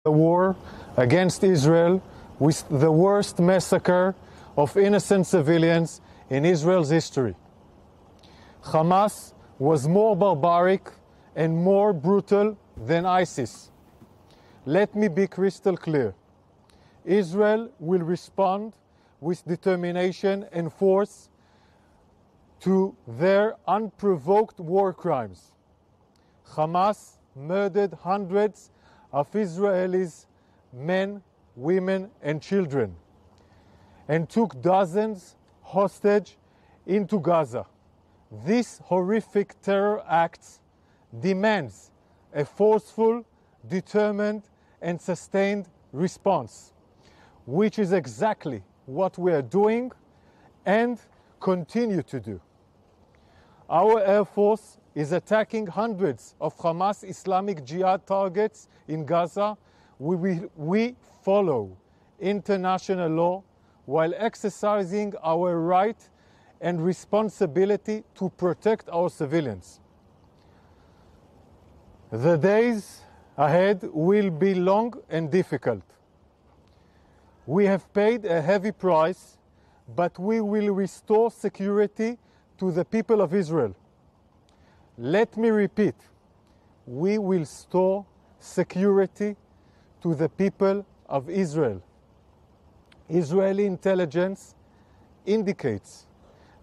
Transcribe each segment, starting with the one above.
The war against Israel with the worst massacre of innocent civilians in Israel's history. Hamas was more barbaric and more brutal than ISIS. Let me be crystal clear. Israel will respond with determination and force to their unprovoked war crimes. Hamas murdered hundreds of Israelis, men, women, and children, and took dozens hostage into Gaza. This horrific terror act demands a forceful, determined, and sustained response, which is exactly what we are doing and continue to do. Our Air Force is attacking hundreds of Hamas Islamic Jihad targets in Gaza. We follow international law while exercising our right and responsibility to protect our civilians. The days ahead will be long and difficult. We have paid a heavy price, but we will restore security to the people of Israel. Let me repeat, we will restore security to the people of Israel. Israeli intelligence indicates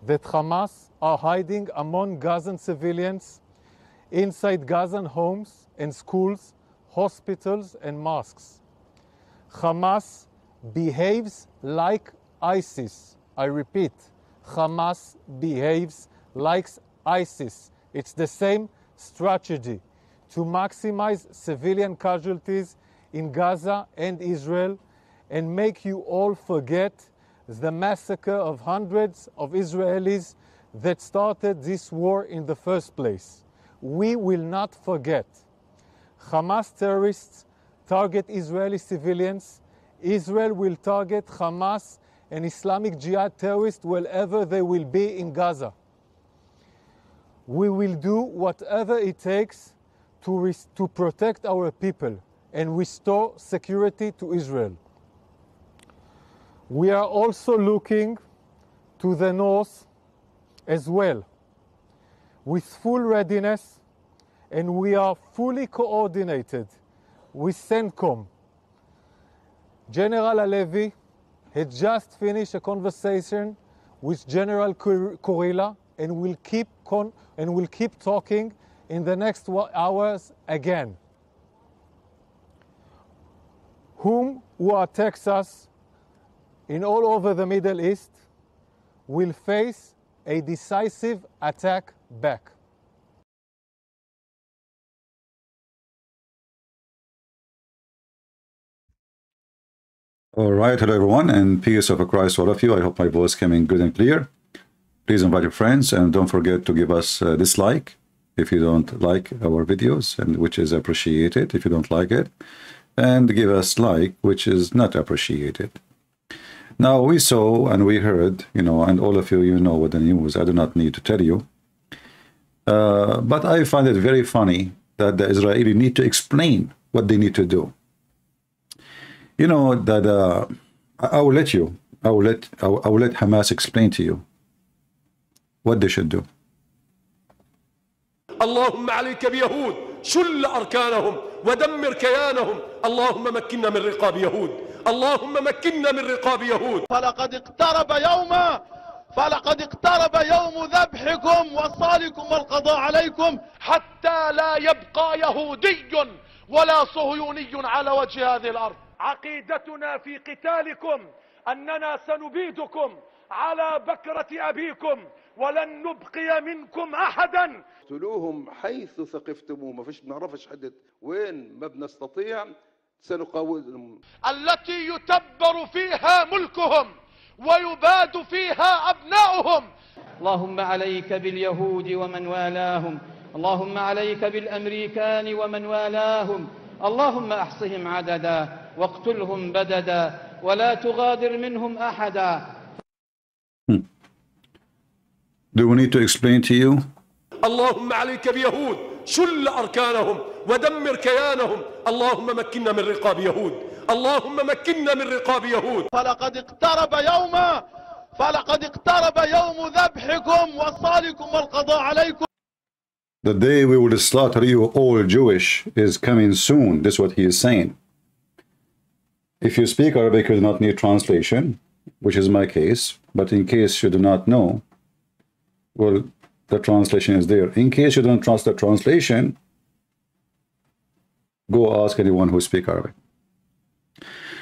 that Hamas are hiding among Gazan civilians inside Gazan homes and schools, hospitals and mosques. Hamas behaves like ISIS. I repeat, Hamas behaves like ISIS. It's the same strategy to maximize civilian casualties in Gaza and Israel and make you all forget the massacre of hundreds of Israelis that started this war in the first place. We will not forget. Hamas terrorists target Israeli civilians. Israel will target Hamas and Islamic Jihad terrorists wherever they will be in Gaza. We will do whatever it takes to protect our people and restore security to Israel. We are also looking to the north as well, with full readiness, and we are fully coordinated with CENTCOM. General Halevi had just finished a conversation with General Kurila and will keep talking in the next hours again. Who attacks us in all over the Middle East will face a decisive attack back. All right, hello everyone, and peace of Christ to all of you. I hope my voice came in good and clear. Please invite your friends, and don't forget to give us a dislike if you don't like our videos, and which is appreciated if you don't like it, and give us like, which is not appreciated. Now, we saw and we heard, and all of you know what the news, I do not need to tell you. But I find it very funny that the Israeli need to explain what they need to do. You know that I will let Hamas explain to you what they should do. اللهم عليك بيهود شل أركانهم ودمر كيانهم اللهم مكننا من رقاب يهود اللهم مكننا من رقاب يهود فلقد اقترب يوم ذبحكم وصالكم والقضاء عليكم حتى لا يبقى يهودي ولا صهيوني على وجه هذه الأرض. عقيدتنا في قتالكم أننا سنبيدكم على بكرة أبيكم ولن نبقي منكم أحدا. اقتلوهم حيث ثقفتموه، ما فيش بنعرفش حدد وين ما بنستطيع سنقاومهم. التي يتبر فيها ملكهم ويباد فيها أبناؤهم. اللهم عليك باليهود ومن والاهم، اللهم عليك بالأمريكان ومن والاهم، اللهم احصهم عددا واقتلهم بددا ولا تغادر منهم أحدا. Do we need to explain to you? اللهم عليك بيهود شل أركانهم ودمر كيانهم. اللهم مكننا من رقاب يهود، اللهم مكننا من رقاب يهود. فلقد اقترب يوم ذبحكم وصالكم والقضاء عليكم. The day we will slaughter you all Jewish is coming soon. This is what he is saying. If you speak Arabic, you do not need translation, which is my case. But in case you do not know, well, the translation is there. In case you don't trust the translation, go ask anyone who speaks Arabic.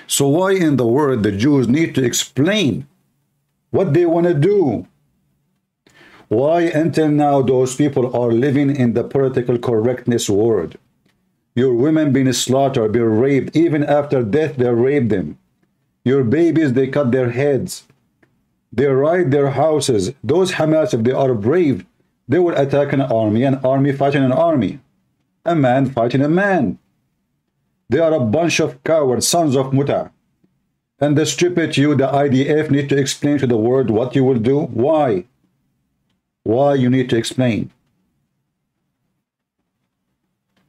So why in the world the Jews need to explain what they want to do? Why until now those people are living in the political correctness world? Your women being slaughtered, being raped, even after death they rape them. Your babies, they cut their heads. They raid their houses. Those Hamas, if they are brave, they will attack an army fighting an army. A man fighting a man. They are a bunch of cowards, sons of Muta. And the stupid you, the IDF, need to explain to the world what you will do. Why? Why you need to explain?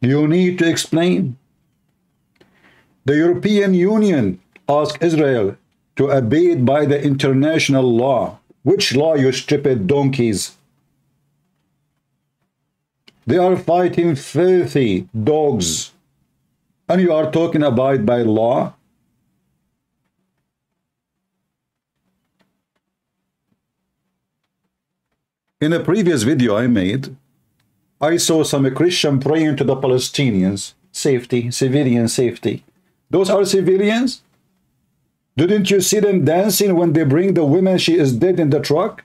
You need to explain. The European Union asked Israel to abide by the international law. Which law, you stupid donkeys? They are fighting filthy dogs. And you are talking abide by law? In a previous video I made, I saw some Christian praying to the Palestinians. Safety, civilian safety. Those are civilians? Didn't you see them dancing when they bring the woman, she is dead in the truck?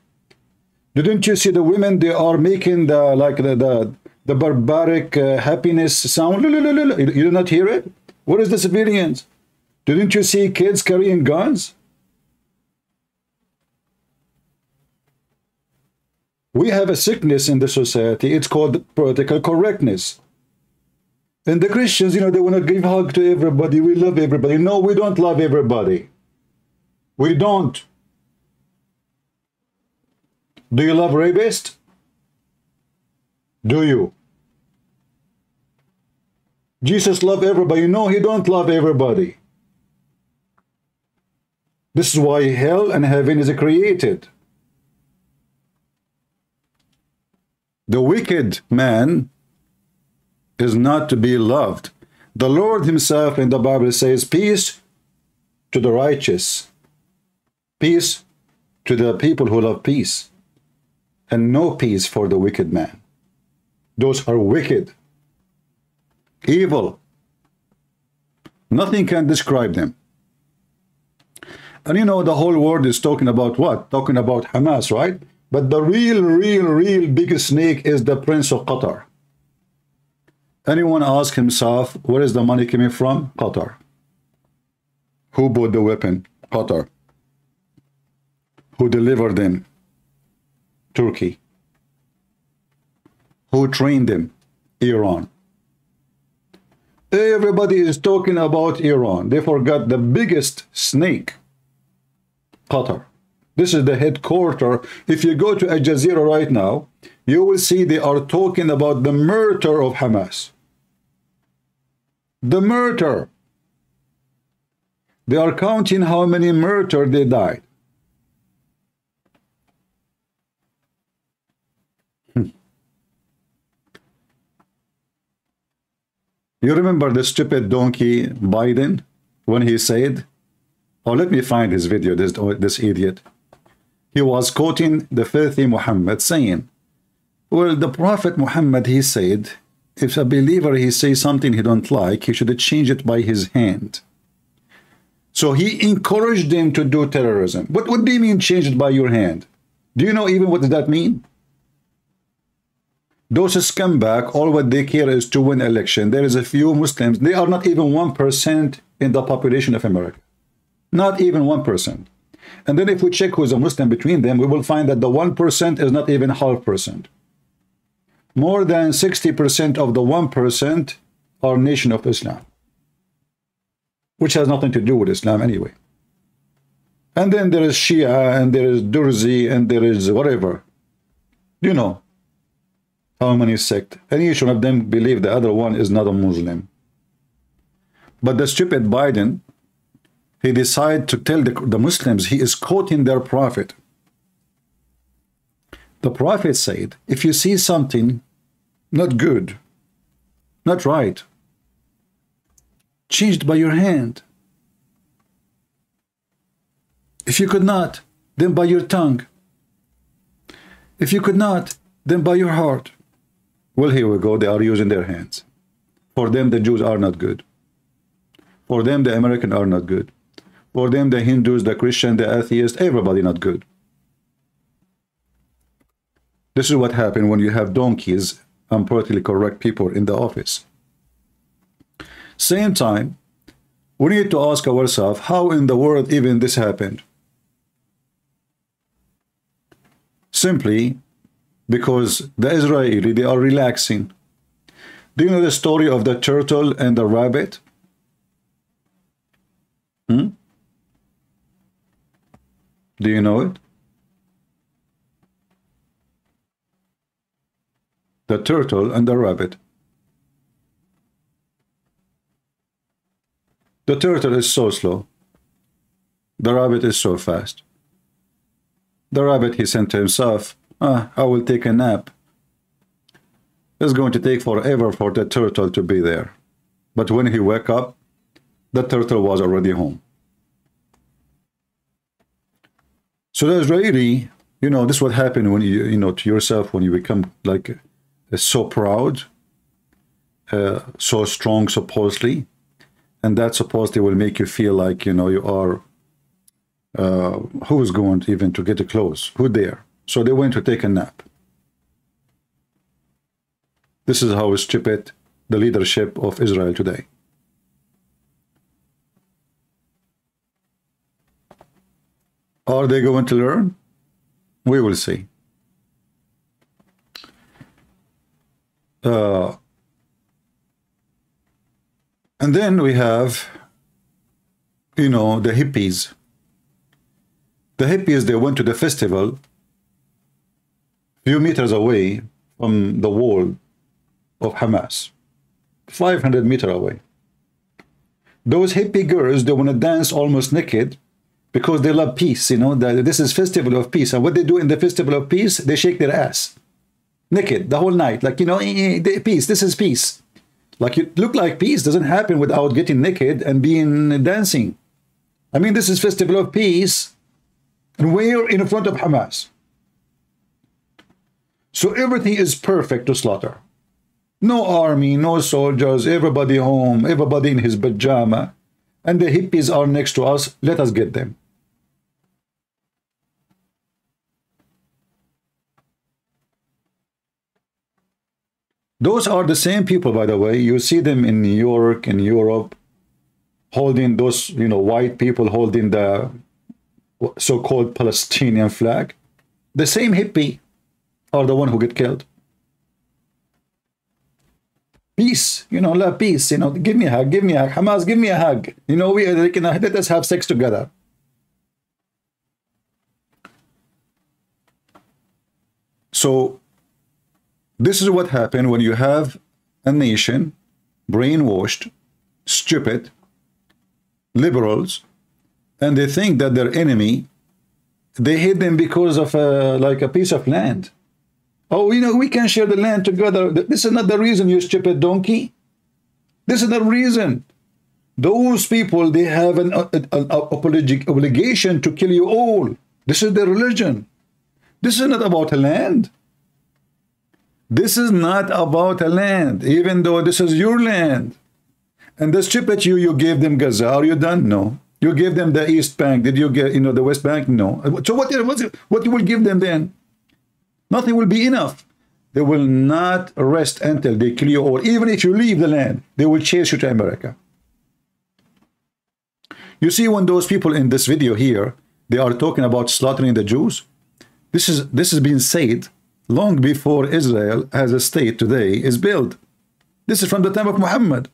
Didn't you see the women, they are making the barbaric happiness sound? You did not hear it? What is the civilians? Didn't you see kids carrying guns? We have a sickness in the society. It's called political correctness. And the Christians, you know, they want to give a hug to everybody. We love everybody. No, we don't love everybody. We don't. Do you love rapists? Do you? Jesus loved everybody. No, he don't love everybody. This is why hell and heaven is created. The wicked man is not to be loved. The Lord himself in the Bible says, peace to the righteous, peace to the people who love peace, and no peace for the wicked man. Those are wicked, evil. Nothing can describe them. And you know, the whole world is talking about what? Talking about Hamas, right? But the real biggest snake is the Prince of Qatar. Anyone ask himself, where is the money coming from? Qatar. Who bought the weapon? Qatar. Who delivered them? Turkey. Who trained them? Iran. Everybody is talking about Iran. They forgot the biggest snake, Qatar. This is the headquarters. If you go to Al Jazeera right now, you will see they are talking about the murder of Hamas. The murder. They are counting how many murdered they died. You remember the stupid donkey Biden when he said, oh, let me find his video, this idiot. He was quoting the filthy Muhammad saying, well, the Prophet Muhammad, he said, if a believer, he says something he don't like, he should change it by his hand. So he encouraged them to do terrorism. What do you mean change it by your hand? Do you know even what does that mean? Those scumbags, all what they care is to win election. There is a few Muslims. They are not even 1% in the population of America. Not even 1%. And then if we check who is a Muslim between them, we will find that the 1% is not even 0.5%. More than 60% of the 1% are Nation of Islam, which has nothing to do with Islam anyway. And then there is Shia, and there is Durzi, and there is whatever. You know. How many sects? And each one of them believe the other one is not a Muslim. But the stupid Biden, he decided to tell the Muslims he is quoting their prophet. The prophet said, if you see something not good, not right, change it by your hand. If you could not, then by your tongue. If you could not, then by your heart. Well, here we go. They are using their hands. For them, the Jews are not good. For them, the Americans are not good. For them, the Hindus, the Christian, the atheist, everybody not good. This is what happened when you have donkeys and politically correct people in the office. Same time, we need to ask ourselves, how in the world even this happened? Simply because the Israeli, they are relaxing. Do you know the story of the turtle and the rabbit? Do you know it? The turtle and the rabbit. The turtle is so slow. The rabbit is so fast. The rabbit, he said to himself, I will take a nap. It's going to take forever for the turtle to be there. But when he woke up, the turtle was already home. So the Israeli, you know, this is what happened when you know, to yourself, when you become like so proud, so strong supposedly, and that supposedly will make you feel like, you know, you are, who is going to even to get close? Who dare? So they went to take a nap. This is how stupid the leadership of Israel today. Are they going to learn? We will see. And then we have, you know, the hippies. The hippies, they went to the festival few meters away from the wall of Hamas, 500 meters away. Those hippie girls, they want to dance almost naked because they love peace, you know, this is festival of peace. And what they do in the festival of peace, they shake their ass naked the whole night, like, you know, peace, this is peace. Like, it look like peace doesn't happen without getting naked and being dancing. I mean, this is festival of peace, and we're in front of Hamas. So everything is perfect to slaughter. No army, no soldiers, everybody home, everybody in his pajama, and the hippies are next to us. Let us get them. Those are the same people, by the way. You see them in New York, in Europe, holding those, you know, white people holding the so-called Palestinian flag. The same hippie are the one who get killed. Peace, you know, love, peace, you know, give me a hug, give me a hug. Hamas, give me a hug. You know, let us have sex together. So, this is what happened when you have a nation brainwashed, stupid, liberals, and they think that their enemy, they hate them because of like a piece of land. Oh, you know, we can share the land together. This is not the reason, you stupid donkey. This is the reason. Those people, they have an obligation to kill you all. This is their religion. This is not about a land. This is not about a land, even though this is your land. And the stupid you gave them Gaza. Are you done? No. You gave them the East Bank. Did you get, you know, the West Bank? No. So what you will give them then? Nothing will be enough. They will not rest until they kill you all. Even if you leave the land, they will chase you to America. You see, when those people in this video here, they are talking about slaughtering the Jews, this has been said long before Israel as a state today is built. This is from the time of Muhammad.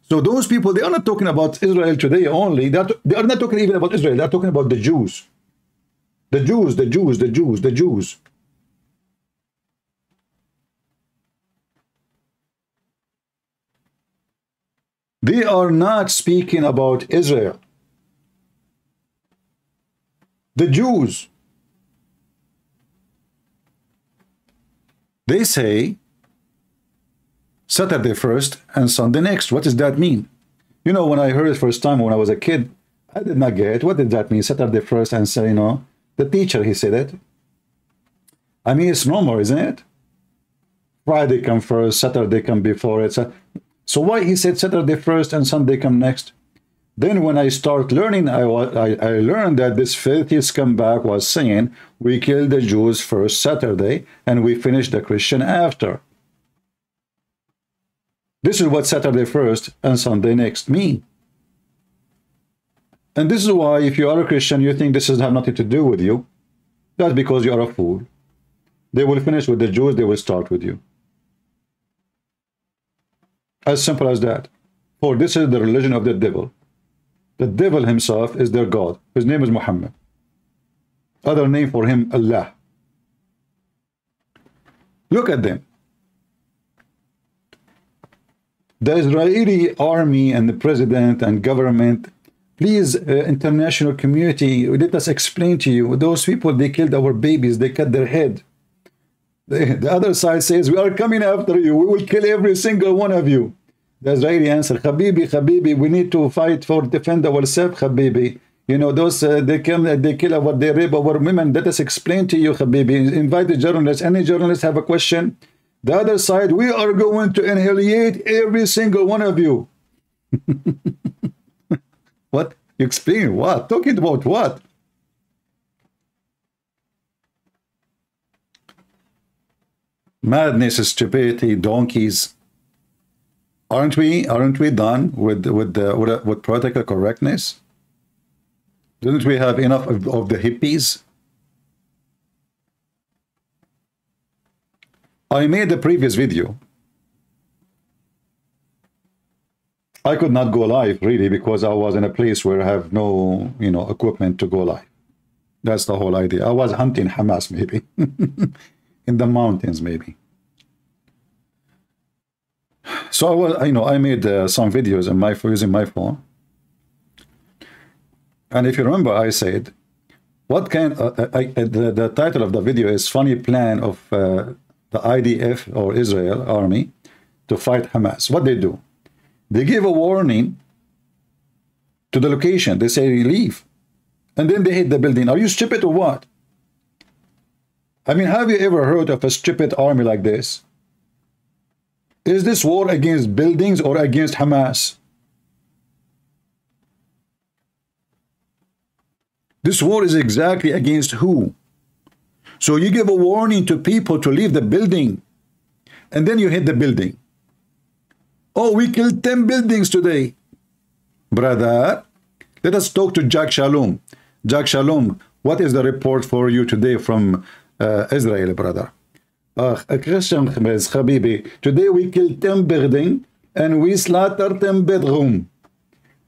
So those people, they are not talking about Israel today only. They are not talking even about Israel. They are talking about the Jews. The Jews, the Jews, the Jews, the Jews. They are not speaking about Israel. The Jews, they say Saturday first and Sunday next. What does that mean? You know, when I heard it first time when I was a kid, I did not get it. What did that mean? Saturday first and Sunday, you know, the teacher, he said it. I mean, it's normal, isn't it? Friday come first, Saturday come before it. So why he said Saturday first and Sunday come next? Then when I start learning, I learned that this filthy scumbag was saying, we killed the Jews first Saturday and we finished the Christian after. This is what Saturday first and Sunday next mean. And this is why if you are a Christian, you think this does have nothing to do with you. That's because you are a fool. They will finish with the Jews, they will start with you. As simple as that. For this is the religion of the devil. The devil himself is their God. His name is Muhammad. Other name for him, Allah. Look at them. The Israeli army and the president and government, please, international community, let us explain to you, those people, they killed our babies, they cut their head. The other side says, we are coming after you, we will kill every single one of you. The Israeli answer, Habibi, Habibi, we need to fight for defend ourselves, Habibi. You know, those, they kill they rape our women. Let us explain to you, Habibi. Invite the journalists. Any journalists have a question? The other side, we are going to annihilate every single one of you. What? You explain what? Talking about what? Madness, stupidity, donkeys. Aren't we done with political correctness? Didn't we have enough of the hippies? I made the previous video. I could not go live really because I was in a place where I have no, you know, equipment to go live. That's the whole idea. I was hunting Hamas maybe in the mountains maybe. So I was, you know, I made some videos on my using my phone. And if you remember, I said, what kind? The title of the video is "Funny Plan of the IDF or Israel Army to fight Hamas." What they do? They give a warning to the location. They say leave, and then they hit the building. Are you stupid or what? I mean, have you ever heard of a stupid army like this? Is this war against buildings or against Hamas? This war is exactly against who? So you give a warning to people to leave the building, and then you hit the building. Oh, we killed 10 buildings today. Brother, let us talk to Jack Shalom. Jack Shalom, what is the report for you today from Israel, brother? Christian Habibi, today we killed 10 buildings, and we slaughtered 10 bedrooms,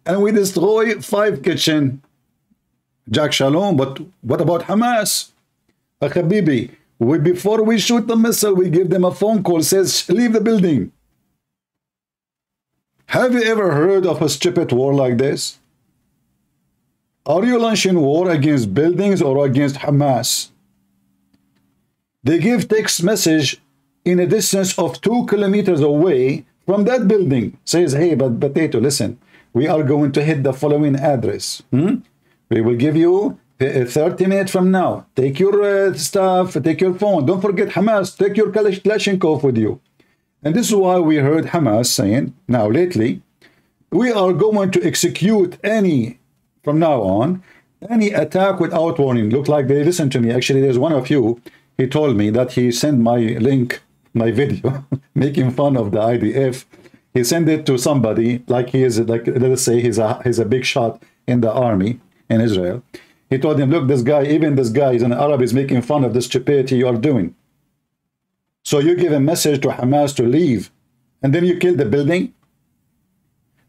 and we destroy 5 kitchens. Jack Shalom, but what about Hamas? Habibi, before we shoot the missile, we give them a phone call, says, leave the building. Have you ever heard of a stupid war like this? Are you launching war against buildings or against Hamas? They give text message in a distance of 2 kilometers away from that building. Says, hey, but potato, listen, we are going to hit the following address. We will give you 30 minutes from now. Take your stuff, take your phone. Don't forget Hamas, take your Kalashnikov with you. And this is why we heard Hamas saying, now lately, we are going to execute from now on, any attack without warning. Look like they listen to me. Actually, there's one of you, he told me that he sent my link, my video, making fun of the IDF. He sent it to somebody, like he is, like, let us say he's a big shot in the army in Israel. He told him, look, this guy, even this guy is an Arab, is making fun of the stupidity you are doing. So you give a message to Hamas to leave, and then you kill the building.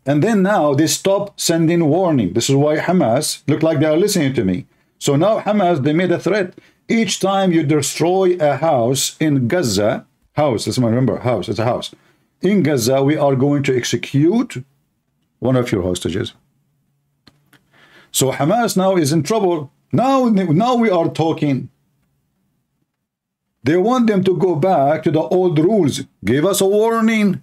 And then now they stop sending warning. This is why Hamas look like they are listening to me. So now Hamas, they made a threat. Each time you destroy a house in Gaza, house, let's remember, house, it's a house. In Gaza, we are going to execute one of your hostages. So Hamas now is in trouble. Now we are talking. They want them to go back to the old rules. Give us a warning.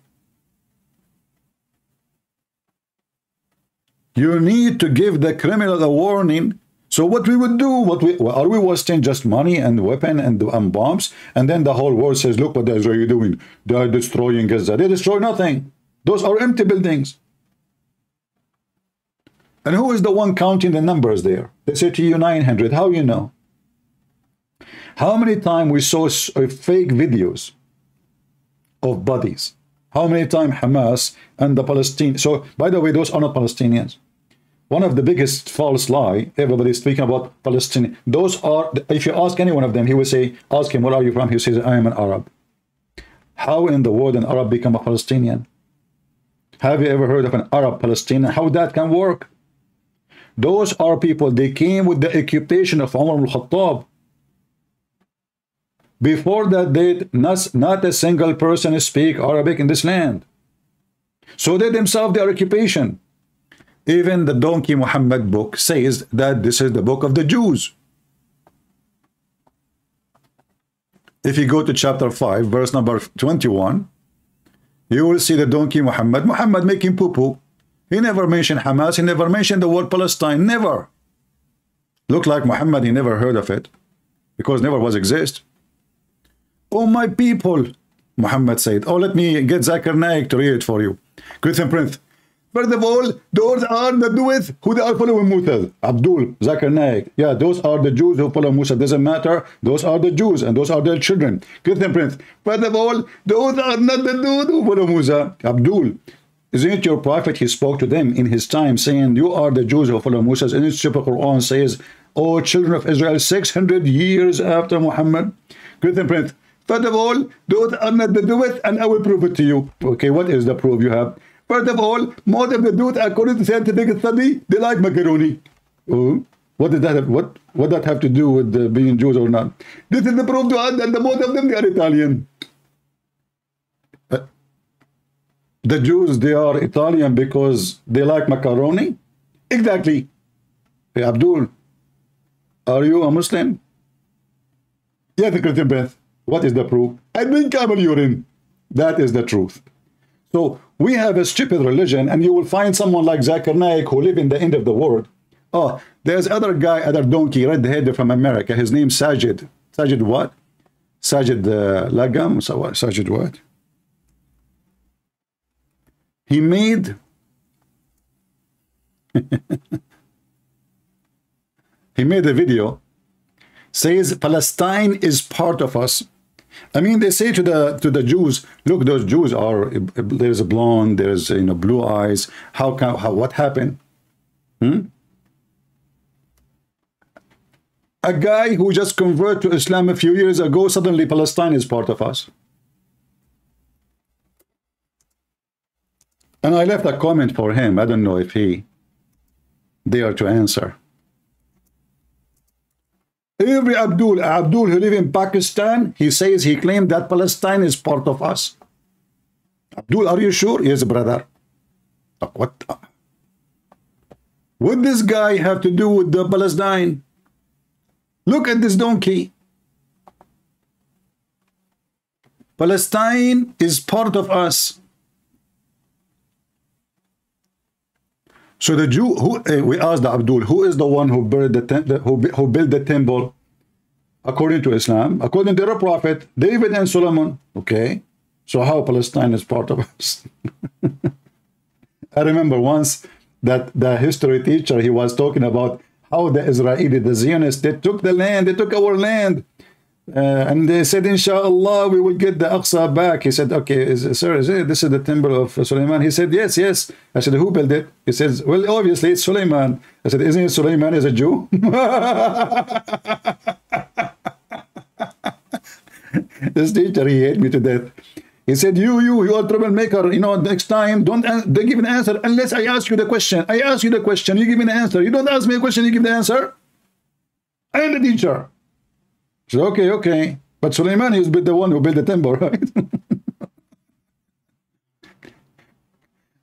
You need to give the criminal a warning. So what we would do, are we wasting just money and weapon and bombs? And then the whole world says, look what the Israeli doing. They are destroying Gaza. They destroy nothing. Those are empty buildings. And who is the one counting the numbers there? They say to you 900. How you know? How many times we saw fake videos of bodies? How many times Hamas and the Palestinians? So, by the way, those are not Palestinians. One of the biggest false lie, everybody's speaking about Palestinian. Those are, if you ask any one of them, he will say, ask him, where are you from? He says, I am an Arab. How in the world an Arab become a Palestinian? Have you ever heard of an Arab Palestinian? How that can work? Those are people, they came with the occupation of Umar al-Khattab. Before that date, not a single person speak Arabic in this land. So they themselves, their occupation. Even the Donkey Muhammad book says that this is the book of the Jews. If you go to chapter 5, verse number 21, you will see the Donkey Muhammad making poo-poo. He never mentioned Hamas. He never mentioned the word Palestine. Never. Look like Muhammad, he never heard of it. Because never was exist. Oh, my people, Muhammad said. Oh, let me get Zakir Naik to read it for you. Christian Prince. First of all, those are the Jews who they are following Musa. Abdul, Zakir Naik. Yeah, those are the Jews who follow Musa. Doesn't matter. Those are the Jews and those are their children. Christian Prince. First of all, those are not the Jews who follow Musa. Abdul. Isn't it your prophet? He spoke to them in his time saying, you are the Jews who follow Musa. And its Quran says, oh, children of Israel, 600 years after Muhammad. Christian Prince. First of all, those are not the Jews, and I will prove it to you. Okay, what is the proof you have? First of all, most of the Jews, according to scientific study, they like macaroni. Oh, what did that have, what that have to do with being Jews or not? This is the proof to us that the most of them, they are Italian. The Jews, they are Italian because they like macaroni? Exactly. Hey, Abdul, are you a Muslim? Yes, the Christian Beth. What is the proof? I drink camel urine. That is the truth. So we have a stupid religion, and you will find someone like Zakir Naik who live in the end of the world. Oh, there's other guy, other donkey, red-headed from America. His name Sajid. Sajid what? Sajid Lagam? Sajid what? He made he made a video, says Palestine is part of us. I mean, they say to the Jews, look, those Jews are, there's a blonde, there's blue eyes. What happened? A guy who just converted to Islam a few years ago, suddenly Palestine is part of us. And I left a comment for him. I don't know if he dare to answer. Every Abdul who live in Pakistan, he says he claimed that Palestine is part of us. Abdul, are you sure? Yes, brother. What? What this guy have to do with the Palestine? Look at this donkey. Palestine is part of us. So the Jew, we asked the Abdul, who is the one who built the temple according to Islam? According to their prophet, David and Solomon. Okay, so how Palestine is part of us? I remember once that the history teacher, he was talking about how the Israeli, the Zionists, they took the land, they took our land. And they said, inshallah, we will get the Aqsa back. He said, okay, sir, this is the temple of Suleiman? He said, yes, yes. I said, who built it? He says, well, obviously it's Suleiman. I said, isn't it Suleiman is a Jew? This teacher, he hate me to death. He said, you are troublemaker. Next time, don't give an answer unless I ask you the question. I ask you the question, you give me an answer. You don't ask me a question, you give the answer. I am the teacher. So, okay. But Suleiman is the one who built the temple, right?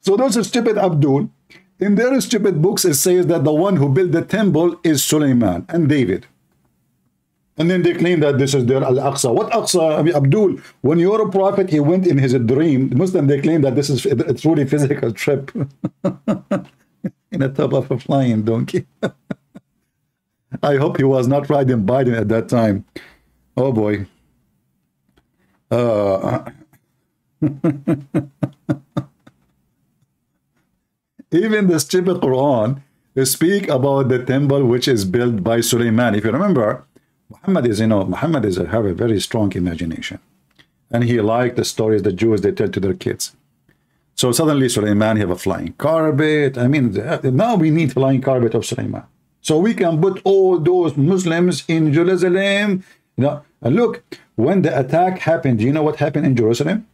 So those are stupid Abdul. In their stupid books, it says that the one who built the temple is Suleiman and David. And then they claim that this is their Al-Aqsa. What Aqsa? I mean, Abdul, when you're a prophet, he went in his dream. The Muslim, they claim that this is a truly physical trip. In the top of a flying donkey. I hope he was not riding Biden at that time. Oh boy. Even the stupid Quran speak about the temple which is built by Suleiman. If you remember, Muhammad is, have a very strong imagination. And he liked the stories the Jews, they tell to their kids. So suddenly Suleiman have a flying carpet. I mean, now we need flying carpet of Suleiman. So we can put all those Muslims in Jerusalem. And look, when the attack happened, do you know what happened in Jerusalem?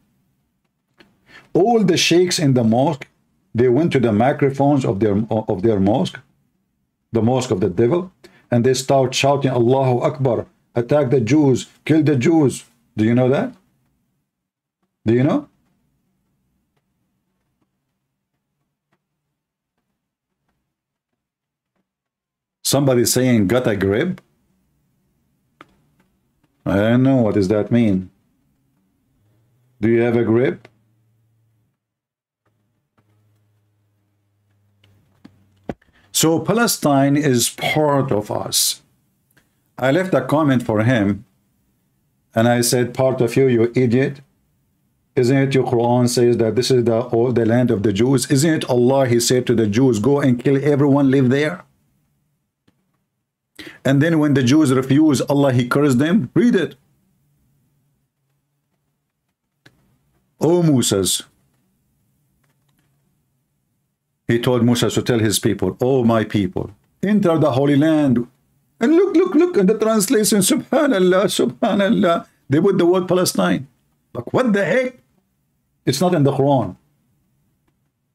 All the sheikhs in the mosque, they went to the microphones of their mosque, the mosque of the devil, and they start shouting, Allahu Akbar, attack the Jews, kill the Jews. Do you know that? Do you know? Somebody saying, got a grip? I don't know. What does that mean? Do you have a grip? So Palestine is part of us. I left a comment for him, and I said, part of you, you idiot. Isn't it your Quran says that this is the land of the Jews? Isn't it Allah, he said to the Jews, go and kill everyone, live there? And then when the Jews refuse, Allah, he cursed them. Read it. Oh, Moses. He told Musa to tell his people, oh, my people, enter the Holy Land. And look, in the translation, subhanallah, subhanallah. They put the word Palestine. Like, what the heck? It's not in the Quran.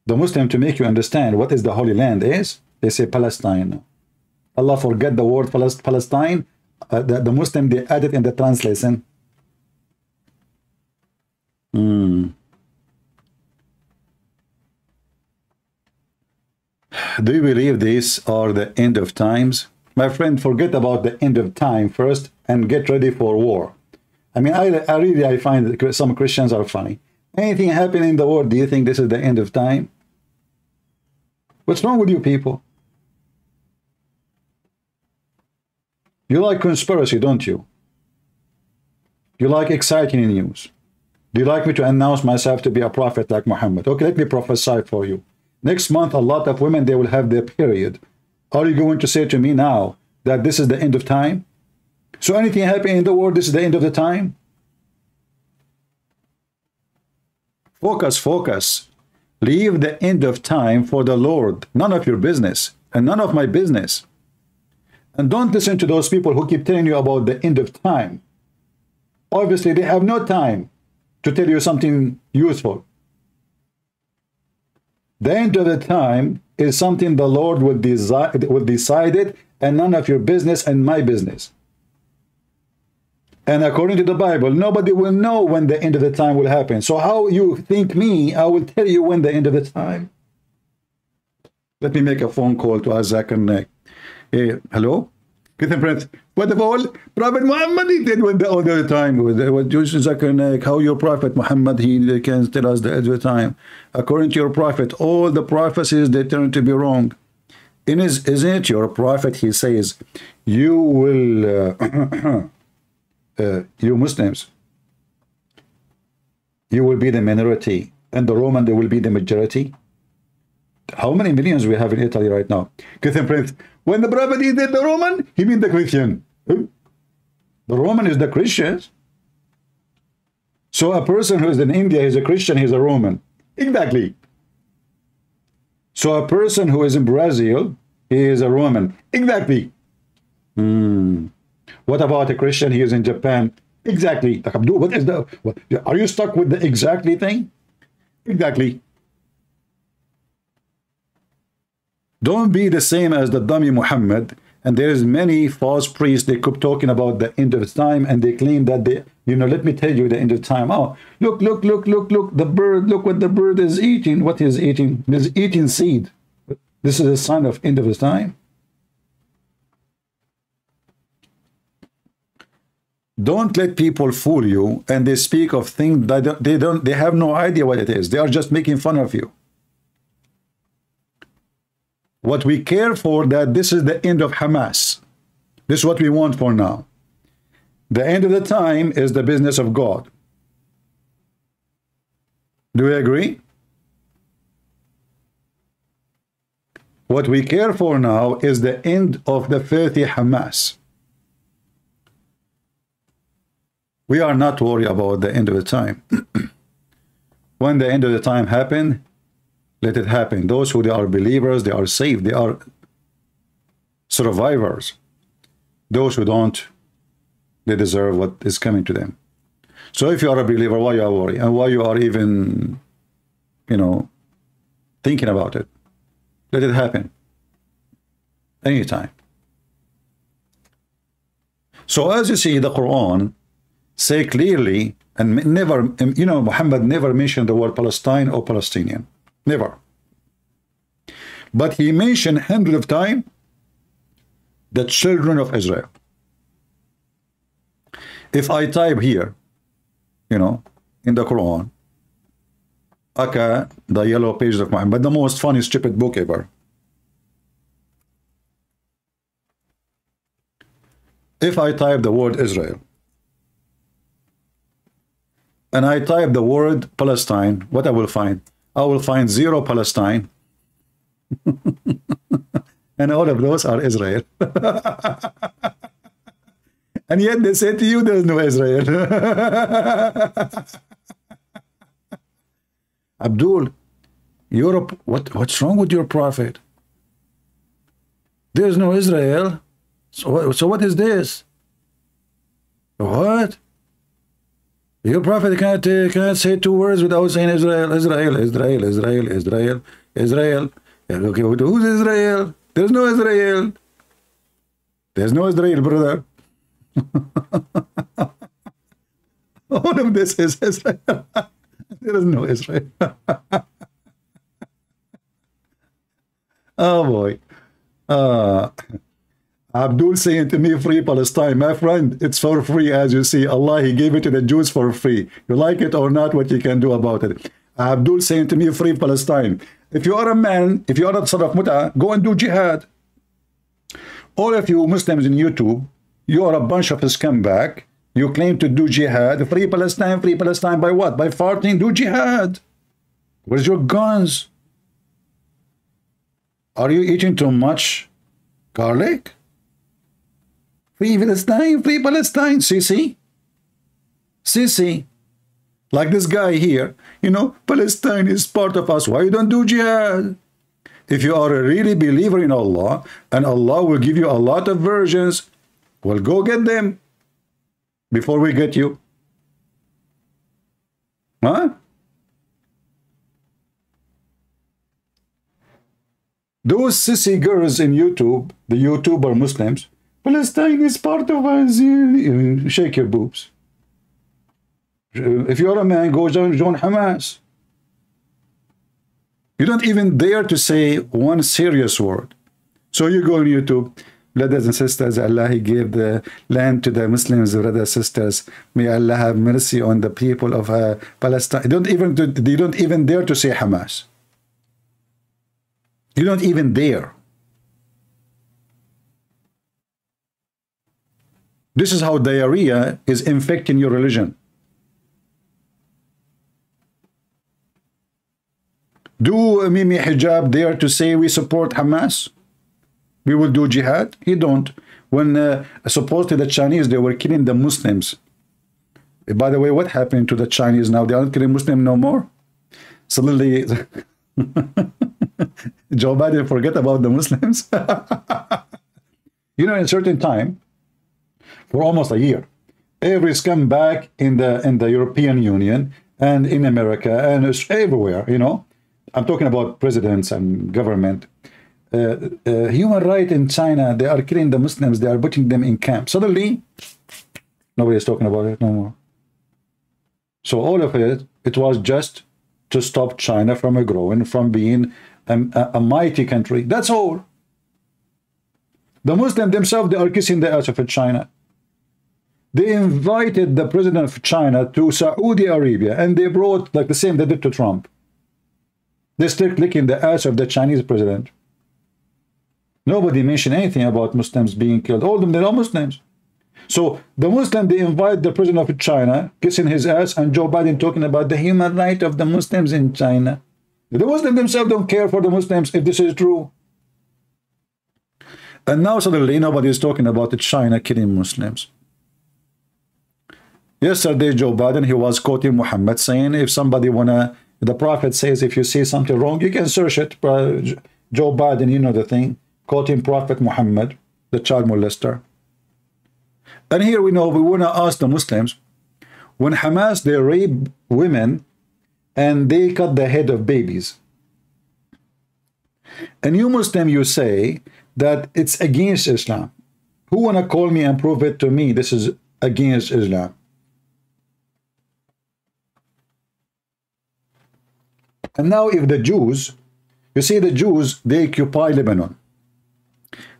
The Muslim, to make you understand what is the Holy Land is, they say Palestine. Allah forget the word Palestine. The Muslim, they add it in the translation. Do you believe these are the end of times? My friend, forget about the end of time first and get ready for war. I mean, I find that some Christians are funny. Anything happen in the world, do you think this is the end of time? What's wrong with you people? You like conspiracy, don't you? You like exciting news. Do you like me to announce myself to be a prophet like Muhammad? Okay, let me prophesy for you. Next month, a lot of women, they will have their period. Are you going to say to me now that this is the end of time? So anything happening in the world, this is the end of the time? Focus, focus. Leave the end of time for the Lord. None of your business and none of my business. And don't listen to those people who keep telling you about the end of time. Obviously, they have no time to tell you something useful. The end of the time is something the Lord will decide it, and none of your business and my business. And according to the Bible, nobody will know when the end of the time will happen. So how you think me, I will tell you when the end of the time. Let me make a phone call to Azak and Nick. Hey, hello? Prince. What of all? Prophet Muhammad, he did when the end of the time. How your Prophet Muhammad, he can tell us the end of the time. According to your Prophet, all the prophecies, they turn to be wrong. Isn't it your Prophet, he says, you will, you Muslims, you will be the minority, and the Roman, they will be the majority. How many millions we have in Italy right now? Prince. When the Prophet did the Roman, he means the Christian. The Roman is the Christians. So a person who is in India is a Christian, he's a Roman. Exactly. So a person who is in Brazil, he is a Roman. Exactly. What about a Christian? He is in Japan. Exactly. What is the? What, are you stuck with the exactly thing? Exactly. Don't be the same as the dummy Muhammad. And there is many false priests, they keep talking about the end of time, and they claim that they, let me tell you the end of time. Oh, look, the bird, look what the bird is eating. What is eating? He's eating seed. This is a sign of end of the time. Don't let people fool you, and they speak of things that they have no idea what it is. They are just making fun of you. What we care for, that this is the end of Hamas. This is what we want for now. The end of the time is the business of God. Do we agree? What we care for now is the end of the filthy Hamas. We are not worried about the end of the time. When the end of the time happen, let it happen. Those who they are believers, they are saved. They are survivors. Those who don't, they deserve what is coming to them. So if you are a believer, why you are worried? And why you are even, thinking about it? Let it happen. Anytime. So as you see, the Quran say clearly, and never, Muhammad never mentioned the word Palestine or Palestinian. Never. But he mentioned hundreds of times the children of Israel. If I type here, in the Quran, Aka, the yellow pages of Muhammad, the most funny, stupid book ever. If I type the word Israel, and I type the word Palestine, what I will find? I will find 0 Palestine. And all of those are Israel. And yet they say to you there is no Israel. Abdul, Europe, what's wrong with your prophet? There's no Israel. So what is this? What? Your prophet can't say 2 words without saying Israel, Israel, Israel, Israel, Israel, Israel. Okay, who's Israel? There's no Israel. There's no Israel, brother. All of this is Israel. There is no Israel. Oh boy. Abdul saying to me, free Palestine. My friend, it's for free, as you see. Allah, he gave it to the Jews for free. You like it or not, what you can do about it. Abdul saying to me, free Palestine. If you are a man, if you are a Saraf Muta, go and do jihad. All of you Muslims in YouTube, you are a bunch of scumbag. You claim to do jihad. Free Palestine by what? By farting? Do jihad. Where's your guns? Are you eating too much garlic? Free Palestine, free Palestine. See? Like this guy here, Palestine is part of us. Why you don't do jihad? If you are a really believer in Allah, and Allah will give you a lot of versions, well, go get them before we get you. Huh? Those sissy girls in YouTube, the YouTuber Muslims, Palestine is part of us. Shake your boobs. If you're a man, go join Hamas. You don't even dare to say one serious word. So you go on YouTube, brothers and sisters, Allah, he gave the land to the Muslims, brothers and sisters. May Allah have mercy on the people of Palestine. They don't even dare to say Hamas. You don't even dare. This is how diarrhea is infecting your religion. Do Mimi Hijab dare to say we support Hamas? We will do jihad? He don't. When supposedly the Chinese, they were killing the Muslims. By the way, what happened to the Chinese now? They aren't killing Muslims no more? Suddenly, Joe Biden forget about the Muslims. In a certain time, for almost a year, every scumbag in the European Union and in America and everywhere, I'm talking about presidents and government. Human rights in China, they are killing the Muslims. They are putting them in camps. Suddenly, nobody is talking about it no more. So all of it was just to stop China from growing, from being a mighty country. That's all. The Muslims themselves, they are kissing the ass of China. They invited the president of China to Saudi Arabia, and they brought like the same they did to Trump. They still licking the ass of the Chinese president. Nobody mentioned anything about Muslims being killed. All of them, they're not Muslims. So the Muslim, they invite the president of China, kissing his ass, and Joe Biden talking about the human right of the Muslims in China. The Muslims themselves don't care for the Muslims if this is true. And now suddenly nobody is talking about China killing Muslims. Yesterday, Joe Biden, he was quoting Muhammad saying, if somebody the prophet says, if you see something wrong, you can search it. Joe Biden, you know the thing, quoting Prophet Muhammad, the child molester. And here we know, we want to ask the Muslims, when Hamas, they rape women and they cut the head of babies. And you Muslim, you say that it's against Islam. Who want to call me and prove it to me? This is against Islam. And now if the Jews, you see the Jews, they occupy Lebanon.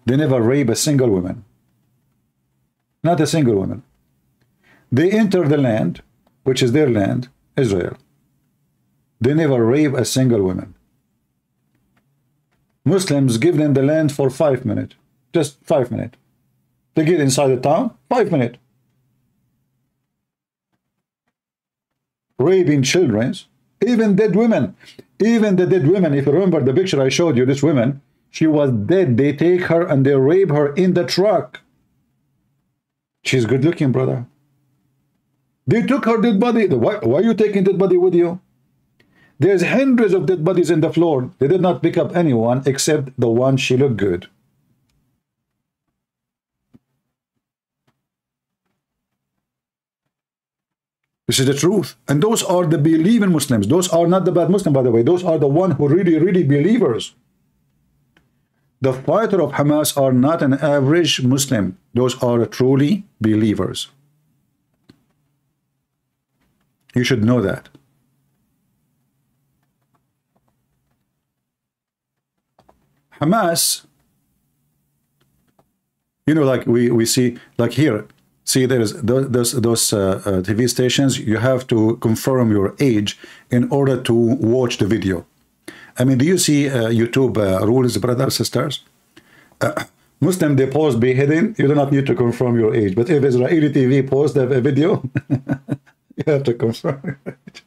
They never rape a single woman. Not a single woman. They enter the land, which is their land, Israel. They never rape a single woman. Muslims give them the land for 5 minutes. Just 5 minutes. They get inside the town, 5 minutes. Raping children, even dead women. Even the dead women, if you remember the picture I showed you, this woman, she was dead. They take her and they rape her in the truck. She's good looking, brother. They took her dead body. Why are you taking dead body with you? There's hundreds of dead bodies in the floor. They did not pick up anyone except the one she looked good. This is the truth. And those are the believing Muslims. Those are not the bad Muslims, by the way. Those are the one who really believers. The fighter of Hamas are not an average Muslim. Those are truly believers. You should know that. Hamas, you know, like we see, like here, see there's those TV stations, you have to confirm your age in order to watch the video. I mean, do you see YouTube rules, brothers, sisters? Muslim, they post beheading, you do not need to confirm your age. But if Israeli TV posts a video, you have to confirm your age.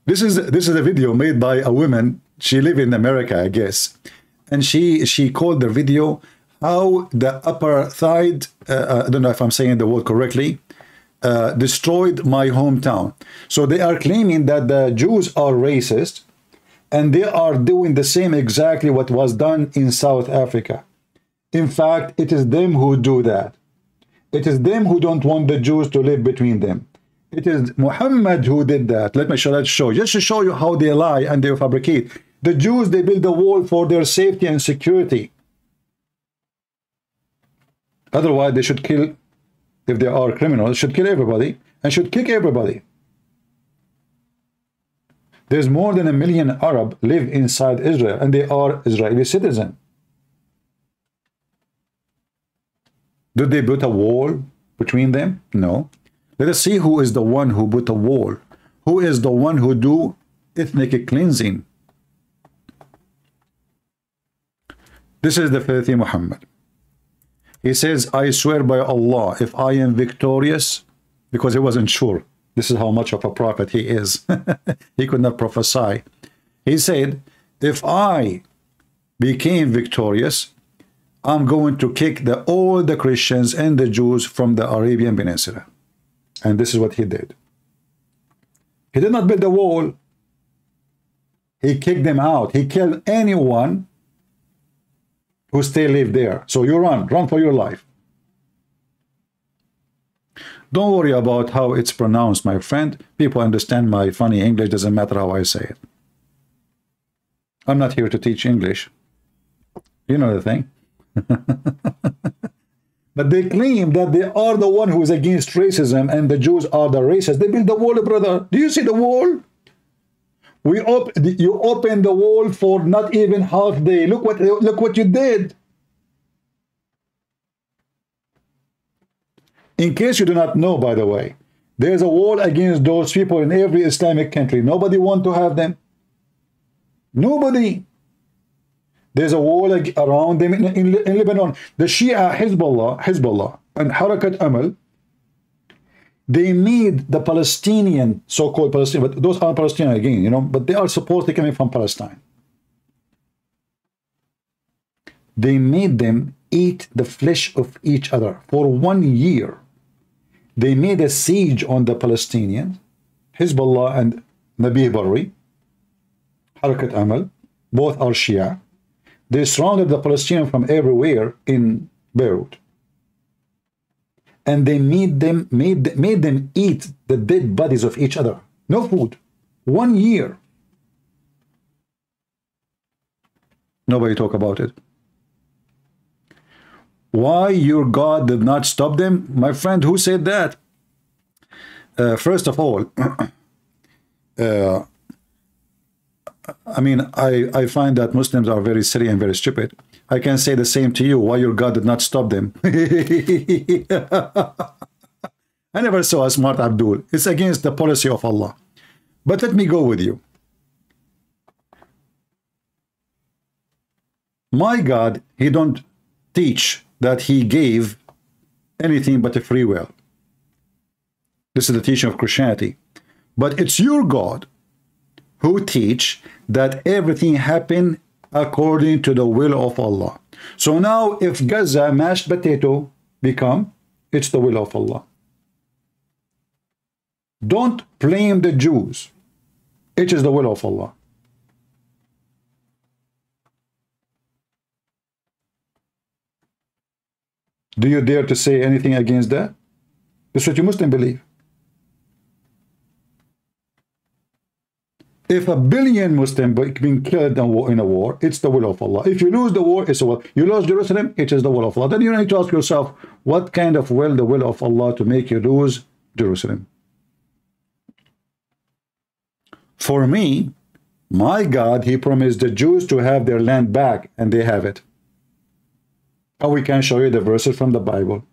This is a video made by a woman. She lives in America, I guess, and she called the video how the apartheid, I don't know if I'm saying the word correctly, destroyed my hometown. So they are claiming that the Jews are racist, and they are doing the same exactly what was done in South Africa. In fact, it is them who do that. It is them who don't want the Jews to live between them. It is Muhammad who did that. Let me show just to show you how they lie and they fabricate. The Jews, they build a wall for their safety and security. Otherwise, they should kill, if they are criminals, should kill everybody and should kick everybody. There's more than 1 million Arab live inside Israel, and they are Israeli citizens. Did they put a wall between them? No. Let us see who is the one who put a wall. Who is the one who do ethnic cleansing? This is the filthy Muhammad. He says, I swear by Allah, if I am victorious, because he wasn't sure. This is how much of a prophet he is. He could not prophesy. He said, if I became victorious, I'm going to kick all the Christians and the Jews from the Arabian Peninsula. And this is what he did. He did not build a wall. He kicked them out. He killed anyone who still live there. So you run for your life. Don't worry about how it's pronounced, my friend. People understand my funny English. Doesn't matter how I say it. I'm not here to teach English. You know the thing. But they claim that they are the one who is against racism and the Jews are the racists. They built the wall, brother. Do you see the wall? You open the wall for not even half day. Look what you did. In case you do not know, by the way, there's a wall against those people in every Islamic country. Nobody wants to have them. Nobody. There's a wall around them in Lebanon. The Shia Hezbollah and Harakat Amal, they made the Palestinian, so-called Palestinian, but those aren't Palestinian again, you know, but they are supposedly coming from Palestine. They made them eat the flesh of each other for 1 year. They made a siege on the Palestinians, Hezbollah and Nabih Berri, Harakat Amal, both are Shia. They surrounded the Palestinians from everywhere in Beirut. And they made them eat the dead bodies of each other. No food. 1 year. Nobody talk about it. Why your God did not stop them? My friend, who said that? First of all, I mean, I find that Muslims are very silly and very stupid. I can say the same to you. Why your God did not stop them? I never saw a smart Abdul. It's against the policy of Allah. But let me go with you. My God, he don't teach that he gave anything but a free will. This is the teaching of Christianity. But it's your God who teach that everything happened according to the will of Allah. So now if Gaza mashed potato become, it's the will of Allah. Don't blame the Jews. It is the will of Allah. Do you dare to say anything against that? That's what you Muslims believe. If 1 billion Muslims being killed in a war, it's the will of Allah. If you lose the war, it's the will. You lose Jerusalem, it is the will of Allah. Then you need to ask yourself, what kind of will the will of Allah to make you lose Jerusalem? For me, my God, he promised the Jews to have their land back, and they have it. And we can show you the verses from the Bible.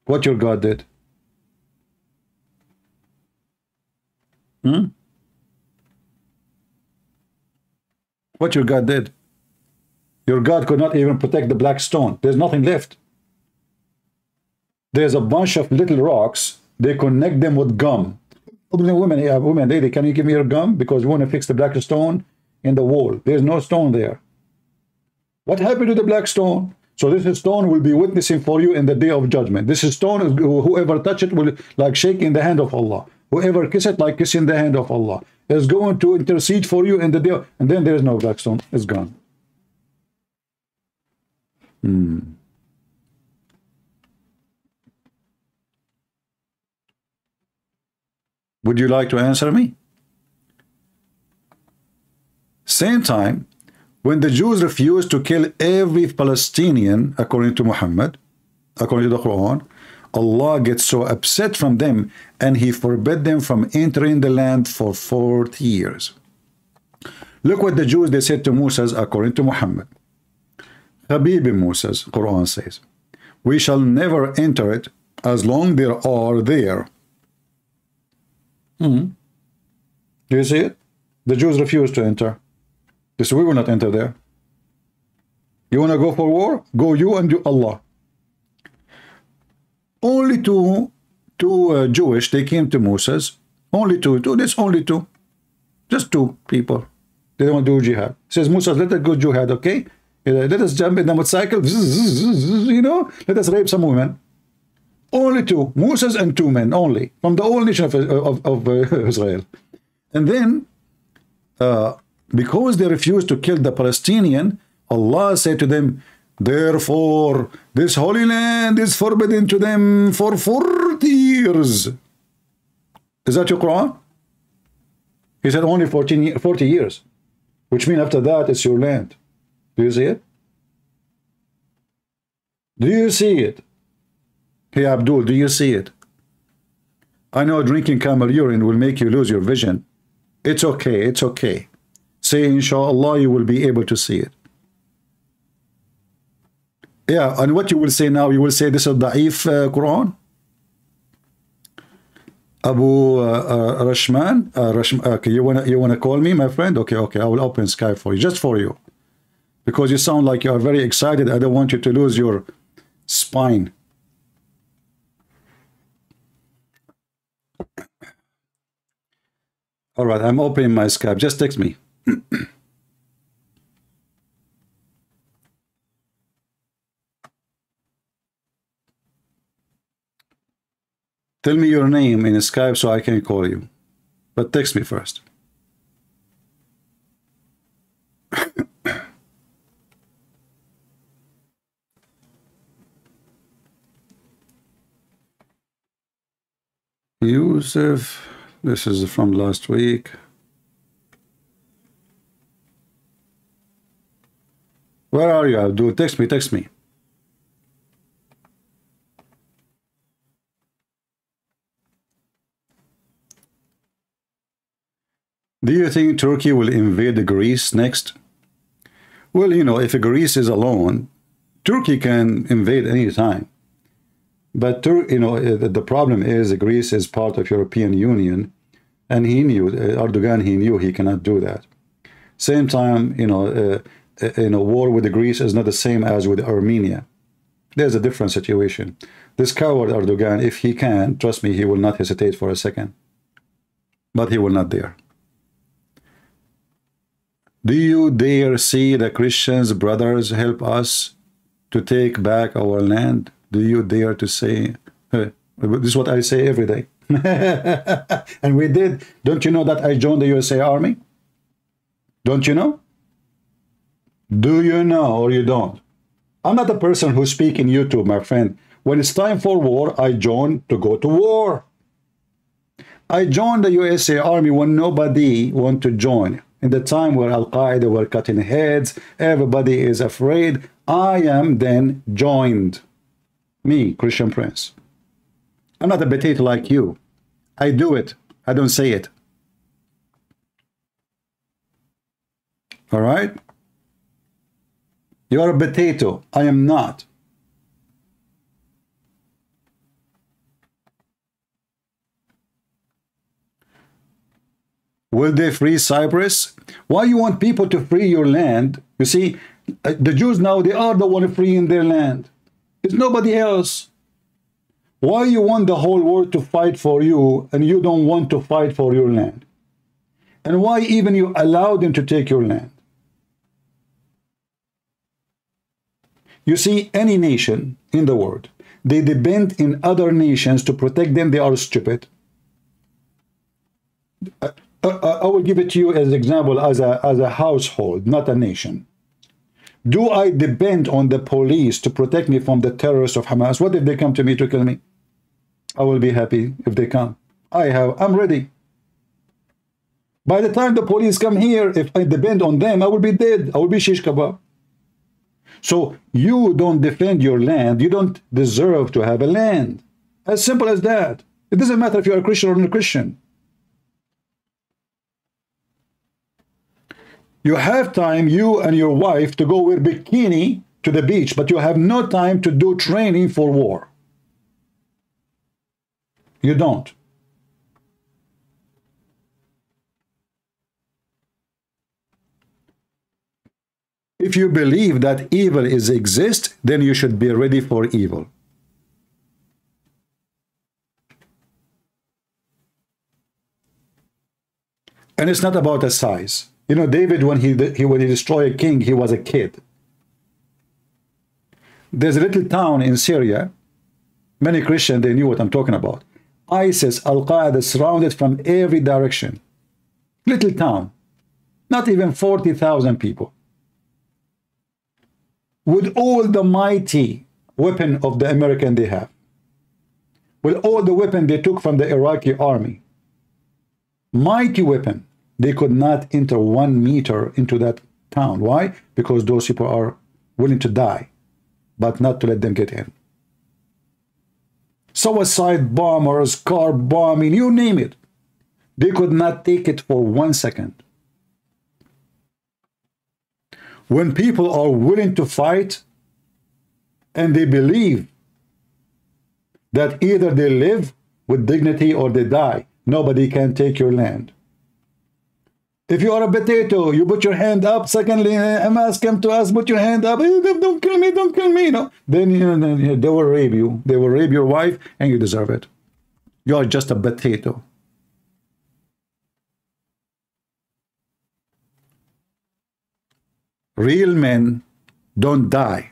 What your God did. What your God did. Your God could not even protect the black stone. There's nothing left. There's a bunch of little rocks. They connect them with gum. Women, lady, can you give me your gum? Because we want to fix the black stone in the wall. There's no stone there. What happened to the black stone? So this stone will be witnessing for you in the day of judgment. This stone, whoever touch it will like shake in the hand of Allah. Whoever kiss it like kissing the hand of Allah is going to intercede for you in the day. And then there's no black stone. It's gone. Would you like to answer me? Same time, when the Jews refused to kill every Palestinian, according to Muhammad, according to the Quran, Allah gets so upset from them and he forbid them from entering the land for 40 years. Look what the Jews, they said to Moses, according to Muhammad. Habibi Moses, Quran says, we shall never enter it as long they are there. Do you see it? The Jews refused to enter. They said, we will not enter there. You want to go for war? Go you and you, Allah. Only two Jewish, they came to Moses. Only two. There's only two. Just two people. They don't want to do jihad. Says Moses, let us go jihad, okay? Let us jump in the motorcycle. You know, let us rape some women. Only two. Moses and two men only. From the whole nation of Israel. And then, because they refused to kill the Palestinian, Allah said to them, therefore, this holy land is forbidden to them for 40 years. Is that your Quran? He said only 40 years, which means after that it's your land. Do you see it? Do you see it? Hey, Abdul, do you see it? I know drinking camel urine will make you lose your vision. It's okay, it's okay. Say, inshallah, you will be able to see it. Yeah, and what you will say now, you will say this is da'if Quran? Abu Rashman, okay, you wanna call me, my friend? Okay, I will open Skype for you, just for you. Because you sound like you are very excited. I don't want you to lose your spine. All right, I'm opening my Skype. Just text me. Tell me your name in Skype so I can call you. But text me first. Yusuf, this is from last week. Where are you, Abdul? Text me, text me. Do you think Turkey will invade Greece next? Well, you know, if Greece is alone, Turkey can invade any time. But you know, the problem is Greece is part of European Union, and he knew, Erdogan, he knew he cannot do that. Same time, you know, war with Greece is not the same as with Armenia. There's a different situation. This coward Erdogan, if he can, trust me, he will not hesitate for a second. But he will not dare. Do you dare see the Christians, brothers, help us to take back our land? Do you dare to say, this is what I say every day. And we did. Don't you know that I joined the USA Army? Don't you know? Do you know or you don't? I'm not the person who speaks in YouTube, my friend. When it's time for war, I join to go to war. I joined the USA Army when nobody wanted to join. In the time where Al-Qaeda were cutting heads, everybody is afraid. I am then joined. Me, Christian Prince. I'm not a potato like you. I do it. I don't say it. All right? You are a potato. I am not. Will they free Cyprus? Why you want people to free your land? You see, the Jews now, they are the one freeing their land. It's nobody else. Why you want the whole world to fight for you and you don't want to fight for your land? And why even you allow them to take your land? You see, any nation in the world, they depend in other nations to protect them. They are stupid. I will give it to you as an example, as a household, not a nation. Do I depend on the police to protect me from the terrorists of Hamas? What if they come to me to kill me? I will be happy if they come. I'm ready. By the time the police come here, if I depend on them, I will be dead. I will be shish kebab. So you don't defend your land. You don't deserve to have a land. As simple as that. It doesn't matter if you're a Christian or not a Christian. You have time, you and your wife, to go with bikini to the beach, but you have no time to do training for war. You don't. If you believe that evil exists, then you should be ready for evil. And it's not about a size. You know, David, when he destroyed a king, he was a kid. There's a little town in Syria. Many Christians, they knew what I'm talking about. ISIS, Al-Qaeda surrounded from every direction. Little town. Not even 40,000 people. With all the mighty weapon of the American they have. With all the weapon they took from the Iraqi army. Mighty weapon. They could not enter 1 meter into that town. Why? Because those people are willing to die. but not to let them get in. Suicide bombers, car bombing, you name it. They could not take it for 1 second. When people are willing to fight and they believe that either they live with dignity or they die, nobody can take your land. If you are a potato, you put your hand up. Secondly, Hamas come to us, put your hand up. Don't kill me, don't kill me. No. Then they will rape you. They will rape your wife, and you deserve it. You are just a potato. Real men don't die.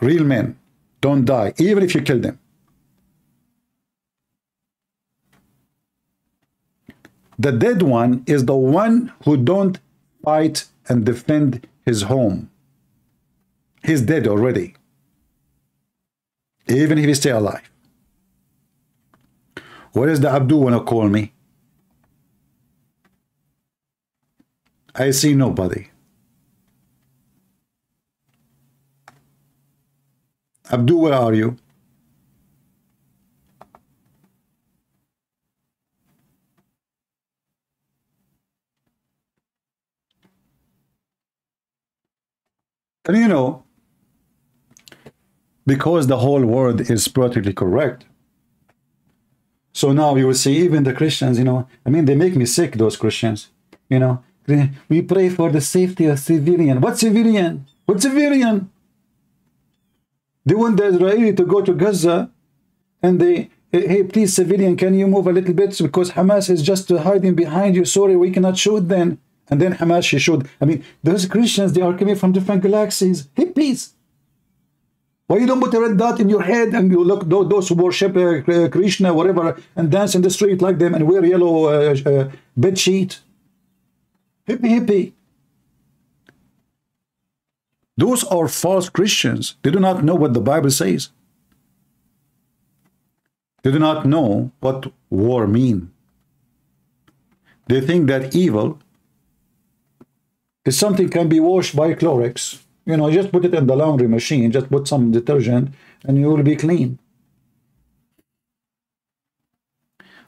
Real men don't die, even if you kill them. The dead one is the one who don't fight and defend his home. He's dead already, even if he's still alive. What does the Abdu want to call me? I see nobody. Abdu, where are you? And you know, because the whole world is politically correct, so now you will see even the Christians, you know, I mean, they make me sick, those Christians, you know, we pray for the safety of civilian. What civilian? What civilian? They want the Israeli to go to Gaza and they, hey, please, civilian, can you move a little bit? Because Hamas is just hiding behind you. Sorry, we cannot shoot then. And then Hamas, she should. I mean, those Christians, they are coming from different galaxies. Hippies. Why you don't put a red dot in your head and you look those who worship Krishna, whatever, and dance in the street like them and wear yellow bed sheet? Hippie, hippie. Those are false Christians. They do not know what the Bible says. They do not know what war means. They think that evil is something can be washed by Clorox. You know, just put it in the laundry machine, just put some detergent, and you will be clean.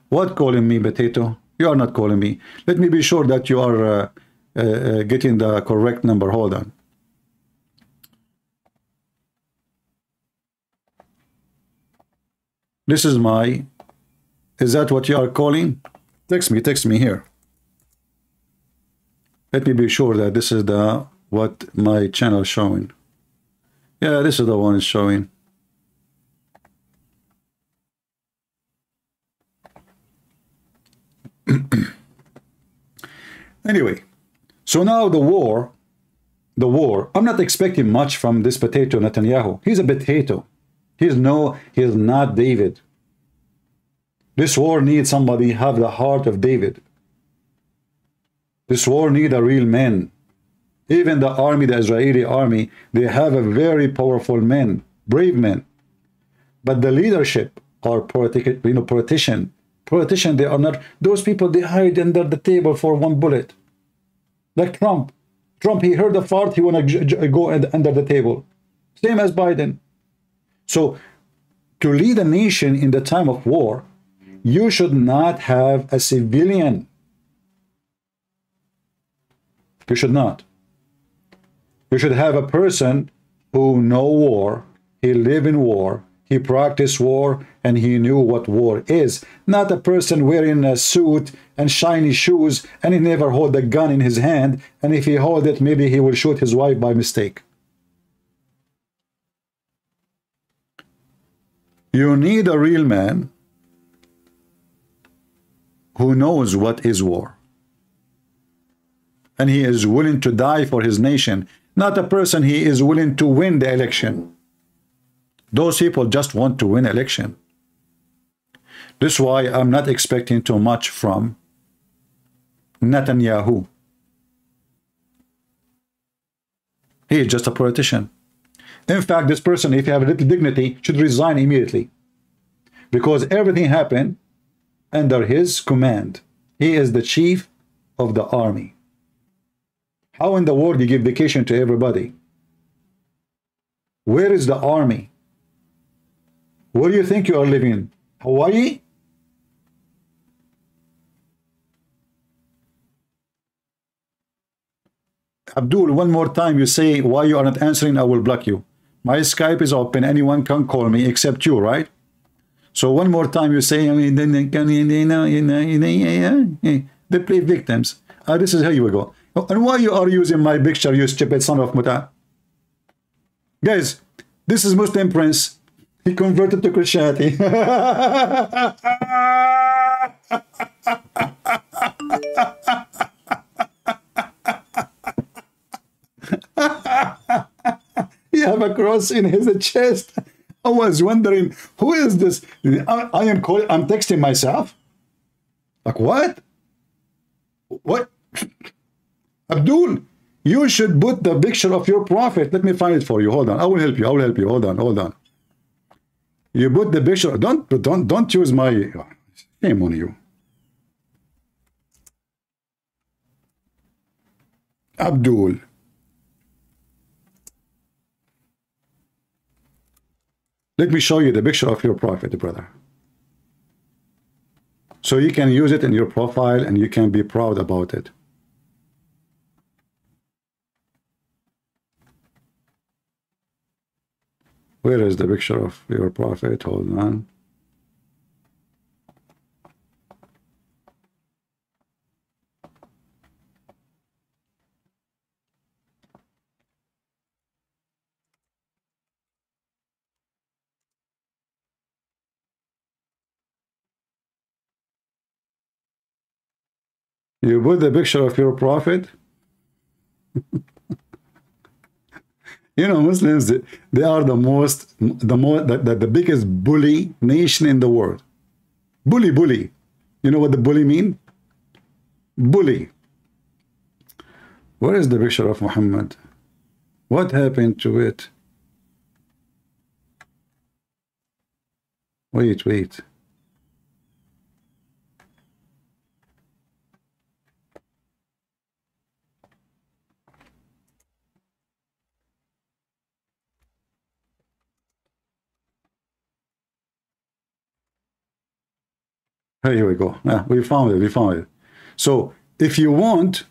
What calling me potato? You are not calling me. Let me be sure that you are getting the correct number. Hold on. This is my, is that what you are calling? Text me here. Let me be sure that this is the, what my channel is showing. Yeah, this is the one it's showing. Anyway, so now the war, I'm not expecting much from this potato Netanyahu. He's a potato. He's not David. This war needs somebody have the heart of David. This war needs a real man. Even the army, the Israeli army, they have a very powerful men, brave men. But the leadership are politician. Politician, they are not. Those people, they hide under the table for one bullet. Like Trump. Trump, he heard a fart, he want to go under the table. Same as Biden. So, to lead a nation in the time of war, you should not have a civilian. You should not. You should have a person who know war, he live in war, he practiced war, and he knew what war is. Not a person wearing a suit and shiny shoes, and he never hold a gun in his hand, and if he hold it, maybe he will shoot his wife by mistake. You need a real man who knows what is war. And he is willing to die for his nation. Not a person he is willing to win the election. Those people just want to win election. This is why I'm not expecting too much from Netanyahu. He is just a politician. In fact, this person, if you have a little dignity, should resign immediately. Because everything happened under his command. He is the chief of the army. How in the world you give vacation to everybody? Where is the army? Where do you think you are living? Hawaii? Abdul, one more time you say why you are not answering, I will block you. My Skype is open. Anyone can call me except you, right? So one more time you say, they play victims. This is how you will go. And why you are using my picture, you stupid son of Muta? Guys, this is Muslim Prince. He converted to Christianity. He have a cross in his chest. I was wondering, who is this? I'm texting myself. Like what? What? Abdul, you should put the picture of your prophet. Let me find it for you. Hold on. I will help you. I will help you. Hold on. Hold on. You put the picture. Don't use my shame on you. Abdul. Let me show you the picture of your prophet, brother. So you can use it in your profile and you can be proud about it. Where is the picture of your prophet? Hold on. You put the picture of your prophet. You know, Muslims, they are the biggest bully nation in the world. Bully. You know what the bully mean? Bully. Where is the picture of Muhammad? What happened to it? Wait. Here we go. We found it. So if you want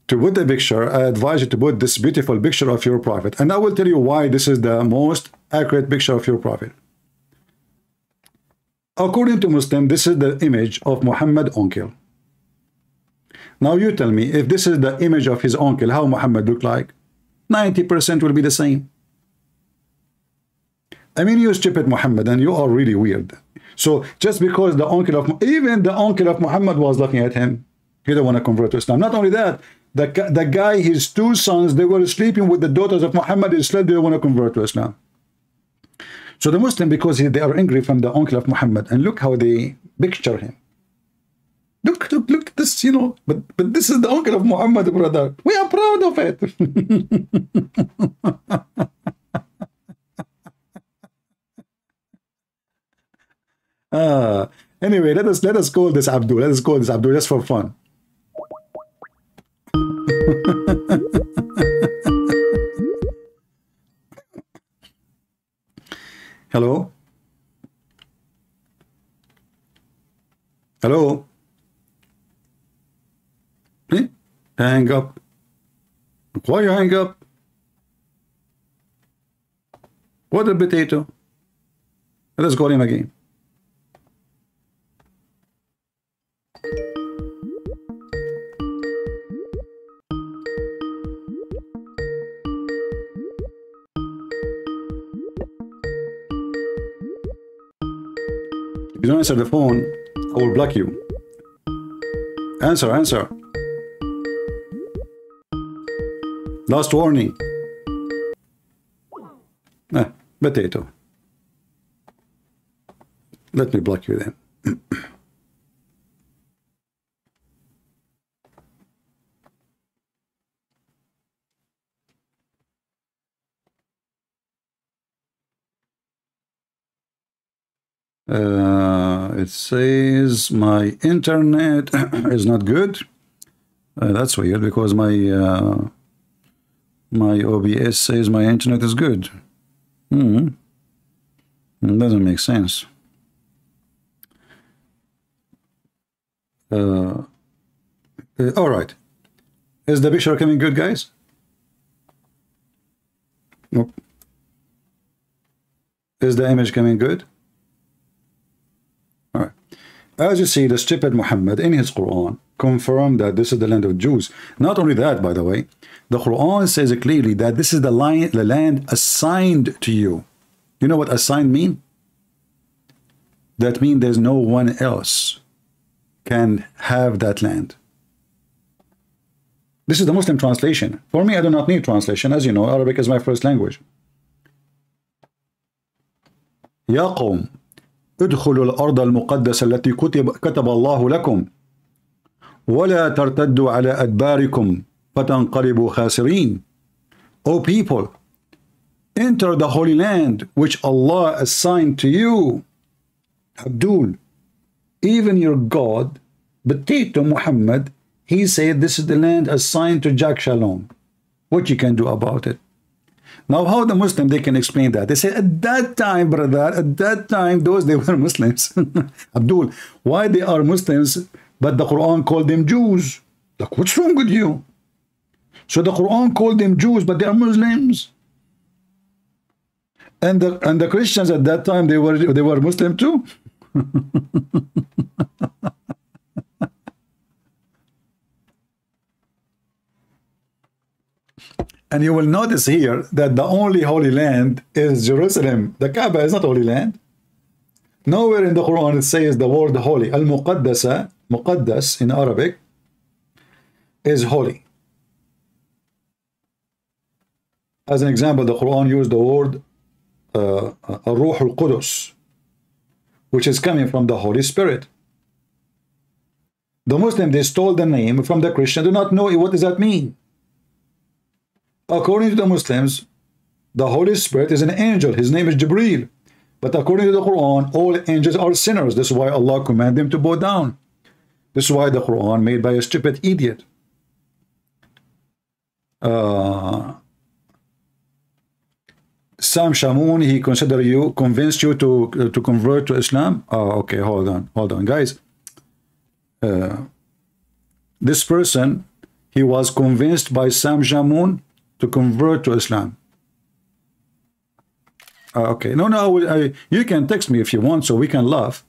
to put the picture, I advise you to put this beautiful picture of your prophet. And I will tell you why this is the most accurate picture of your prophet. According to Muslim, this is the image of Muhammad uncle. Now you tell me, if this is the image of his uncle, how Muhammad look like? 90% will be the same. I mean, you stupid Muhammad, and you are really weird. So just because even the uncle of Muhammad was looking at him, he don't want to convert to Islam. Not only that, the guy, his two sons, they were sleeping with the daughters of Muhammad. They said they don't want to convert to Islam. So the Muslim, because they are angry from the uncle of Muhammad, and look how they picture him. Look this, you know, but this is the uncle of Muhammad, brother. We are proud of it. Anyway, let us call this Abdul. Let us call this Abdul just for fun. Hello? Hello? Hang up. Why you hang up? What a potato. Let us call him again. If you don't answer the phone, I will block you. Answer. Last warning. Potato. Let me block you then. It says my internet is not good. That's weird, because my My OBS says my internet is good. It doesn't make sense. All right. Is the picture coming good, guys? Nope. Is the image coming good? All right. As you see, the stupid Muhammad in his Quran confirmed that this is the land of Jews. Not only that, by the way, the Quran says clearly that this is the land assigned to you. You know what assigned mean? That means there's no one else can have that land. This is the Muslim translation. For me, I do not need translation. As you know, Arabic is my first language. يا قوم ادخلوا الأرض المقدسة التي كتب الله لكم ولا ترتدوا على أدباركم فتنقلبوا خاسرين. O people, enter the holy land which Allah assigned to you. Abdul, even your God, Potato Muhammad, he said this is the land assigned to Jack Shalom. What you can do about it? Now, how the Muslim, they can explain that? They say, at that time, brother, at that time, they were Muslims. Abdul, why they are Muslims, but the Quran called them Jews? Like, what's wrong with you? So the Quran called them Jews, but they are Muslims. And the Christians at that time, they were Muslim too. And you will notice here that the only holy land is Jerusalem. The Kaaba is not holy land. Nowhere in the Quran it says the word holy. Al-Muqaddasa, Muqaddas in Arabic, is holy. As an example, the Quran used the word Ruh al-Qudus, which is coming from the Holy Spirit. The Muslim, they stole the name from the Christian, do not know what does that mean. According to the Muslims, the Holy Spirit is an angel. His name is Jibreel. But according to the Quran, all angels are sinners. This is why Allah commanded them to bow down. This is why the Quran made by a stupid idiot. Sam Shamoun, he convinced you to convert to Islam. Oh, okay, hold on, guys. This person, he was convinced by Sam Shamoun to convert to Islam. Okay, no, you can text me if you want, so we can laugh.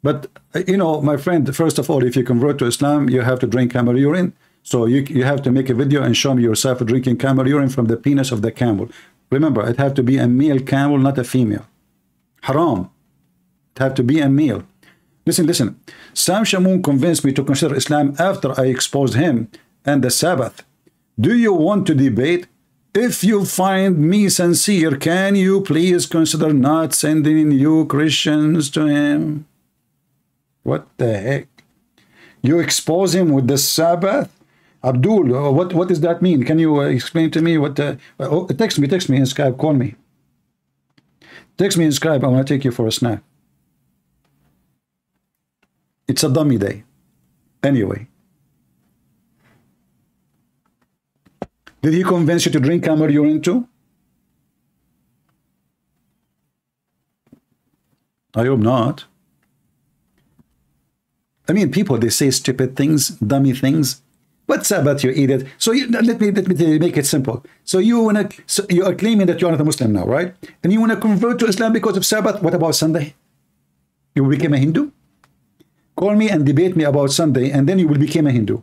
But you know, my friend, first of all, if you convert to Islam, you have to drink camel urine. So you have to make a video and show me yourself drinking camel urine from the penis of the camel. Remember, it have to be a male camel, not a female. Haram. It have to be a male. Listen. Sam Shamoun convinced me to consider Islam after I exposed him and the Sabbath. Do you want to debate? If you find me sincere, can you please consider not sending you Christians to him? What the heck? You expose him with the Sabbath? Abdul, what does that mean? Can you explain to me what text me in Skype, call me. Text me in Skype, I want to take you for a snack. It's a dummy day. Anyway. Did he convince you to drink camel urine too? I hope not. I mean, people, they say stupid things, dummy things. What Sabbath, you idiot? So let me make it simple. So you are claiming that you are not a Muslim now, right? And you want to convert to Islam because of Sabbath. What about Sunday? You will become a Hindu? Call me and debate me about Sunday, and then you will become a Hindu.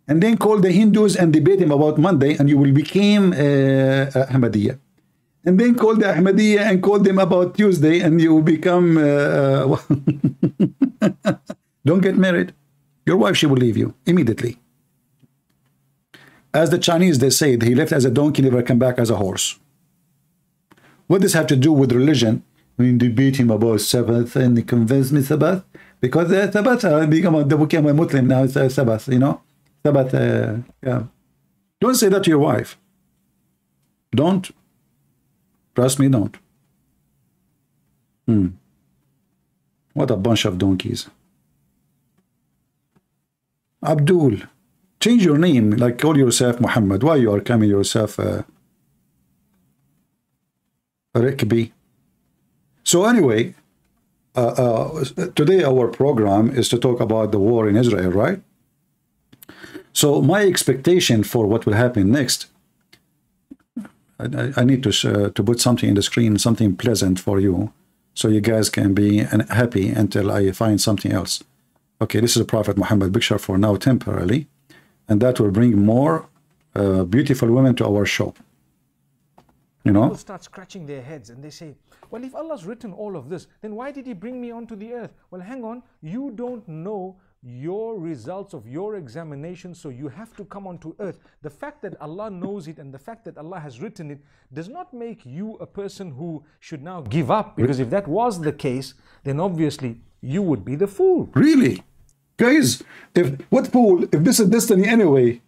And then call the Hindus and debate him about Monday, and you will become Ahmadiyya. And then call the Ahmadiyya and call them about Tuesday, and you will become... Don't get married. Your wife, she will leave you immediately. As the Chinese, they say, he left as a donkey, never come back as a horse. What does have to do with religion? I mean, debate him about Sabbath, and he convinced me Sabbath. Because Sabbath, they became a Muslim now, it's Sabbath, you know? Sabbath, yeah. Don't say that to your wife. Don't. Trust me, don't. What a bunch of donkeys. Abdul, Change your name, like call yourself Muhammad. Why you are calling yourself Rikbi? So anyway, today our program is to talk about the war in Israel, right? So my expectation for what will happen next, I need to put something in the screen, something pleasant for you, so you guys can be happy until I find something else. Okay, this is the Prophet Muhammad picture for now temporarily, and that will bring more beautiful women to our show. You know? People start scratching their heads and they say, well, if Allah's written all of this, then why did He bring me onto the earth? Well, hang on, you don't know your results of your examination, so you have to come onto earth. The fact that Allah knows it and the fact that Allah has written it does not make you a person who should now give up, because if that was the case, then obviously you would be the fool. Really? Guys, what fool if this is destiny anyway?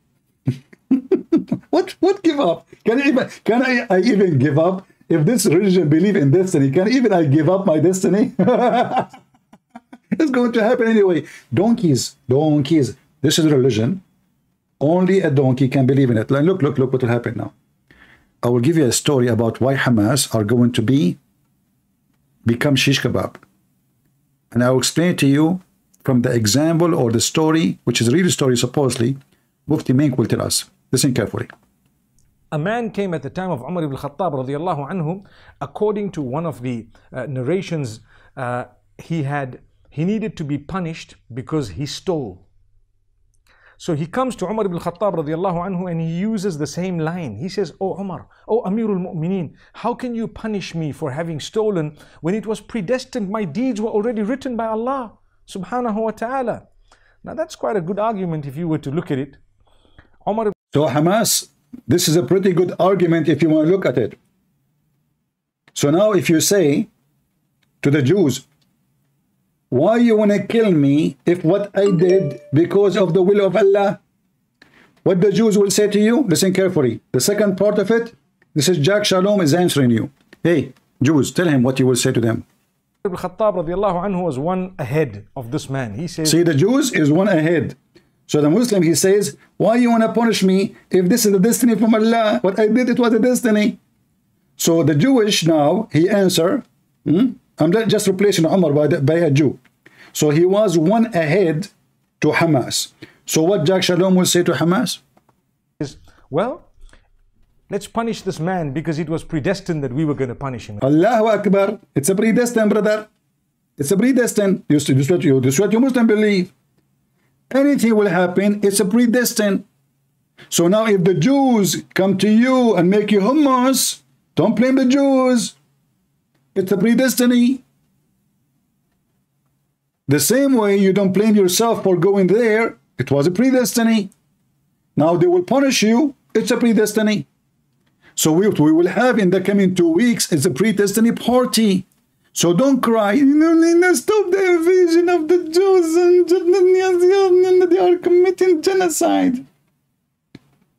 What give up? Can I even give up? If this religion believe in destiny, can even I give up my destiny? It's going to happen anyway. Donkeys. This is religion. Only a donkey can believe in it. Like, look what will happen now. I will give you a story about why Hamas are going to become shish kebab. And I will explain to you from the example or the story, which is a real story supposedly, Mufti Mink will tell us. Listen carefully. A man came at the time of Umar ibn Khattab radiallahu anhu. According to one of the narrations, he needed to be punished because he stole. So he comes to Umar ibn Khattab radiallahu anhu and he uses the same line. He says, "Oh Umar, oh Amirul Mu'mineen, how can you punish me for having stolen when it was predestined? My deeds were already written by Allah subhanahu wa ta'ala." Now that's quite a good argument if you were to look at it. So Hamas, this is a pretty good argument if you want to look at it. So now if you say to the Jews, why you want to kill me if what I did because of the will of Allah? What the Jews will say to you, listen carefully. The second part of it, this is Jack Shalom is answering you. Hey, Jews, tell him what you will say to them. Ibn Khattab radiallahu anhu was one ahead of this man. He says, see, the Jews is one ahead. So the Muslim, he says, why you want to punish me if this is the destiny from Allah? What I did, it was a destiny. So the Jewish now, he answer, I'm just replacing Umar by a Jew. So he was one ahead to Hamas. So what Jack Shalom will say to Hamas? Is, well, let's punish this man because it was predestined that we were going to punish him. Allahu Akbar. It's a predestined, brother. It's a predestined. This is what you Muslim believe. Anything will happen, it's a predestined. So now if the Jews come to you and make you hummus, don't blame the Jews. It's a predestiny. The same way you don't blame yourself for going there, it was a predestiny. Now they will punish you, it's a predestiny. So what we will have in the coming 2 weeks is a predestiny party. So don't cry, stop the invasion of the Jews and they are committing genocide.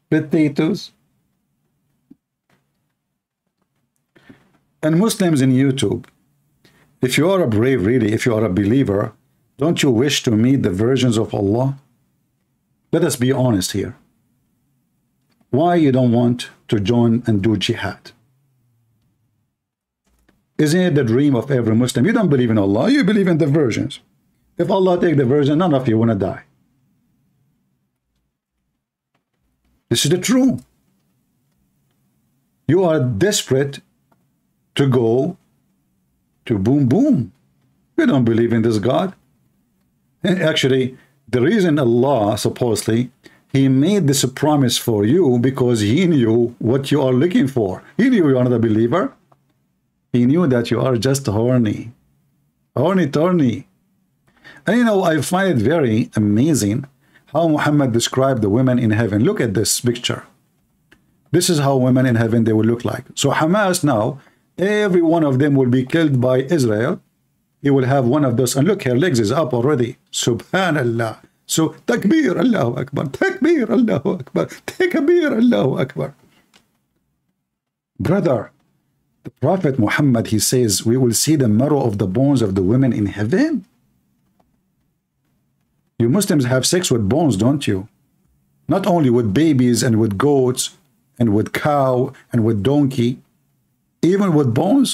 Potatoes. And Muslims in YouTube, if you are a brave, really, if you are a believer, don't you wish to meet the versions of Allah? Let us be honest here. Why you don't want to join and do jihad? Isn't it the dream of every Muslim? You don't believe in Allah, you believe in the versions. If Allah take the version, none of you want to die. This is the truth. You are desperate to go to boom boom. You don't believe in this God. And actually, the reason Allah, supposedly, He made this a promise for you because He knew what you are looking for. He knew you are not a believer. He knew that you are just horny. Horny. And you know, I find it very amazing how Muhammad described the women in heaven. Look at this picture. This is how women in heaven they will look like. So Hamas now, every one of them will be killed by Israel. He will have one of those. And look, her legs is up already. Subhanallah. So takbir, Allahu Akbar. Takbir, Allahu Akbar. Takbir, Allahu Akbar. Brother, the Prophet Muhammad, he says, we will see the marrow of the bones of the women in heaven. You Muslims have sex with bones, don't you? Not only with babies and with goats and with cow and with donkey, even with bones.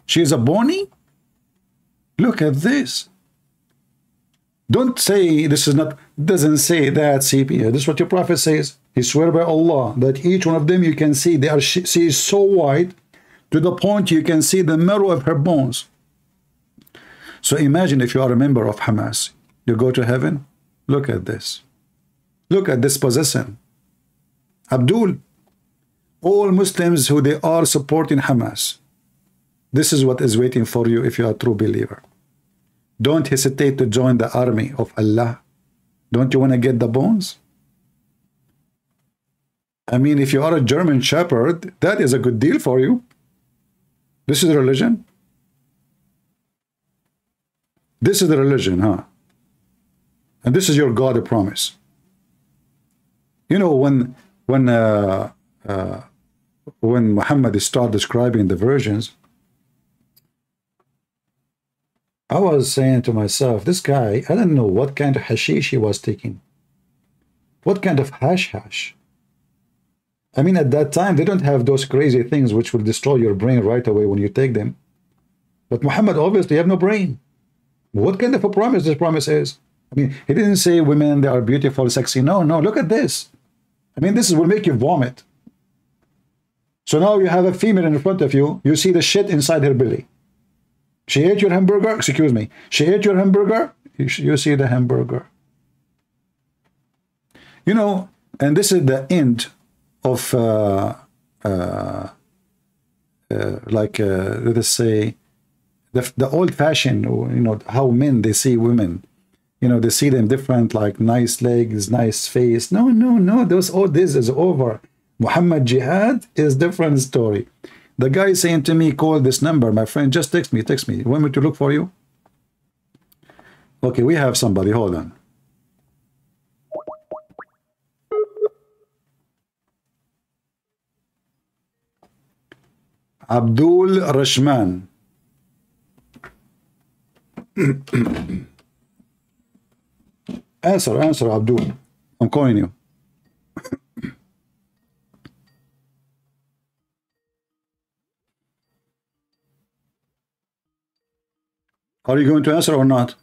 She is a bony. Look at this. Don't say this is not, doesn't say that, CP. This is what your prophet says. He swear by Allah that each one of them you can see, she is so white to the point you can see the marrow of her bones. So imagine if you are a member of Hamas, you go to heaven. Look at this. Look at this possession. Abdul, all Muslims who they are supporting Hamas, this is what is waiting for you if you are a true believer. Don't hesitate to join the army of Allah. Don't you want to get the bones? I mean, if you are a German shepherd, that is a good deal for you. This is the religion. This is the religion, huh? And this is your God, a promise. You know, when Muhammad started describing the virgins, I was saying to myself, this guy, I don't know what kind of hashish he was taking. What kind of hash? I mean, at that time, they don't have those crazy things which will destroy your brain right away when you take them. But Muhammad obviously have no brain. What kind of a promise this promise is? I mean, he didn't say women, they are beautiful, sexy. No, look at this. I mean, this will make you vomit. So now you have a female in front of you. You see the shit inside her belly. She ate your hamburger. Excuse me. She ate your hamburger. You see the hamburger. You know, and this is the end of, let us say, the old-fashioned, you know, how men, they see women. You know, they see them different, like nice legs, nice face. No. All this is over. Muhammad Jihad is different story. The guy saying to me, call this number, my friend, just text me. You want me to look for you? Okay, we have somebody. Hold on. Abdul Rashman. Answer, Abdul. I'm calling you. Are you going to answer or not?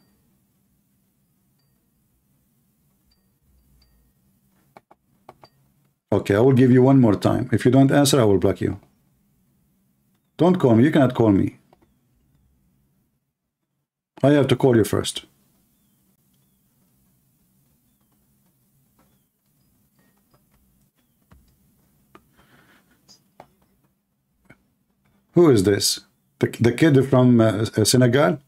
Okay, I will give you one more time. If you don't answer, I will block you. Don't call me. You cannot call me. I have to call you first. Who is this? The kid from Senegal?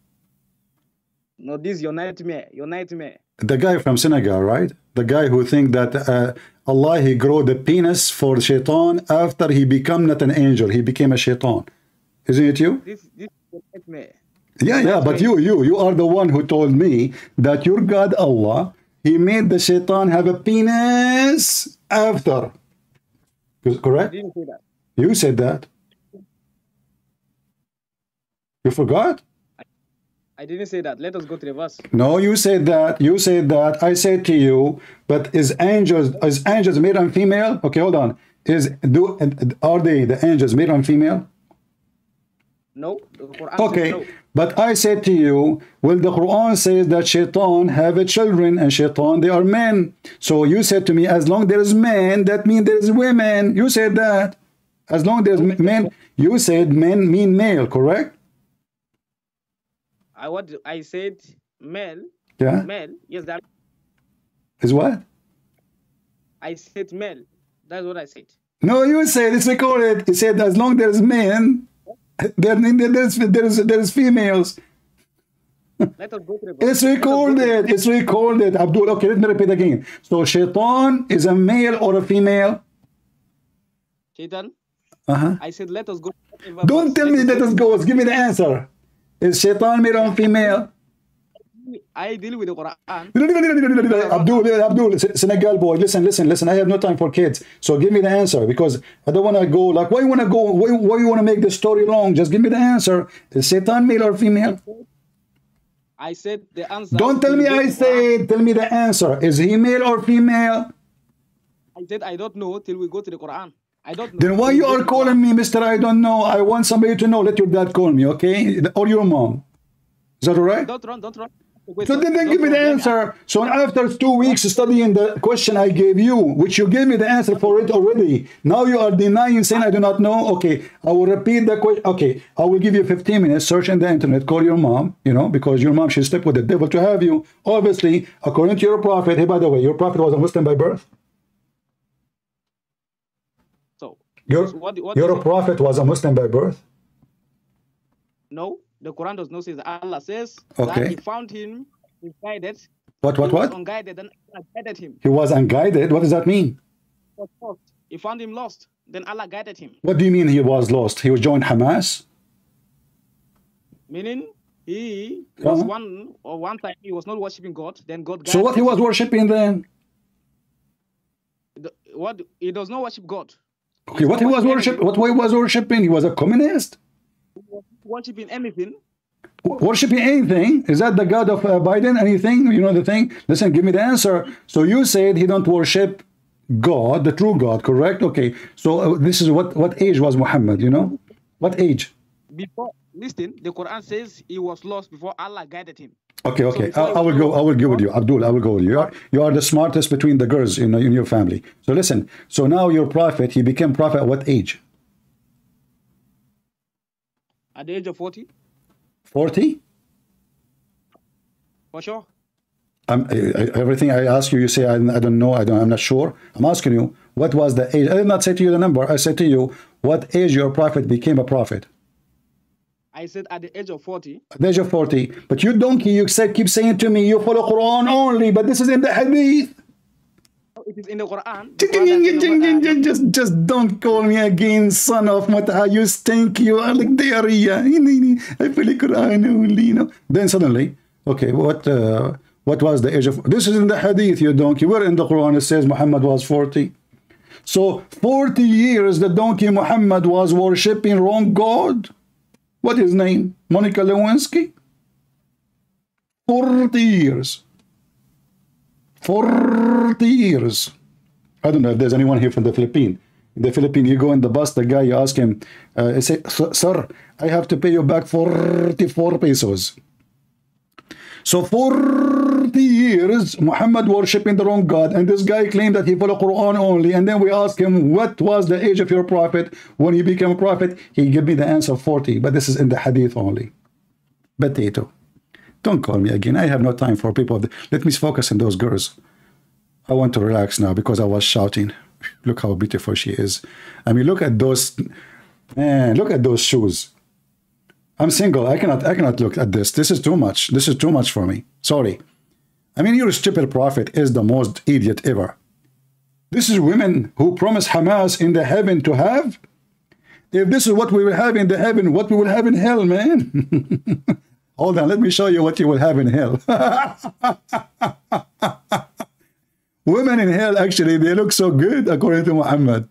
No, this is your nightmare. The guy from Senegal, right? The guy who think that Allah, he grow the penis for shaitan after he become not an angel. He became a shaitan. Isn't it you? This is your nightmare. Yeah, but you are the one who told me that your God, Allah, he made the shaitan have a penis after. Correct? I didn't say that. You said that. You forgot? I didn't say that. Let us go to the verse. No, you said that. I said to you, but is angels male and female? Okay, hold on. Are they the angels male and female? No. The Quran okay, says no. But I said to you, well, the Quran says that shaitan have a children and shaitan, they are men. So you said to me, as long there is men, that means there is women. You said that. As long there's men, you said men mean male, correct? I said male. Yeah. Male. Yes, that is what? I said male. That's what I said. No, you said it's recorded. You said as long there's men, there's females. Let us go to the verse. It's recorded. It's recorded. Abdul, okay, let me repeat again. So shaitan is a male or a female? Shaitan? Uh-huh. I said let us go. Don't tell me let us go. Give me the answer. Is shaitan male or female? I deal with the Quran. Abdul, Senegal boy, listen. I have no time for kids. So give me the answer, because I don't want to go like, why you want to go? Why you want to make the story long? Just give me the answer. Is Satan male or female? I said the answer. Don't tell me I said. Tell me the answer. Is he male or female? I said I don't know till we go to the Quran. I don't know. Then why you are calling me, Mr. I don't know? I want somebody to know. Let your dad call me, okay? Or your mom. Is that all right? Don't run, don't run. So then give me the answer. So after 2 weeks studying the question I gave you, which you gave me the answer for it already, now you are denying, saying I do not know. Okay, I will repeat the question. Okay, I will give you 15 minutes, search in the internet, call your mom, you know, because your mom should sleep with the devil to have you. Obviously, according to your prophet, hey, by the way, your prophet was a Muslim by birth? So Your prophet was a Muslim by birth? No, the Quran does not say that. Allah says Okay. that he found him misguided. What? He was unguided, then Allah guided him. He was unguided? What does that mean? He found him lost, then Allah guided him. What do you mean he was lost? He was joined Hamas? Meaning he was one time he was not worshiping God, then God guided So what he was worshiping then? What he does not worship God. Okay, what he was worshiping? What he was worshiping? He was a communist? Worshiping anything. Worshipping anything? Is that the God of Biden? Anything? You know the thing? Listen, give me the answer. So you said he don't worship God, the true God, correct? Okay. So this is what age was Muhammad? You know, what age? Before, listen, the Quran says he was lost before Allah guided him. Okay, okay. So I will go. I will go with you, Abdul. I will go with you. You are the smartest between the girls in your family. So listen. So now your prophet, he became prophet at what age? At the age of 40. 40? For sure. Everything I ask you, you say I don't know. I'm not sure. I'm asking you, what was the age? I did not say to you the number. I said to you, what age your prophet became a prophet? I said at the age of 40. At the age of 40. But you donkey, you said, keep saying to me, you follow Quran only, but this is in the Hadith. It is in the Quran. Just don't call me again, son of Mata. You stink. You are like diarrhea. I feel like Quran only, you know. Then suddenly, okay, what was the age of? This is in the Hadith, you donkey. Where in the Quran it says Muhammad was 40? So 40 years the donkey Muhammad was worshipping wrong God. What is his name? Monica Lewinsky? 40 years. 40 years. I don't know if there's anyone here from the Philippines. In the Philippines, you go in the bus, the guy, you ask him, say, sir, I have to pay you back 44 pesos. So 40 years, Muhammad worshipping the wrong God, and this guy claimed that he followed Quran only, and then we ask him, what was the age of your prophet when he became a prophet? He gave me the answer 40, but this is in the Hadith only. Potato. Don't call me again. I have no time for people. Let me focus on those girls. I want to relax now because I was shouting. Look how beautiful she is. I mean, look at those, man, look at those shoes. I'm single. I cannot look at this. This is too much. This is too much for me. Sorry. I mean, your stupid prophet is the most idiot ever. This is women who promise Hamas in the heaven to have. If this is what we will have in the heaven, what we will have in hell, man. Hold on, let me show you what you will have in hell. Women in hell, actually, they look so good, according to Muhammad.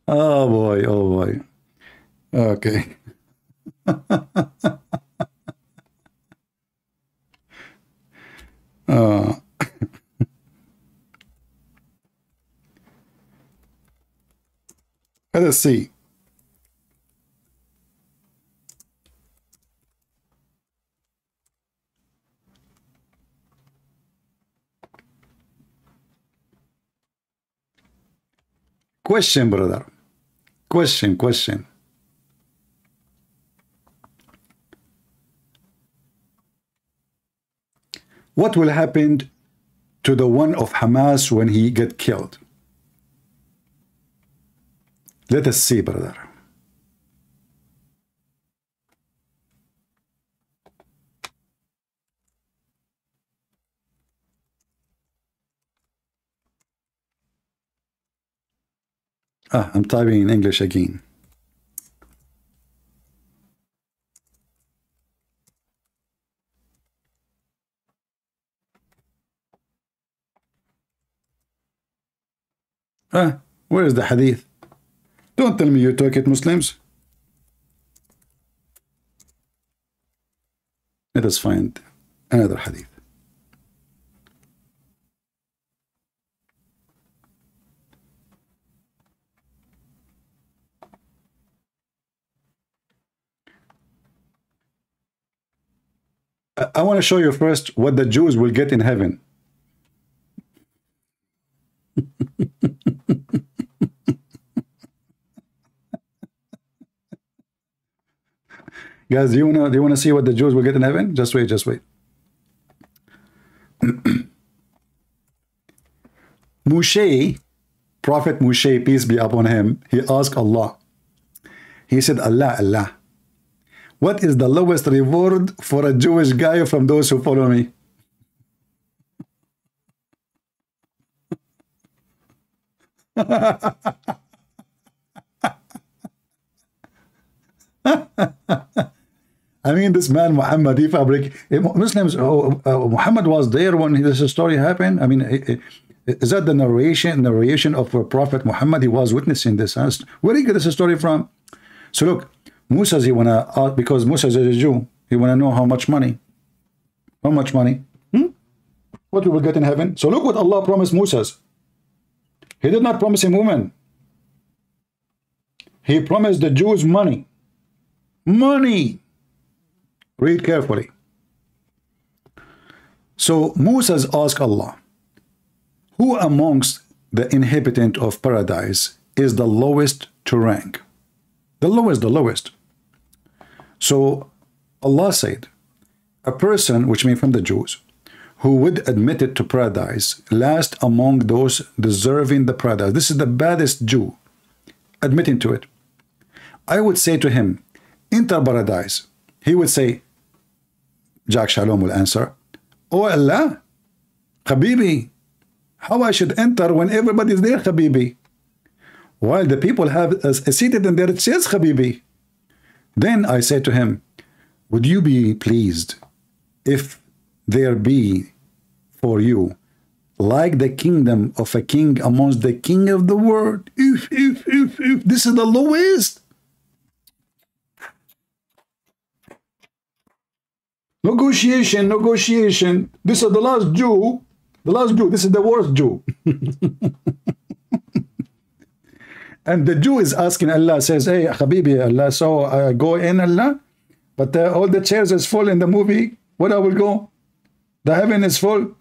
Oh boy, oh boy. Okay. Let us see. Question, brother. Question. What will happen to the one of Hamas when he get killed? Let us see, brother. I'm typing in English again. Where is the hadith? Don't tell me you took it, Muslims. Let us find another hadith. I want to show you first what the Jews will get in heaven. Guys, do you wanna see what the Jews will get in heaven? Just wait, just wait. Moshe, Prophet Moshe, peace be upon him, he asked Allah. He said, Allah, what is the lowest reward for a Jewish guy from those who follow me? I mean, this man Muhammad, he Muslims. Muhammad was there when this story happened. I mean, is that the narration of Prophet Muhammad? He was witnessing this. Where did he get this story from? So look, Musa, he wanna because Musa is a Jew. He wanna know how much money. How much money? What we will get in heaven. So look what Allah promised Musa. He did not promise him women. He promised the Jews money. Money. Read carefully. So Moses asked Allah, who amongst the inhabitant of paradise is the lowest to rank? The lowest. So Allah said, a person, which means from the Jews, who would admit it to paradise, last among those deserving the paradise. This is the baddest Jew, admitting to it. I would say to him, enter paradise. He would say, Jack Shalom will answer, oh Allah, Habibi, how I should enter when everybody is there, Habibi? While the people have seated in their chairs, Habibi. Then I say to him, would you be pleased if there be for you like the kingdom of a king amongst the king of the world? If this is the lowest. Negotiation. This is the last Jew. This is the worst Jew. And the Jew is asking Allah, says, hey, Habibi, Allah, so I go in, Allah, but all the chairs is full in the movie. What I will go? The heaven is full.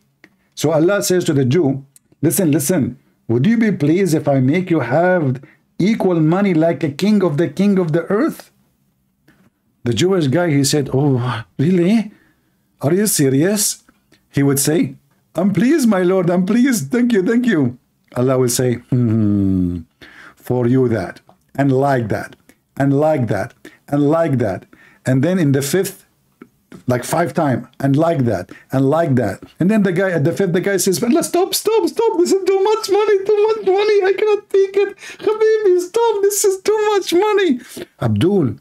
So Allah says to the Jew, listen, would you be pleased if I make you have equal money like a king of the earth? The Jewish guy, he said, oh, really? Are you serious? He would say, I'm pleased, my Lord, I'm pleased. Thank you. Allah will say, for you that, and like that, and like that, and like that. And then in the fifth, like 5 times, and like that, and like that. And then the guy at the fifth, the guy says, Allah, stop. This is too much money. I cannot take it. Habibi, stop. This is too much money. Abdul,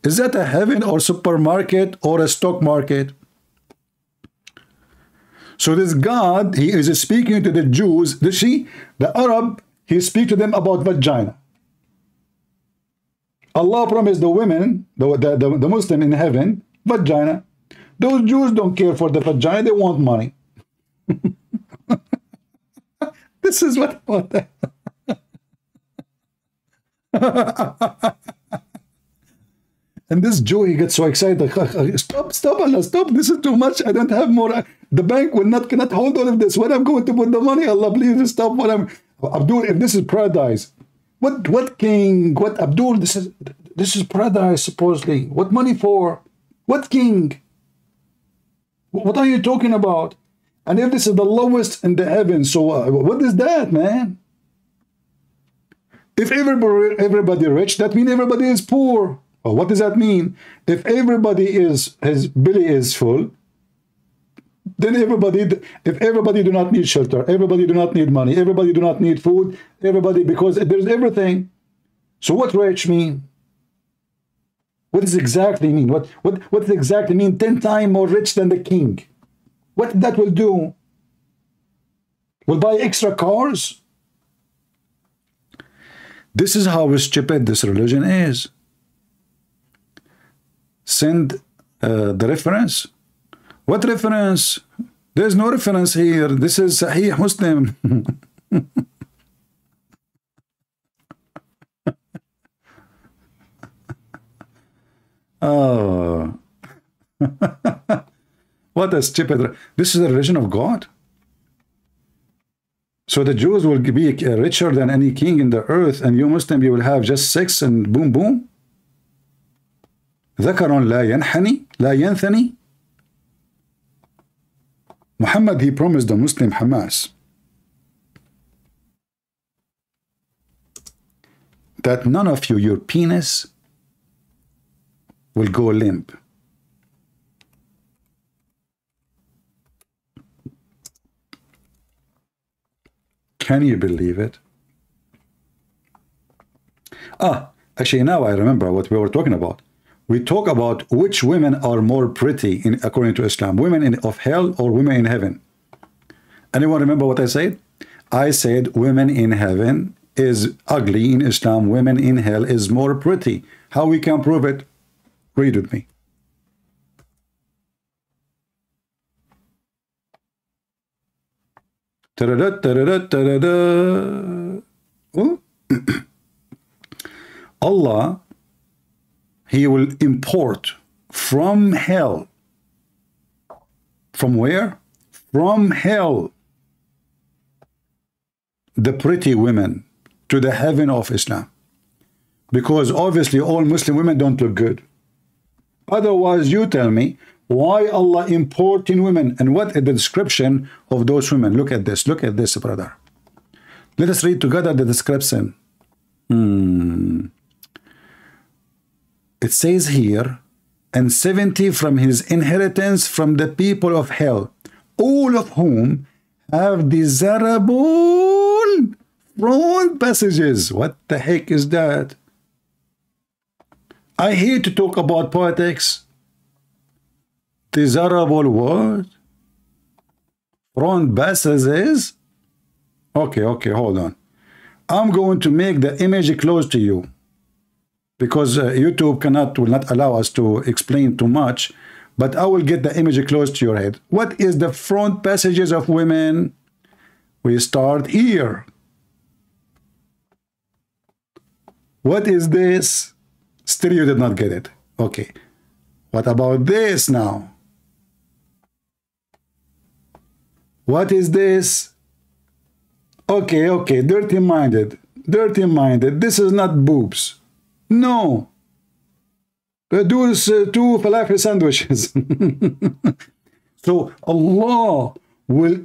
is that a heaven or supermarket or a stock market? So this God, he is speaking to the Jews. The Arab, he speaks to them about vagina. Allah promised the women, the Muslim in heaven, vagina. Those Jews don't care for the vagina, they want money. This is what And this Jew, he gets so excited. Stop, Allah, stop. This is too much. I don't have more. The bank cannot hold all of this. Where I'm going to put the money? Allah, please stop. Abdul, if this is paradise, what king? What Abdul? This is paradise supposedly. What money for? What king? What are you talking about? And if this is the lowest in the heavens, so what is that, man? If everybody rich, that means everybody is poor. Well, what does that mean? If everybody his belly is full, then if everybody do not need shelter, everybody do not need money, everybody do not need food, because there's everything. So what rich mean? What does exactly mean? What does exactly mean? 10 times more rich than the king. What that will do? Will buy extra cars? This is how stupid this religion is. Send the reference What reference? There's no reference here. This is Sahih Muslim. Oh. What a stupid... This is the religion of God. So the Jews will be richer than any king in the earth, and you Muslim, you will have just sex and boom boom. ذكر لا ينحني لا ينثني. Muhammad, he promised the Muslim Hamas that none of you, your penis will go limp. Can you believe it? Actually, now I remember what we were talking about. We talk about which women are more pretty according to Islam, women of hell or women in heaven. Anyone remember what I said? I said women in heaven is ugly in Islam, women in hell is more pretty. How we can prove it? Read with me. Allah, he will import from hell. From where? From hell. The pretty women to the heaven of Islam. Because obviously all Muslim women don't look good. Otherwise, you tell me why Allah importing women and what is the description of those women. Look at this, brother. Let us read together the description. It says here, and 70 from his inheritance from the people of hell, all of whom have desirable front passages. What the heck is that? I hate to talk about politics. Desirable what? Front passages? Okay, hold on. I'm going to make the image close to you because YouTube will not allow us to explain too much, but I will get the image close to your head. What is the front passages of women? We start here. What is this? Still you did not get it. Okay. What about this now? What is this? Okay, dirty-minded. This is not boobs. No. Those two falafel sandwiches. So Allah will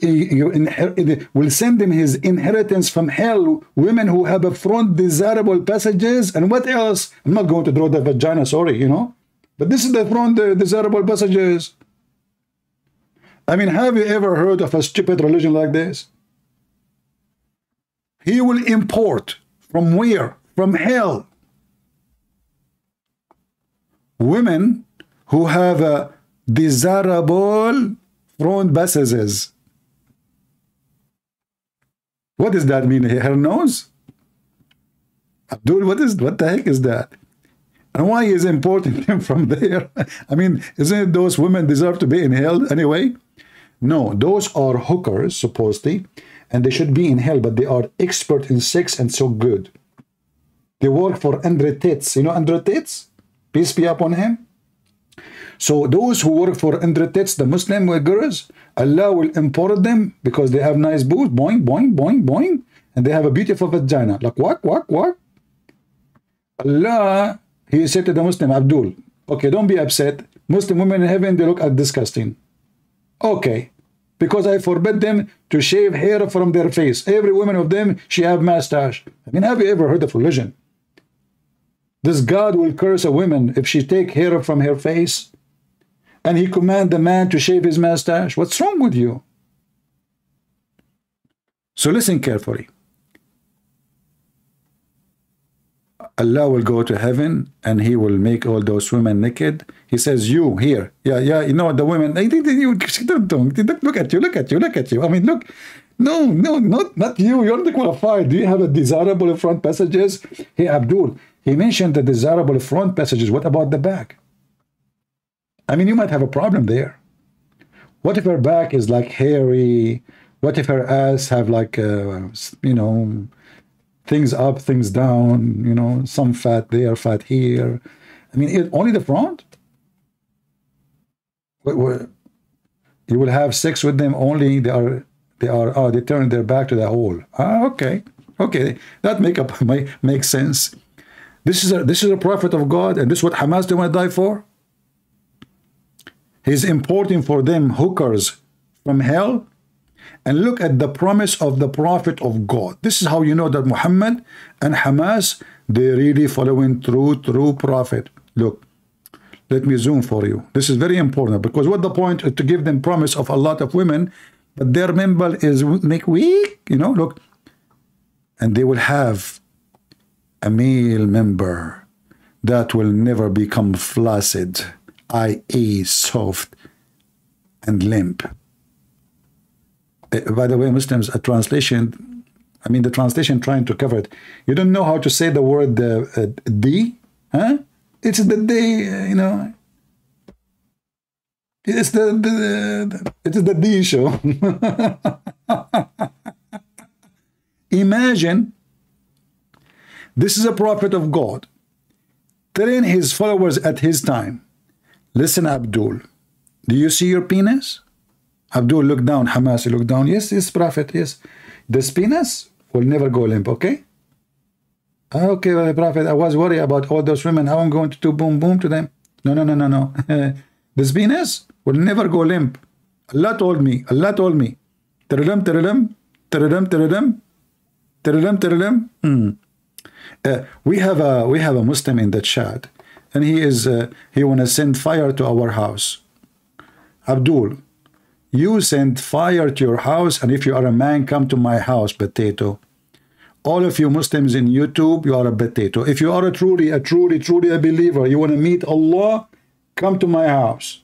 send him his inheritance from hell, women who have a front desirable passages, and what else? I'm not going to draw the vagina, sorry, you know, but this is the front desirable passages. I mean, have you ever heard of a stupid religion like this? He will import from where? From hell. Women who have a desirable front passages. What does that mean? Her nose? Abdul, what the heck is that? And why is importing them from there? I mean, isn't it those women deserve to be in hell anyway? No, those are hookers, supposedly, and they should be in hell, but they are expert in sex and so good. They work for Andre Tits. You know Andre Tits? Peace be upon him. So those who work for Andre Tits, the Muslim girls, Allah will import them because they have nice boobs, boing, boing, boing, boing, and they have a beautiful vagina. Like what? Allah, he said to the Muslim, Abdul, okay, don't be upset. Muslim women in heaven, they look disgusting. Okay, because I forbid them to shave hair from their face. Every woman of them, she have mustache. I mean, have you ever heard of religion? This God will curse a woman if she take hair from her face, and he command the man to shave his mustache. What's wrong with you? So listen carefully. Allah will go to heaven and he will make all those women naked. He says, you here. Yeah, you know the women. Look at you. I mean, look. No, not you. You're not qualified. Do you have a desirable front passages? Hey, Abdul, he mentioned the desirable front passages. What about the back? I mean, you might have a problem there. What if her back is like hairy? What if her ass have like, you know, things up, things down, you know, some fat there, fat here. I mean, only the front? You will have sex with them only they turn their back to the hole. Okay, that makes sense. This is a prophet of God, and this is what Hamas they want to die for. He's importing for them hookers from hell. And look at the promise of the prophet of God. This is how you know that Muhammad and Hamas, they really following true prophet. Look, let me zoom for you. This is very important, because what the point is to give them promise of a lot of women, but their member is make weak, you know, look. And they will have a male member that will never become flaccid, i.e. soft and limp. By the way, Muslims, a translation, I mean the translation trying to cover it. You don't know how to say the word D? Huh? It's the D, you know. It's the D show. Imagine, this is a prophet of God telling his followers at his time, listen, Abdul, do you see your penis? Abdul, look down. Hamas, look down. Yes, prophet, yes. This penis will never go limp, okay? Okay, prophet, I was worried about all those women. How I'm going to do boom, boom to them. No. This penis will never go limp. Allah told me. Tirilim, tirilim, tirilim, tirilim, tirilim, tirilim. We have a Muslim in the chat, and he want to send fire to our house. Abdul, you send fire to your house, and if you are a man, come to my house, potato. All of you Muslims in YouTube, you are a potato. If you are a truly a believer, you want to meet Allah, come to my house.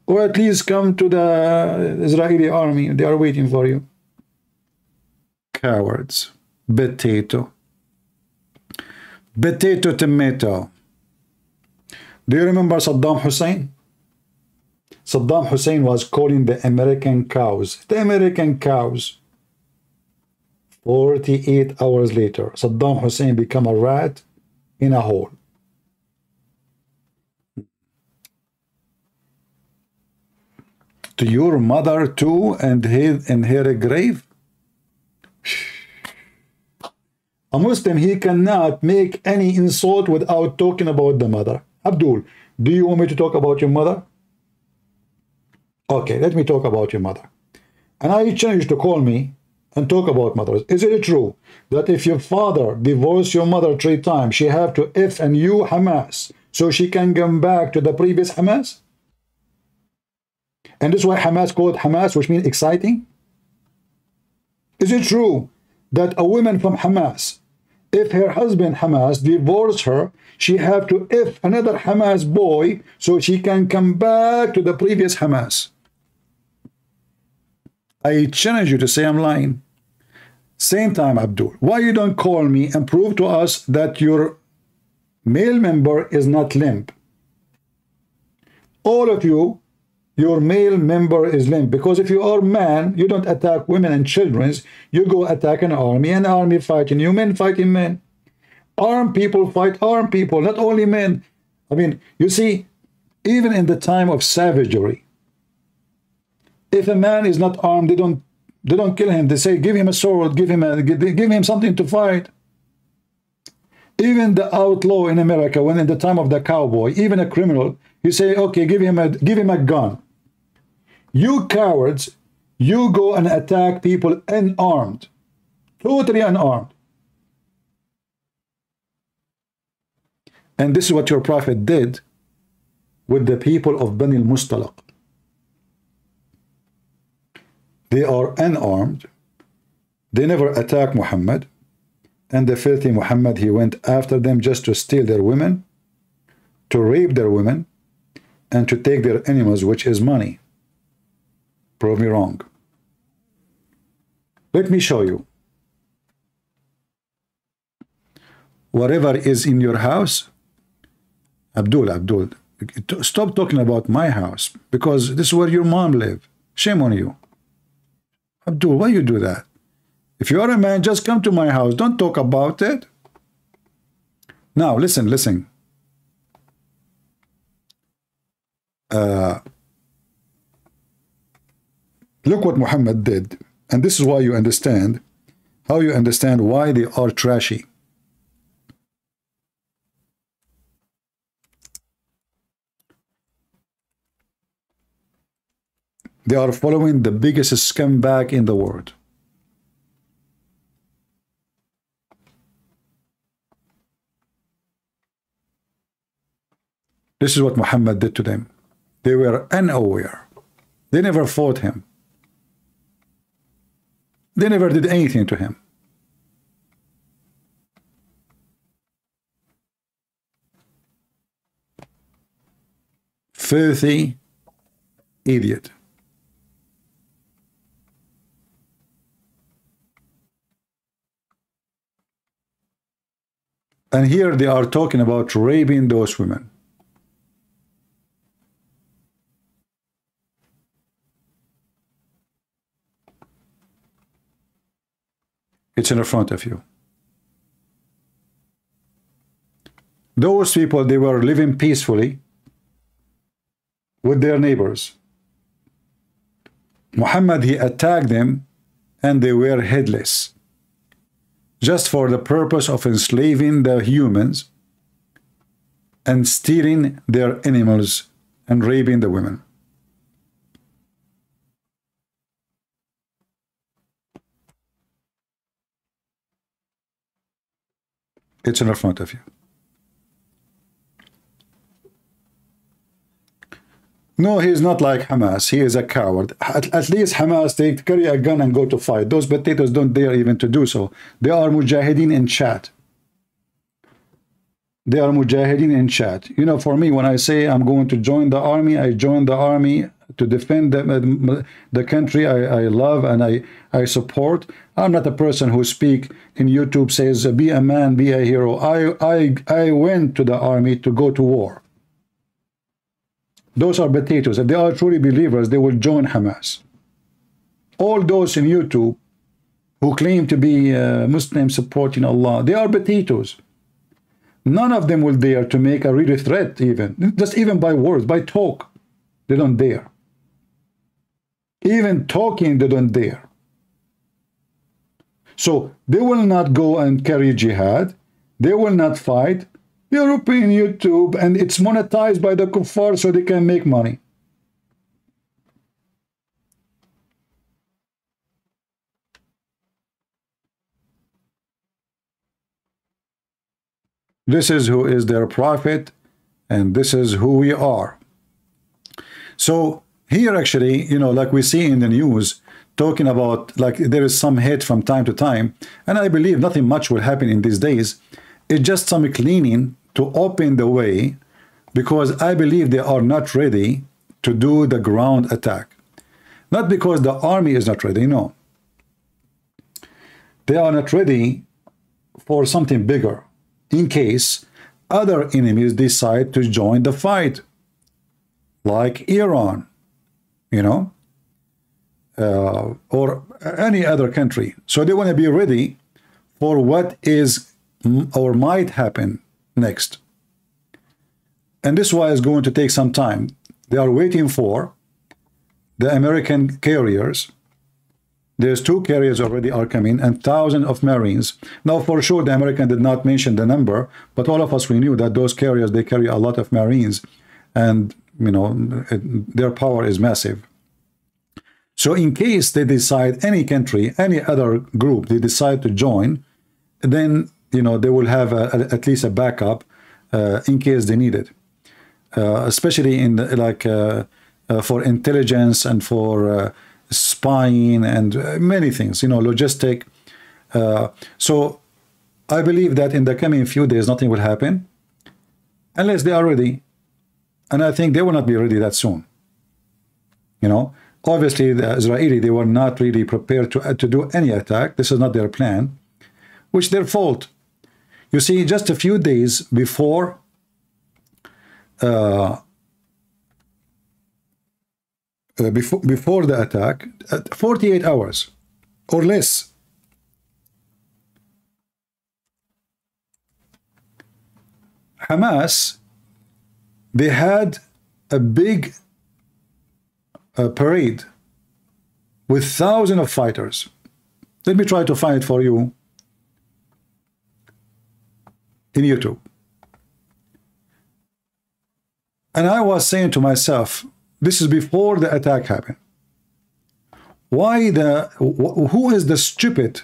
Or at least come to the Israeli army. They are waiting for you. Cowards. Potato. Potato, tomato. Do you remember Saddam Hussein? Saddam Hussein was calling the American cows. 48 hours later, Saddam Hussein became a rat in a hole. To your mother too, and in her grave? A Muslim, he cannot make any insult without talking about the mother. Abdul, do you want me to talk about your mother? Okay, let me talk about your mother. And I challenge you to call me and talk about mothers. Is it true that if your father divorced your mother 3 times, she have to F and you Hamas so she can come back to the previous Hamas? And this is why Hamas called Hamas, which means exciting? Is it true that a woman from Hamas, if her husband Hamas divorced her, she have to F another Hamas boy so she can come back to the previous Hamas? I challenge you to say I'm lying. Same time, Abdul, why you don't call me and prove to us that your male member is not limp? All of you, your male member is limp, because if you are man, you don't attack women and children, you go attack an army fighting you, men fighting men. Armed people fight armed people, not only men. I mean, you see, even in the time of savagery, if a man is not armed, they don't kill him. They say, give him a sword, give him something to fight. Even the outlaw in America, when in the time of the cowboy, even a criminal, you say, okay, give him a gun. You cowards, you go and attack people unarmed, totally unarmed. And this is what your prophet did with the people of Bani al-Mustalaq. They are unarmed. They never attacked Muhammad. And the filthy Muhammad, he went after them just to steal their women, to rape their women, and to take their animals, which is money. Prove me wrong. Let me show you. Whatever is in your house, Abdul, stop talking about my house, because this is where your mom lives. Shame on you. Abdul, why you do that? If you are a man, just come to my house. Don't talk about it. Now, listen. Look what Muhammad did. And this is why you understand, how you understand why they are trashy. They are following the biggest scumbag in the world. This is what Muhammad did to them. They were unaware. They never fought him. They never did anything to him. Filthy idiot. And here they are talking about raping those women. It's in front of you. Those people, they were living peacefully with their neighbors. Muhammad, he attacked them and they were headless, just for the purpose of enslaving the humans and stealing their animals and raping the women. It's in front of you. No, he is not like Hamas. He is a coward. At least Hamas, they carry a gun and go to fight. Those potatoes don't dare even to do so. They are mujahideen in chat. They are mujahideen in chat. You know, for me, when I say I'm going to join the army, I join the army to defend the country I love and I support. I'm not a person who speak in YouTube, says, be a man, be a hero. I went to the army to go to war. Those are potatoes. If they are truly believers, they will join Hamas. All those in YouTube who claim to be Muslims supporting Allah, they are potatoes. None of them will dare to make a real threat, even by words, by talk. They don't dare. Even talking, they don't dare. So they will not go and carry jihad. They will not fight. European YouTube, and it's monetized by the kuffar so they can make money. This is who is their prophet, and this is who we are. So here actually, you know, like we see in the news, talking about like there is some hate from time to time, and I believe nothing much will happen in these days. It's just some cleaning to open the way, because I believe they are not ready to do the ground attack. Not because the army is not ready, no. They are not ready for something bigger, in case other enemies decide to join the fight, like Iran, you know, or any other country. So they want to be ready for what is or might happen next. And this is why it's going to take some time. They are waiting for the American carriers. There's 2 carriers already are coming and thousands of Marines. Now, for sure, the American did not mention the number, but all of us, we knew that those carriers, they carry a lot of Marines, and, you know, their power is massive. So in case they decide, any country, any other group, they decide to join, then, you know, they will have at least a backup in case they need it. Especially in the, like for intelligence and for spying and many things, you know, logistic. So I believe that in the coming few days nothing will happen unless they are ready, and I think they will not be ready that soon. You know, obviously the Israeli, they were not really prepared to do any attack. This is not their plan, which their fault. You see, just a few days before before the attack, 48 hours or less. Hamas, they had a big parade with thousands of fighters. Let me try to find it for you in YouTube. And I was saying to myself, this is before the attack happened. Who is the stupid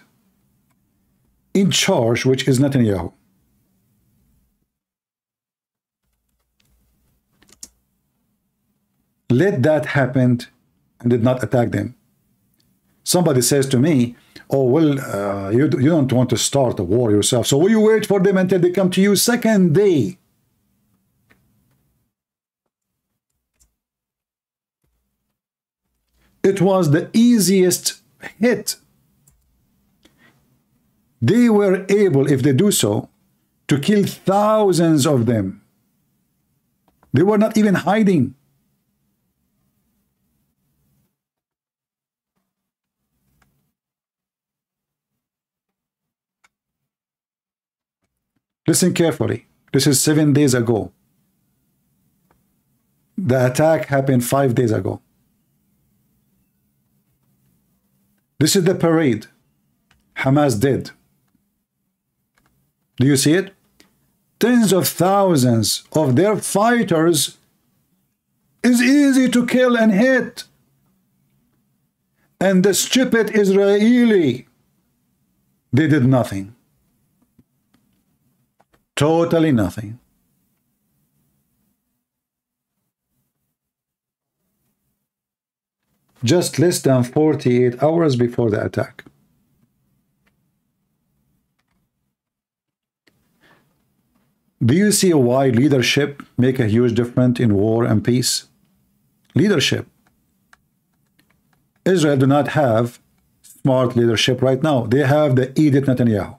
in charge, which is Netanyahu? Let that happen and did not attack them. Somebody says to me, oh, well, you don't want to start a war yourself, so will you wait for them until they come to you? Second day. It was the easiest hit. They were able, if they do so, to kill thousands of them. They were not even hiding. Listen carefully. This is 7 days ago. The attack happened 5 days ago. This is the parade Hamas did. Do you see it? Tens of thousands of their fighters is easy to kill and hit. And the stupid Israeli, they did nothing. Totally nothing. Just less than 48 hours before the attack. Do you see why leadership make a huge difference in war and peace? Leadership. Israel do not have smart leadership right now. They have the idiot Netanyahu.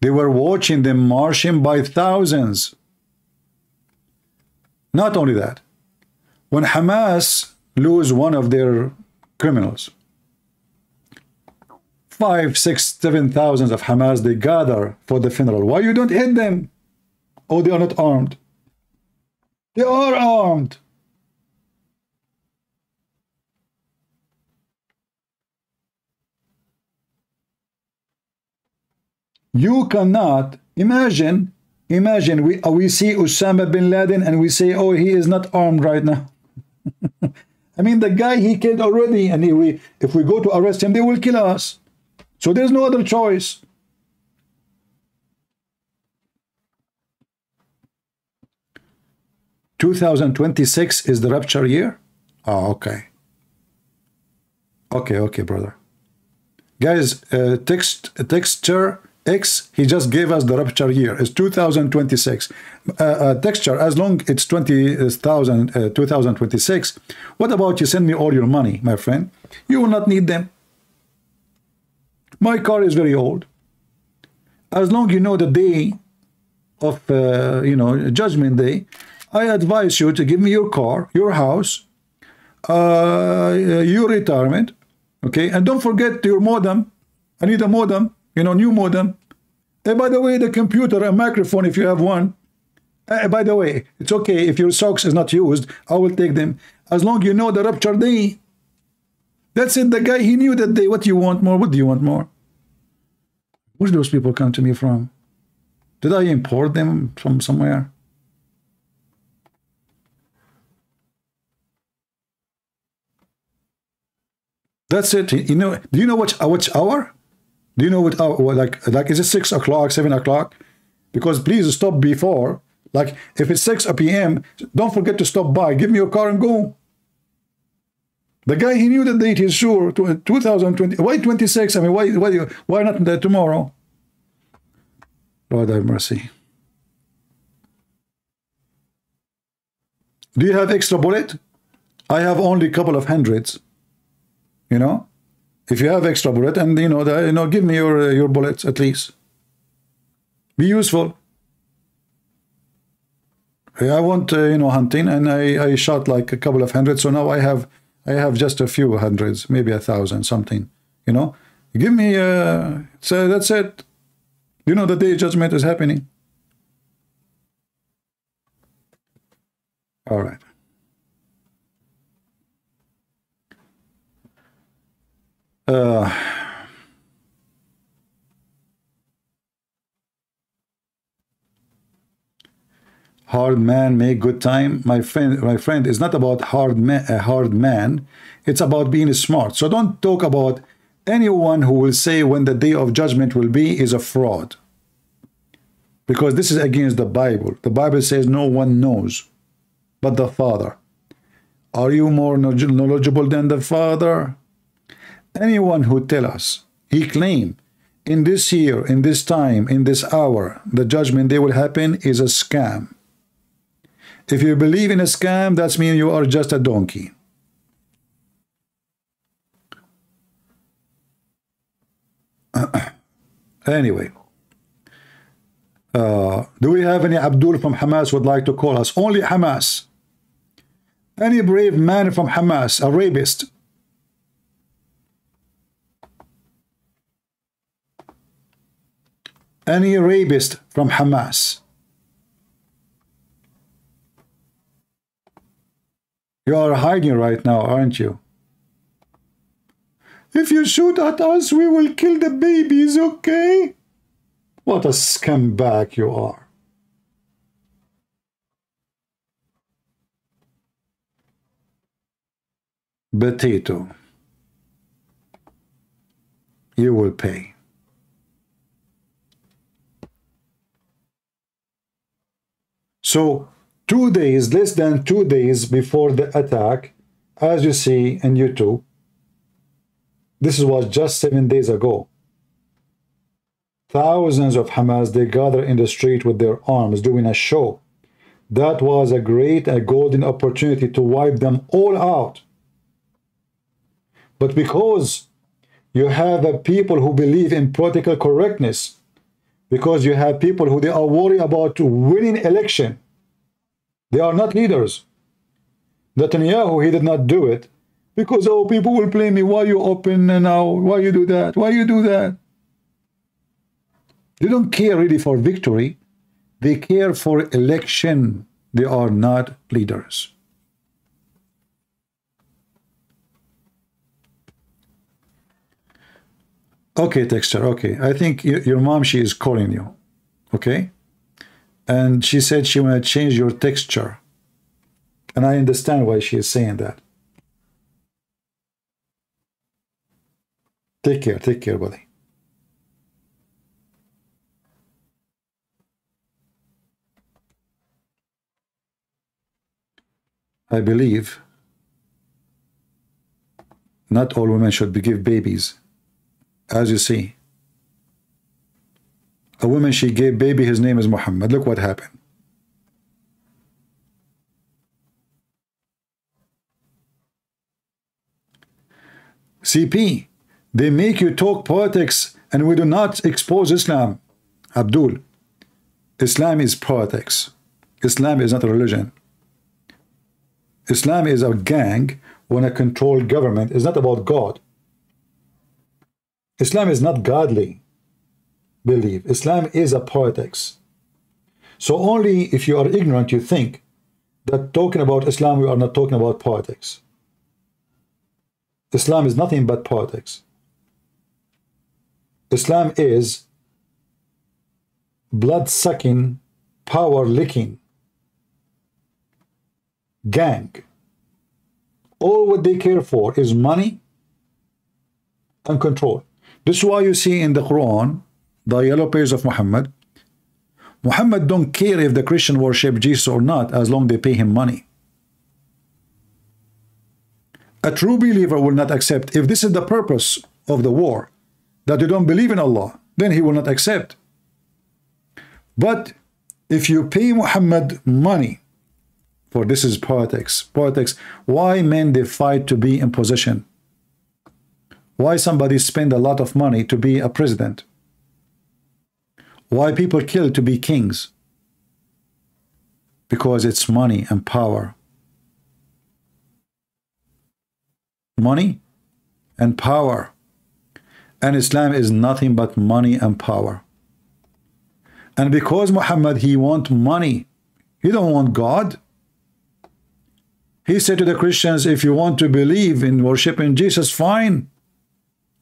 They were watching them marching by thousands. Not only that, when Hamas lose one of their criminals, 5, 6, 7,000 of Hamas, they gather for the funeral. Why you don't hit them? Oh, they are not armed. They are armed. You cannot imagine we see Osama bin Laden and we say, oh, he is not armed right now. I mean, the guy he killed already, and if we go to arrest him, they will kill us. So there's no other choice. (2026) is the rapture year? Oh, okay. Okay, brother. Guys, texture X, he just gave us the rapture year. It's 2026. Texture, as long it's 2026. What about you send me all your money, my friend? You will not need them. My car is very old. As long you know the day of, Judgment Day, I advise you to give me your car, your house, your retirement, okay? And don't forget your modem. I need a modem, new modem. And by the way, the computer and microphone, if you have one. By the way, it's okay if your socks is not used. I will take them. As long you know the rapture day. That's it. The guy, he knew that day. What do you want more? What do you want more? Where do those people come to me from? Did I import them from somewhere? That's it. Do you know which hour? Do you know what hour? Like is it 6 o'clock, 7 o'clock? Because please stop before. Like if it's 6 p.m., don't forget to stop by. Give me your car and go. The guy, he knew the date. He's sure. 2020. Why 26? I mean, why not tomorrow? Lord have mercy. Do you have extra bullet? I have only a couple of hundreds. If you have extra bullet, and give me your bullets at least. Be useful. I want hunting, and I shot like a couple of hundred. So now I have just a few hundreds, maybe 1,000 something. Give me so that's it. The day of judgment is happening. All right. Hard man make good time. My friend, it's not about a hard man. It's about being smart. So don't talk about anyone who will say when the day of judgment will be is a fraud. Because this is against the Bible. The Bible says no one knows but the Father. Are you more knowledgeable than the Father? Anyone who tell us, he claim, in this year, in this time, in this hour, the judgment day will happen is a scam. If you believe in a scam, that means you are just a donkey. Anyway, do we have any Abdul from Hamas would like to call us? Only Hamas. Any brave man from Hamas, a rapist. Any rapist from Hamas. You are hiding right now, aren't you? If you shoot at us, we will kill the babies, okay? What a scumbag you are. Potato. You will pay. So, 2 days, less than 2 days before the attack, as you see in YouTube, this was just 7 days ago. Thousands of Hamas, they gather in the street with their arms doing a show. That was a golden opportunity to wipe them all out. But because you have people who believe in political correctness, because you have people who they are worried about winning election, they are not leaders. Netanyahu, he did not do it because, oh, people will blame me. Why you open now? Why you do that? Why you do that? They don't care really for victory. They care for election. They are not leaders. Okay, Texture. Okay, I think your mom, she is calling you. Okay? And she said she want to change your texture. And I understand why she is saying that. Take care, buddy. I believe not all women should give babies. As you see, a woman, she gave baby, his name is Muhammad. Look what happened. CP, they make you talk politics and we do not expose Islam. Abdul, Islam is politics. Islam is not a religion. Islam is a gang when a controlled government is not about God. Islam is not godly belief. Islam is a politics. So only if you are ignorant, you think that talking about Islam, we are not talking about politics. Islam is nothing but politics. Islam is blood-sucking, power-licking gang. All what they care for is money and control. This is why you see in the Quran, the yellow page of Muhammad, Muhammad don't care if the Christian worship Jesus or not, as long as they pay him money. A true believer will not accept, if this is the purpose of the war, that you don't believe in Allah, then he will not accept. But if you pay Muhammad money, for this is politics, why men they fight to be in position? Why somebody spend a lot of money to be a president? Why people kill to be kings? Because it's money and power. Money and power. And Islam is nothing but money and power. And because Muhammad, he want money, he don't want God. He said to the Christians, if you want to believe in worshiping Jesus, fine,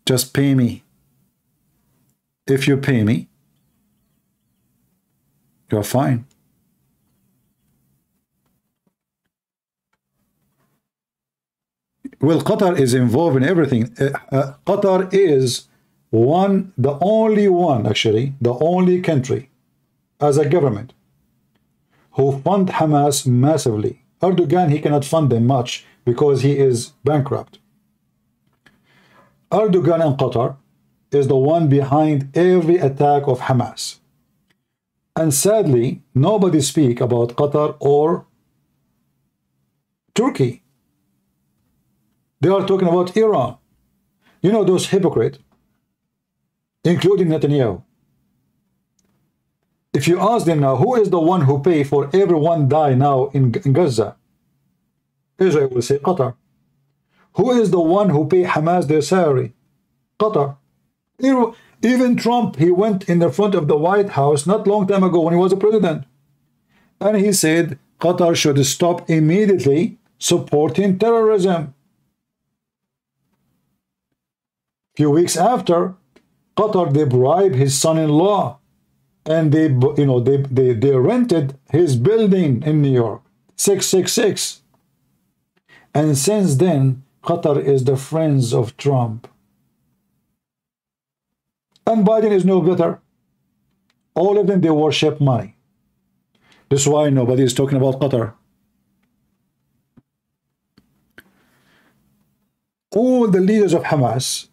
just pay me. If you pay me, you're fine. Well, Qatar is involved in everything. Qatar is the only one, actually, the only country as a government who fund Hamas massively. Erdogan, he cannot fund them much because he is bankrupt. Erdogan and Qatar is the one behind every attack of Hamas. And sadly, nobody speak about Qatar or Turkey. They are talking about Iran. You know those hypocrites, including Netanyahu. If you ask them now, who is the one who pay for everyone die now in Gaza? Israel will say Qatar. Who is the one who pay Hamas their salary? Qatar. Even Trump, he went in the front of the White House not long time ago when he was a president. And he said Qatar should stop immediately supporting terrorism. Few weeks after, Qatar, they bribed his son-in-law, and they rented his building in New York, 666. And since then, Qatar is the friends of Trump. And Biden is no better. All of them, they worship money. That's why nobody is talking about Qatar. All the leaders of Hamas,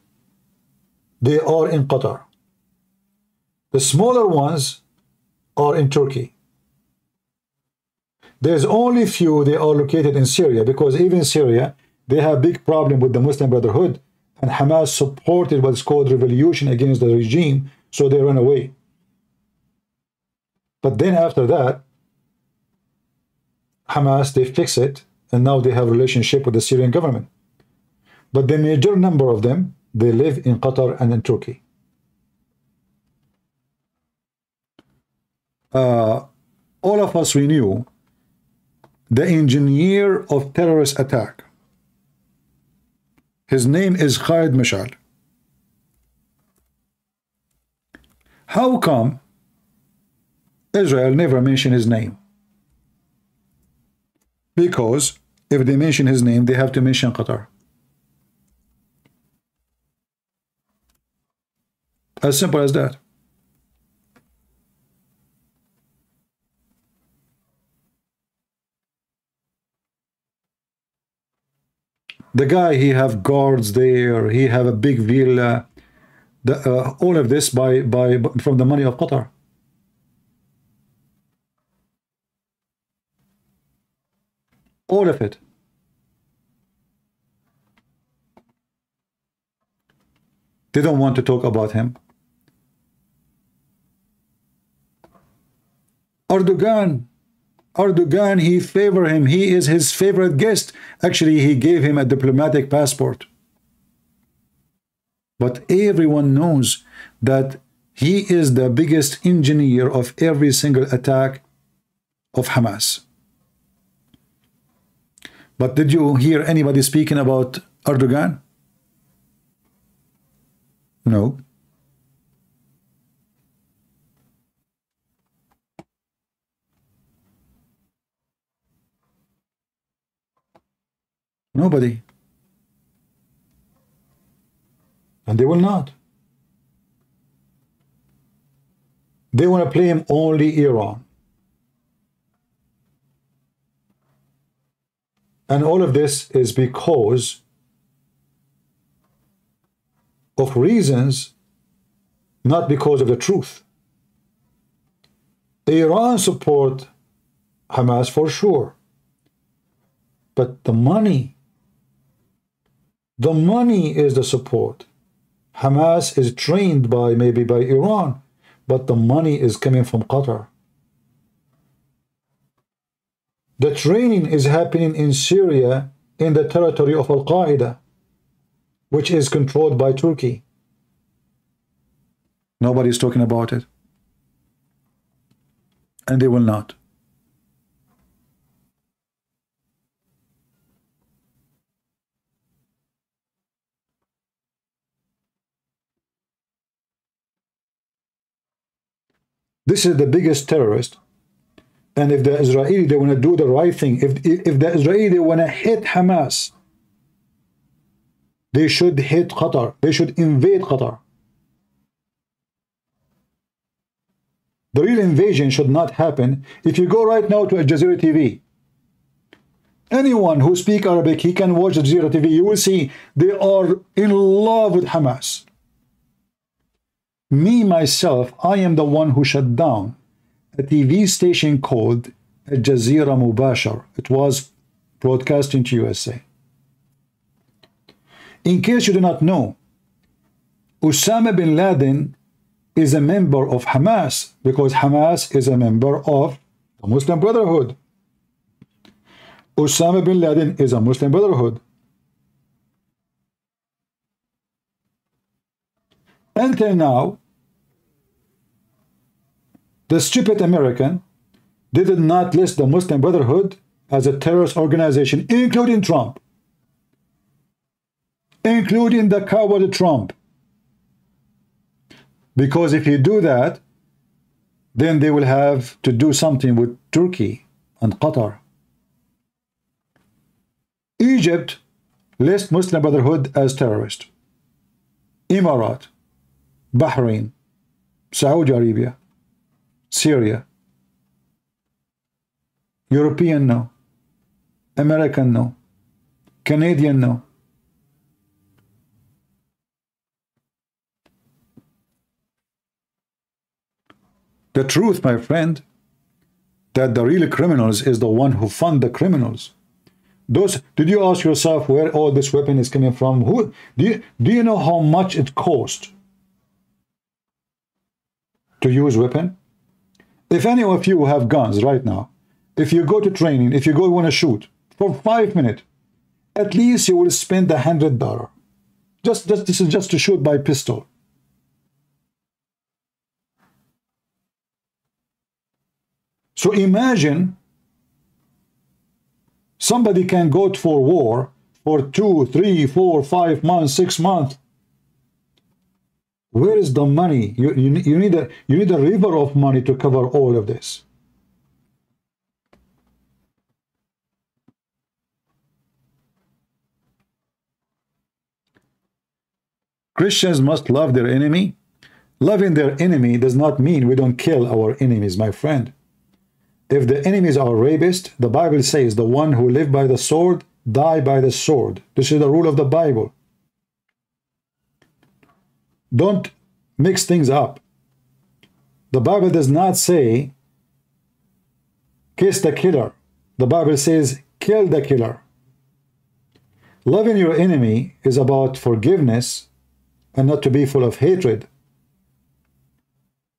they are in Qatar. The smaller ones are in Turkey. There's only few, they are located in Syria, because even Syria, they have big problem with the Muslim Brotherhood, and Hamas supported what's called revolution against the regime, so they run away. But then after that, Hamas, they fix it, and now they have a relationship with the Syrian government. But the major number of them, they live in Qatar and in Turkey. All of us, we knew the engineer of terrorist attack. His name is Khalid Mashal. How come Israel never mentioned his name? Because if they mention his name, they have to mention Qatar. As simple as that. The guy, he have guards there, he have a big villa, all of this from the money of Qatar. All of it. They don't want to talk about him. Erdogan, he favor him. He is his favorite guest. Actually, he gave him a diplomatic passport. But everyone knows that he is the biggest engineer of every single attack of Hamas. But did you hear anybody speaking about Erdogan? No. Nobody. And they will not. They want to blame only Iran. And all of this is because of reasons, not because of the truth. Iran support Hamas for sure. But the money is the support. Hamas is trained maybe by Iran, but the money is coming from Qatar. The training is happening in Syria, in the territory of Al-Qaeda, which is controlled by Turkey. Nobody's talking about it. And they will not. This is the biggest terrorist. And if the Israeli, they want to do the right thing, if the Israeli, they want to hit Hamas, they should hit Qatar. They should invade Qatar. The real invasion should not happen. If you go right now to Al Jazeera TV, anyone who speaks Arabic, he can watch Al Jazeera TV. You will see they are in love with Hamas. Me, myself, I am the one who shut down a TV station called Al Jazeera Mubashar. It was broadcasting to USA. In case you do not know, Osama bin Laden is a member of Hamas, because Hamas is a member of the Muslim Brotherhood. Osama bin Laden is a Muslim Brotherhood. Until now, the stupid American did not list the Muslim Brotherhood as a terrorist organization, including Trump, including the coward Trump. Because if you do that, then they will have to do something with Turkey and Qatar. Egypt lists Muslim Brotherhood as terrorist. Emirat, Bahrain, Saudi Arabia, Syria. European no. American no. Canadian no. The truth, my friend, that the real criminals is the one who fund the criminals. Those, did you ask yourself where all this weapon is coming from? Who do you know how much it cost to use weapon? If any of you have guns right now, if you go to training, if you go want to shoot for 5 minutes, at least you will spend $100. This is just to shoot by pistol. So imagine somebody can go for war for 2, 3, 4, 5 months, 6 months. Where is the money? You need a river of money to cover all of this. Christians must love their enemy. Loving their enemy does not mean we don't kill our enemies, my friend. If the enemies are rapists, the Bible says the one who live by the sword, die by the sword. This is the rule of the Bible. Don't mix things up. The Bible does not say kiss the killer. The Bible says kill the killer. Loving your enemy is about forgiveness and not to be full of hatred.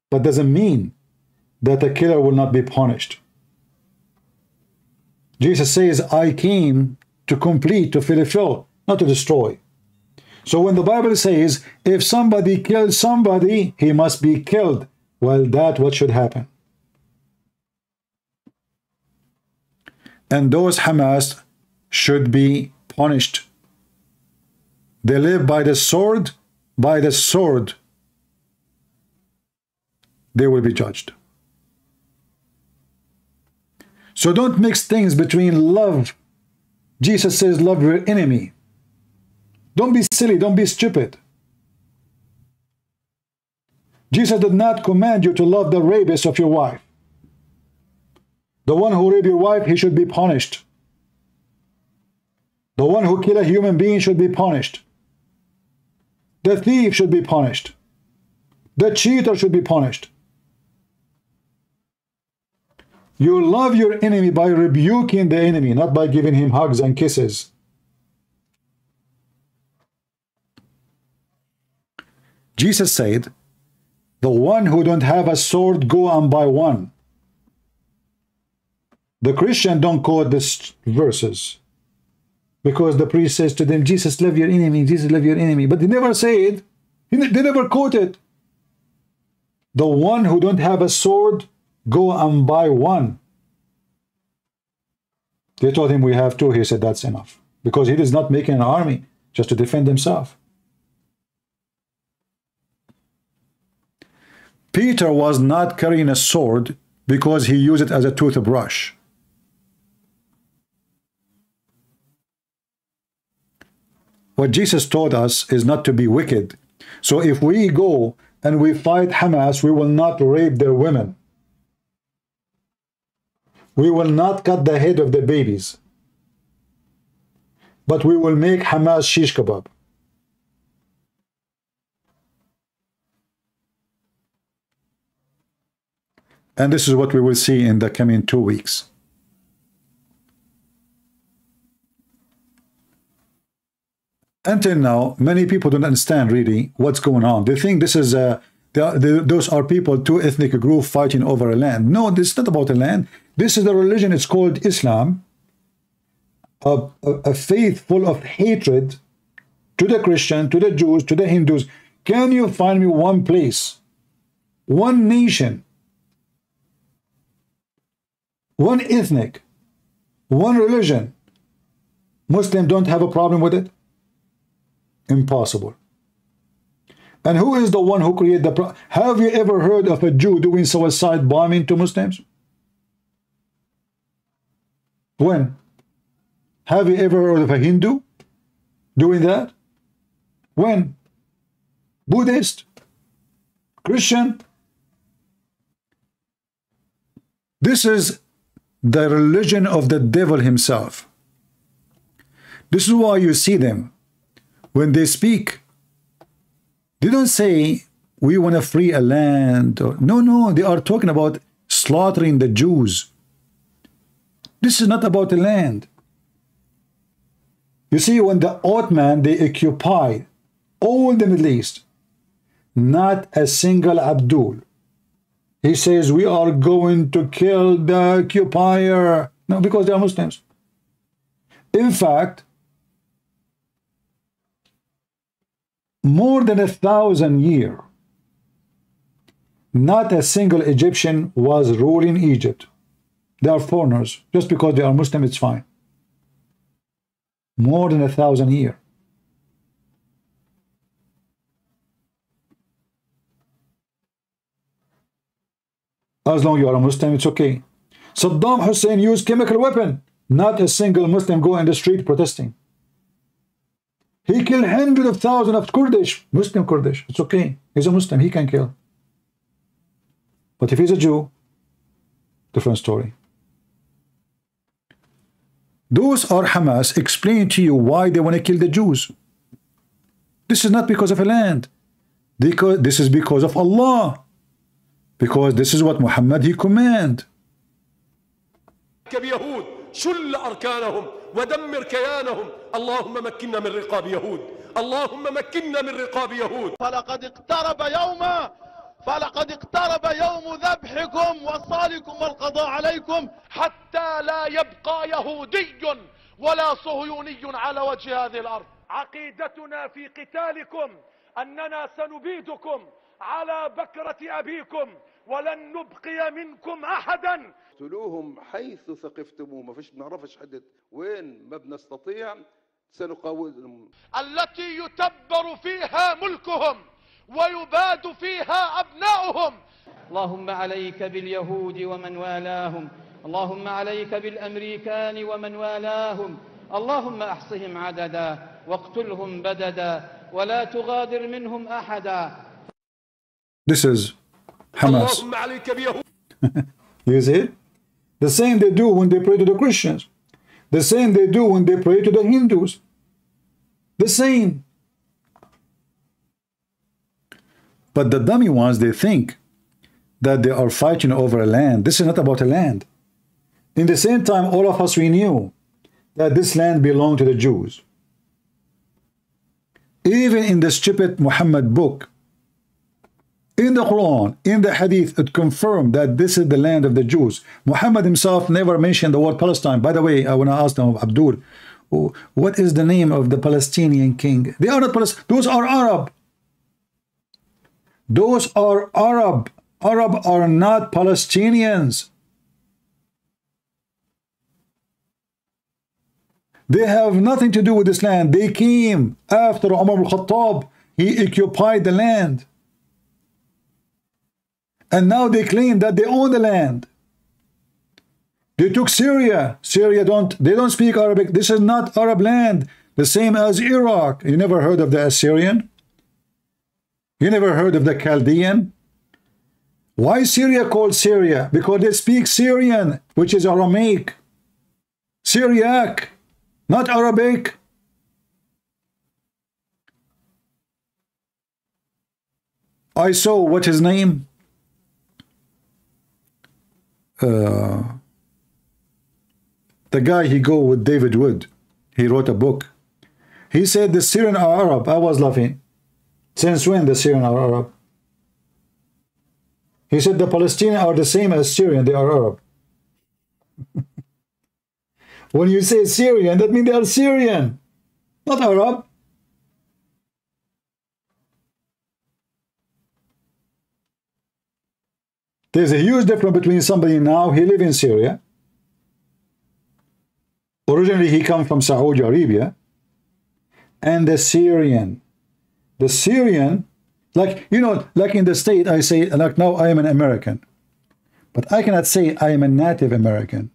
But doesn't mean that the killer will not be punished. Jesus says, I came to complete, to fulfill, not to destroy. So when the Bible says, if somebody kills somebody, he must be killed, well, that's what should happen. And those Hamas should be punished. They live by the sword, they will be judged. So don't mix things between love. Jesus says love your enemy. Don't be silly, don't be stupid. Jesus did not command you to love the rapist of your wife. The one who raped your wife, he should be punished. The one who killed a human being should be punished. The thief should be punished. The cheater should be punished. You love your enemy by rebuking the enemy, not by giving him hugs and kisses. Jesus said, the one who don't have a sword, go and buy one. The Christian don't quote these verses because the priest says to them, Jesus love your enemy, Jesus love your enemy. But they never say it. They never quote it. The one who don't have a sword, go and buy one. They told him we have two. He said that's enough. Because he is not making an army just to defend himself. Peter was not carrying a sword because he used it as a toothbrush. What Jesus taught us is not to be wicked. So if we go and we fight Hamas, we will not rape their women. We will not cut the head of the babies. But we will make Hamas shish kebab. And this is what we will see in the coming 2 weeks. Until now, many people don't understand really what's going on. They think this is those are people, two ethnic groups fighting over a land. No, this is not about a land. This is the religion. It's called Islam. A faith full of hatred to the Christian, to the Jews, to the Hindus. Can you find me one place, one nation, one ethnic, one religion? Muslims don't have a problem with it? Impossible. And who is the one who created the problem? Have you ever heard of a Jew doing suicide bombing to Muslims? When? Have you ever heard of a Hindu doing that? When? Buddhist? Christian? This is the religion of the devil himself. This is why you see them. When they speak, they don't say, we want to free a land. Or, no, they are talking about slaughtering the Jews. This is not about the land. You see, when the Ottoman, they occupied all the Middle East, not a single Abdul. He says, we are going to kill the occupier. No, because they are Muslims. In fact, more than 1,000 years, not a single Egyptian was ruling Egypt. They are foreigners. Just because they are Muslim, it's fine. More than 1,000 years. As long as you are a Muslim, it's okay. Saddam Hussein used chemical weapon. Not a single Muslim go in the street protesting. He killed hundreds of thousands of Kurdish, Muslim Kurdish. It's okay. He's a Muslim. He can kill. But if he's a Jew, different story. Those are Hamas explaining to you why they want to kill the Jews. This is not because of a land. This is because of Allah. Because this is what Muhammad he command. كبيهود شل أركانهم ودمر كيانهم اللهم مكننا من رقاب يهود اللهم مكننا من رقاب يهود فلقد اقترب يوم ذبحكم وصالكم والقضاء عليكم حتى لا يبقى يهودي ولا صهيوني على وجه هذه الأرض. عقيدتنا في قتالكم أننا سنبيدكم على بكرة أبيكم ولن نبقي منكم أحدا. اقتلوهم حيث ثقفتموهم. ما فيش بنعرفش حد وين ما بنستطيع سنقاومهم. التي يتبر فيها ملكهم ويباد فيها أبناؤهم. اللهم عليك باليهود ومن والاهم اللهم عليك بالأمريكان ومن والاهم اللهم أحصهم عددا واقتلهم بددا ولا تغادر منهم أحدا. This is Hamas. اللهم عليك بيهود. You see it? The same they do when they pray to the Christians. The same they do when they pray to the Hindus. The same. But the dummy ones, they think that they are fighting over a land. This is not about a land. In the same time, all of us, we knew that this land belonged to the Jews. Even in the stupid Muhammad book, In the Quran, in the Hadith, it confirmed that this is the land of the Jews. Muhammad himself never mentioned the word Palestine. By the way, I want to ask them, Abdul, what is the name of the Palestinian king? They are not Palestinian. Those are Arab. Those are Arab. Arab are not Palestinians. They have nothing to do with this land. They came after Umar al-Khattab. He occupied the land. And now they claim that they own the land. They took Syria. Syria they don't speak Arabic. This is not Arab land. The same as Iraq. You never heard of the Assyrian? You never heard of the Chaldean? Why Syria called Syria? Because they speak Syrian, which is Aramaic. Syriac, not Arabic. I saw, what's his name? The guy, he go with David Wood. He wrote a book. He said the Syrian are Arab. I was laughing. Since when the Syrian are Arab? He said the Palestinians are the same as Syrian. They are Arab. When you say Syrian, that means they are Syrian, not Arab. There's a huge difference between somebody now, he lives in Syria. Originally, he comes from Saudi Arabia. And the Syrian. The Syrian, like, you know, like in the state, I say, like now I am an American. But I cannot say I am a Native American.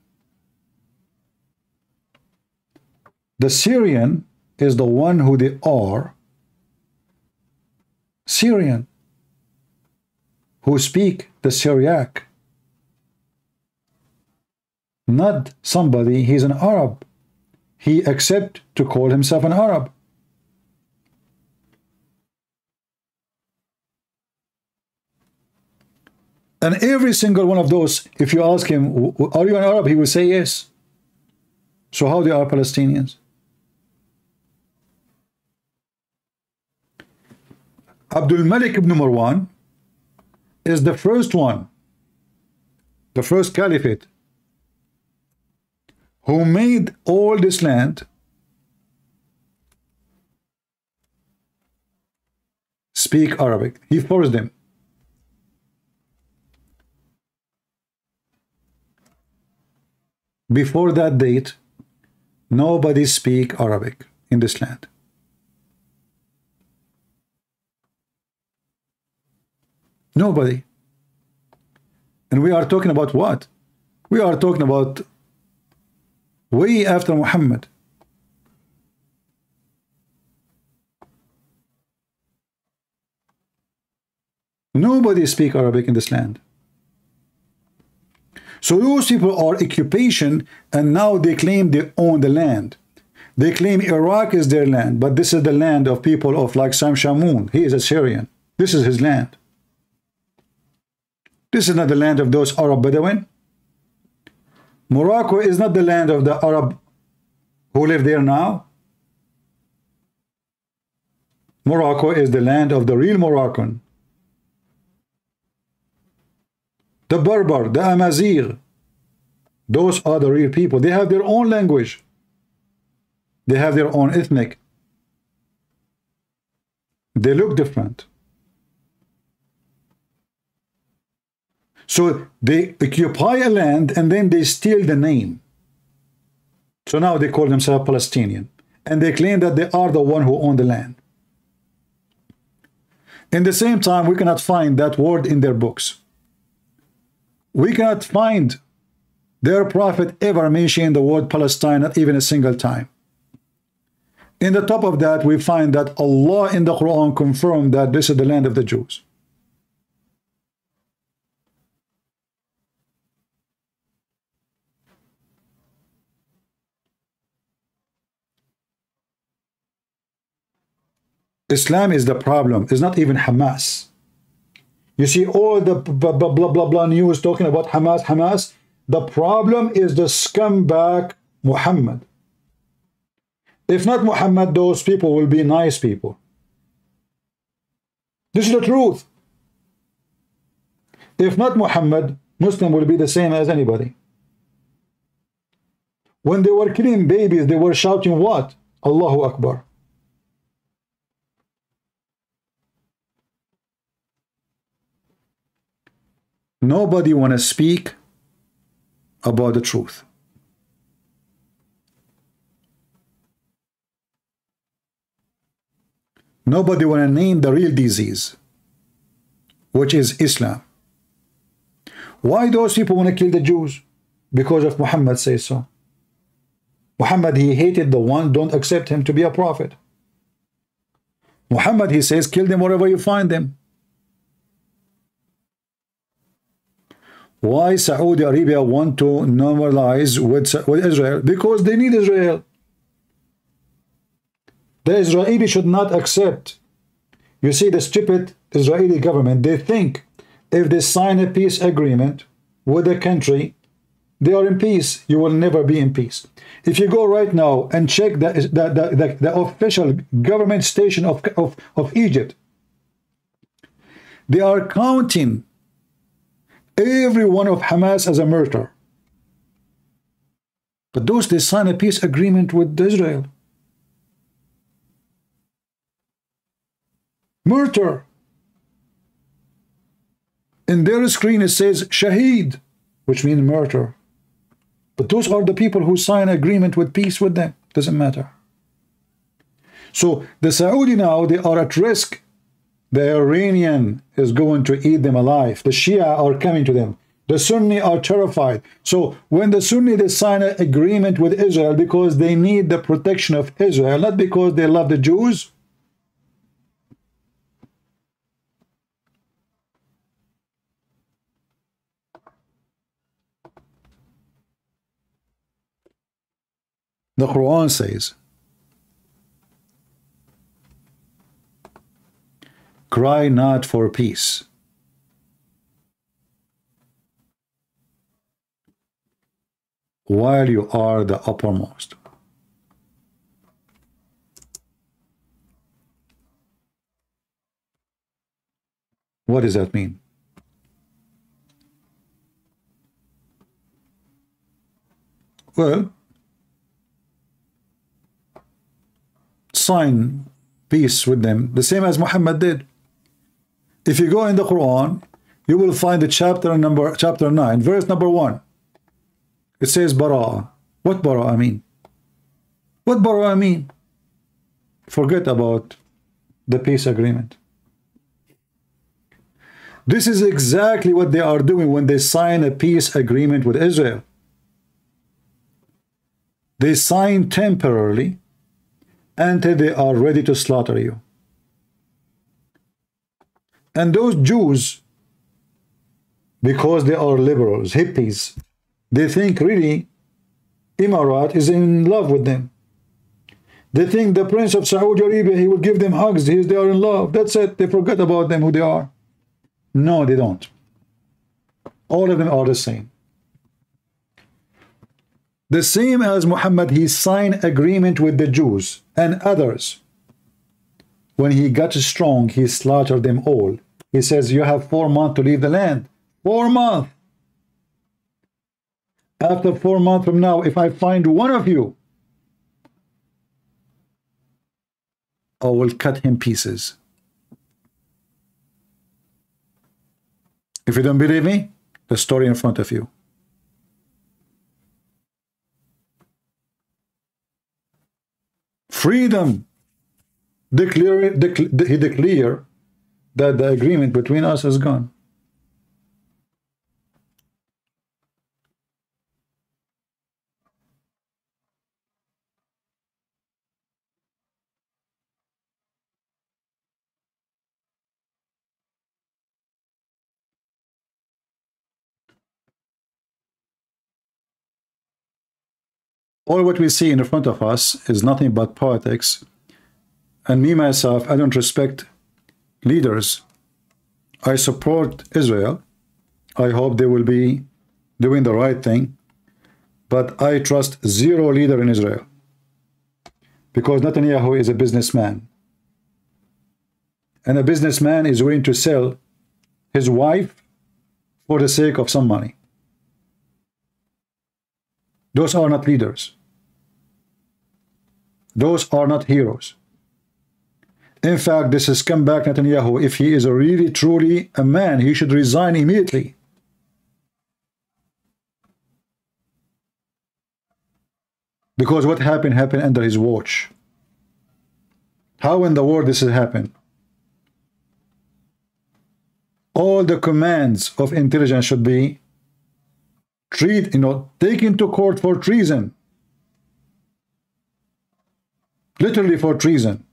The Syrian is the one who they are Syrian, who speak the Syriac. Not somebody, he's an Arab. He accepts to call himself an Arab. And every single one of those, if you ask him, are you an Arab? He will say yes. So how they are Palestinians? Abdul Malik ibn Marwan is the first one, the first caliphate, who made all this land speak Arabic. He forced them. Before that date, nobody speak Arabic in this land. Nobody. And we are talking about what? We are talking about way after Muhammad. Nobody speak Arabic in this land. So those people are occupation, and now they claim they own the land. They claim Iraq is their land, but this is the land of people of like Sam Shamoun. He is a Syrian. This is his land. This is not the land of those Arab Bedouin. Morocco is not the land of the Arab who live there now. Morocco is the land of the real Moroccan. The Berber, the Amazigh, those are the real people. They have their own language. They have their own ethnic. They look different. So they occupy a land and then they steal the name. So now they call themselves Palestinian. And they claim that they are the one who own the land. In the same time, we cannot find that word in their books. We cannot find their prophet ever mentioning the word Palestine, not even a single time. In the top of that, we find that Allah in the Quran confirmed that this is the land of the Jews. Islam is the problem. It's not even Hamas. You see all the blah, blah, blah, blah news talking about Hamas, Hamas. The problem is the scumbag Muhammad. If not Muhammad, those people will be nice people. This is the truth. If not Muhammad, Muslim will be the same as anybody. When they were killing babies, they were shouting what? Allahu Akbar. Nobody want to speak about the truth. Nobody want to name the real disease, which is Islam. Why those people want to kill the Jews? Because of Muhammad says so. Muhammad, he hated the one, don't accept him to be a prophet. Muhammad, he says, kill them wherever you find them. Why Saudi Arabia want to normalize with Israel? Because they need Israel. The Israeli should not accept. You see, the stupid Israeli government, they think if they sign a peace agreement with a country, they are in peace. You will never be in peace. If you go right now and check the official government station of Egypt, they are counting every one of Hamas as a murderer. But those, they sign a peace agreement with Israel. Murder. In their screen it says Shaheed, which means murder. But those are the people who sign agreement with peace with them. Doesn't matter. So the Saudi now, they are at risk. The Iranian is going to eat them alive. The Shia are coming to them. The Sunni are terrified. So when the Sunni, they sign an agreement with Israel because they need the protection of Israel, not because they love the Jews. The Quran says, cry not for peace, while you are the uppermost. What does that mean? Well, sign peace with them, the same as Muhammad did. If you go in the Quran, you will find the chapter 9, verse number 1. It says Bara'ah. What Bara'ah mean? What Bara'ah mean? Forget about the peace agreement. This is exactly what they are doing when they sign a peace agreement with Israel. They sign temporarily until they are ready to slaughter you. And those Jews, because they are liberals, hippies, they think really Emirat is in love with them. They think the Prince of Saudi Arabia, he will give them hugs, they are in love. That's it. They forget about them, who they are. No, they don't. All of them are the same. The same as Muhammad, he signed agreement with the Jews and others. When he got strong, he slaughtered them all. He says, you have 4 months to leave the land. 4 months. After 4 months from now, if I find one of you, I will cut him pieces. If you don't believe me, the story in front of you. Freedom. He declared that the agreement between us is gone. All what we see in front of us is nothing but politics. And me, myself, I don't respect leaders. I support Israel. I hope they will be doing the right thing. But I trust zero leader in Israel. Because Netanyahu is a businessman. And a businessman is willing to sell his wife for the sake of some money. Those are not leaders. Those are not heroes. In fact, this is scumbag Netanyahu. If he is really truly a man, he should resign immediately. Because what happened under his watch. How in the world this has happened? All the commands of intelligence should be taken to court for treason. Literally for treason.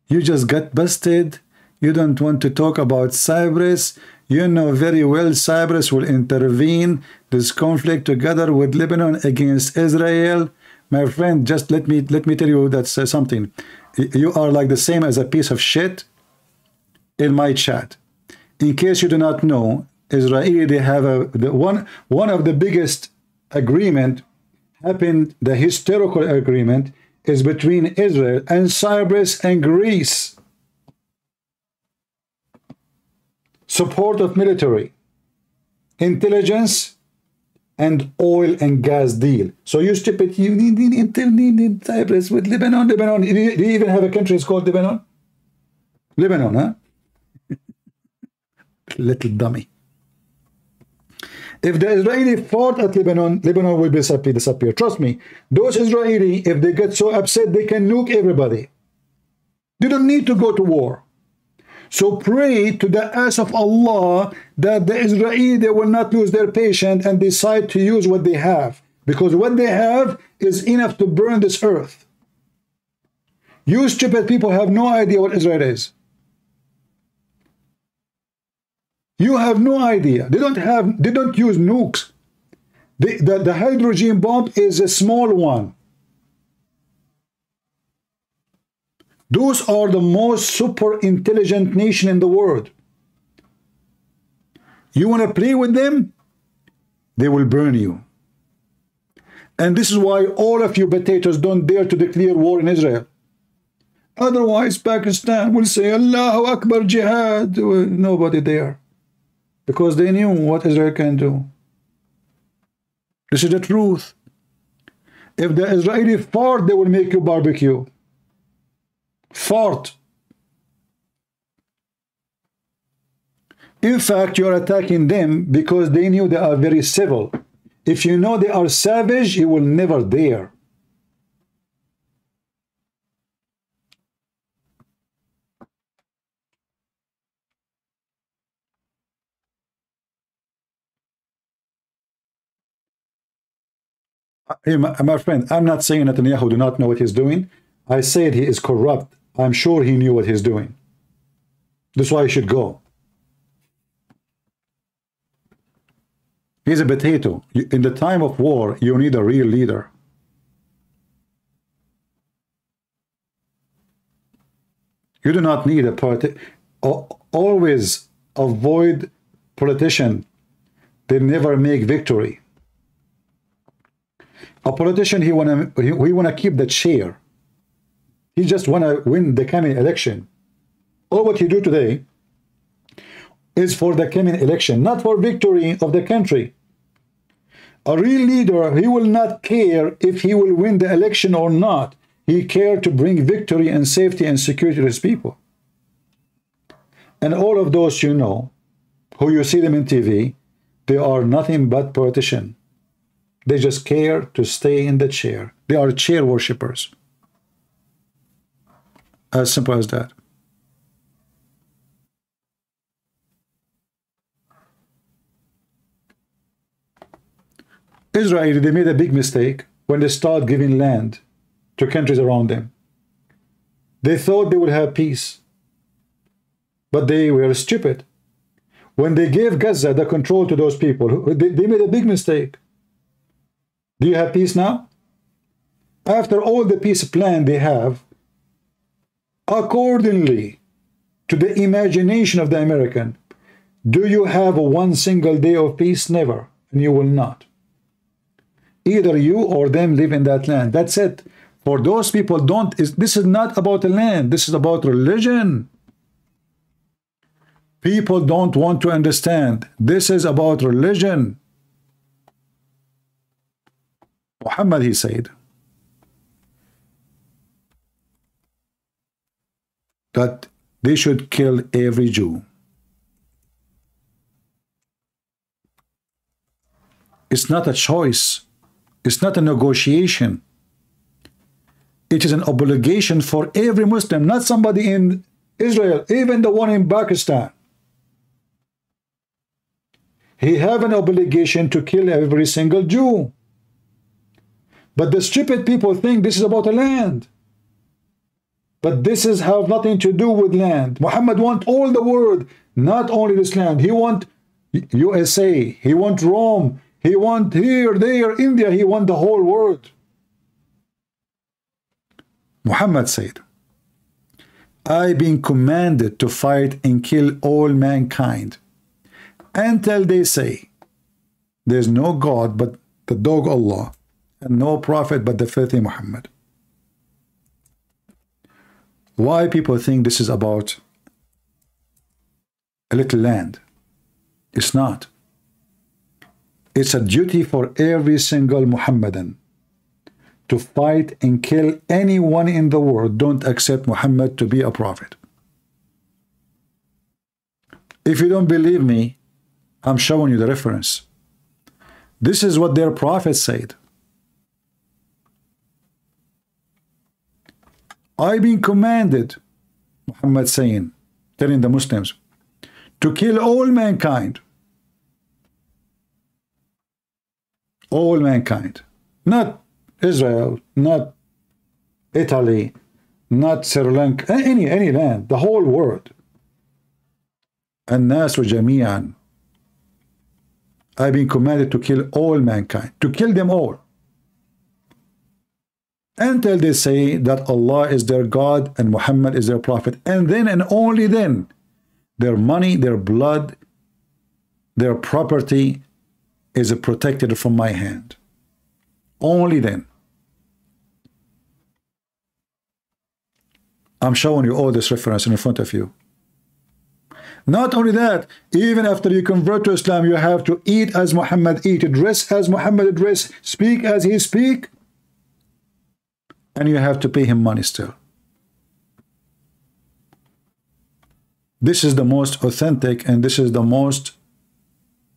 You just got busted. You don't want to talk about Cyprus. You know very well Cyprus will intervene this conflict together with Lebanon against Israel. My friend, just let me tell you that something. You are like the same as a piece of shit in my chat. In case you do not know, Israel, they have one of the biggest agreement happened, the historical agreement is between Israel and Cyprus and Greece. Support of military, intelligence, and oil and gas deal. So you stupid, you need Cyprus with Lebanon. Do you even have a country called Lebanon? Lebanon, huh? Little dummy. If the Israeli fought at Lebanon, Lebanon will disappear. Trust me, those Israeli, if they get so upset, they can nuke everybody. They don't need to go to war. So pray to the ass of Allah that the Israeli, they will not lose their patience and decide to use what they have. Because what they have is enough to burn this earth. You stupid people have no idea what Israel is. You have no idea. They don't use nukes. The hydrogen bomb is a small one. Those are the most super intelligent nation in the world. You want to play with them? They will burn you. And this is why all of you potatoes don't dare to declare war in Israel. Otherwise, Pakistan will say, Allahu Akbar Jihad. Nobody there. Because they knew what Israel can do. This is the truth. If the Israeli fart, they will make you barbecue. Fart. In fact, you are attacking them because they knew they are very civil. If you know they are savage, you will never dare. Hey, my friend, I'm not saying Netanyahu do not know what he's doing. I said he is corrupt. I'm sure he knew what he's doing. That's why he should go. He's a potato. In the time of war, you need a real leader. You do not need a politician. Always avoid politician. They never make victory. A politician, he wanna keep the chair. He just wanna win the coming election. All what you do today is for the coming election, not for victory of the country. A real leader, he will not care if he will win the election or not. He cares to bring victory and safety and security to his people. And all of those you know, who you see them in TV, they are nothing but politicians. They just care to stay in the chair. They are chair worshippers. As simple as that. Israel, they made a big mistake when they started giving land to countries around them. They thought they would have peace. But they were stupid. When they gave Gaza the control to those people, they made a big mistake. Do you have peace now? After all the peace plan they have, accordingly, to the imagination of the American. Do you have one single day of peace? Never. And you will not. Either you or them live in that land. That's it. For those people, this is not about the land. This is about religion. People don't want to understand. This is about religion. Muhammad, he said that they should kill every Jew. It's not a choice. It's not a negotiation. It is an obligation for every Muslim, not somebody in Israel, even the one in Pakistan. He have an obligation to kill every single Jew. But the stupid people think this is about the land. But this is have nothing to do with land. Muhammad want all the world, not only this land. He want USA. He want Rome. He want here, there, India. He want the whole world. Muhammad said, I've been commanded to fight and kill all mankind until they say there's no God but the dog Allah and no prophet but the filthy Muhammad. Why people think this is about a little land? It's not. It's a duty for every single Muhammadan to fight and kill anyone in the world don't accept Muhammad to be a prophet. If you don't believe me, I'm showing you the reference. This is what their prophet said. I've been commanded, Muhammad saying, telling the Muslims, to kill all mankind. All mankind. Not Israel, not Italy, not Sri Lanka, any land, the whole world. الناس جميعا. I've been commanded to kill all mankind, to kill them all. Until they say that Allah is their God and Muhammad is their prophet. And then and only then, their money, their blood, their property is protected from my hand. Only then. I'm showing you all this reference in front of you. Not only that, even after you convert to Islam, you have to eat as Muhammad eat, dress as Muhammad dress, speak as he speak, and you have to pay him money still. This is the most authentic and this is the most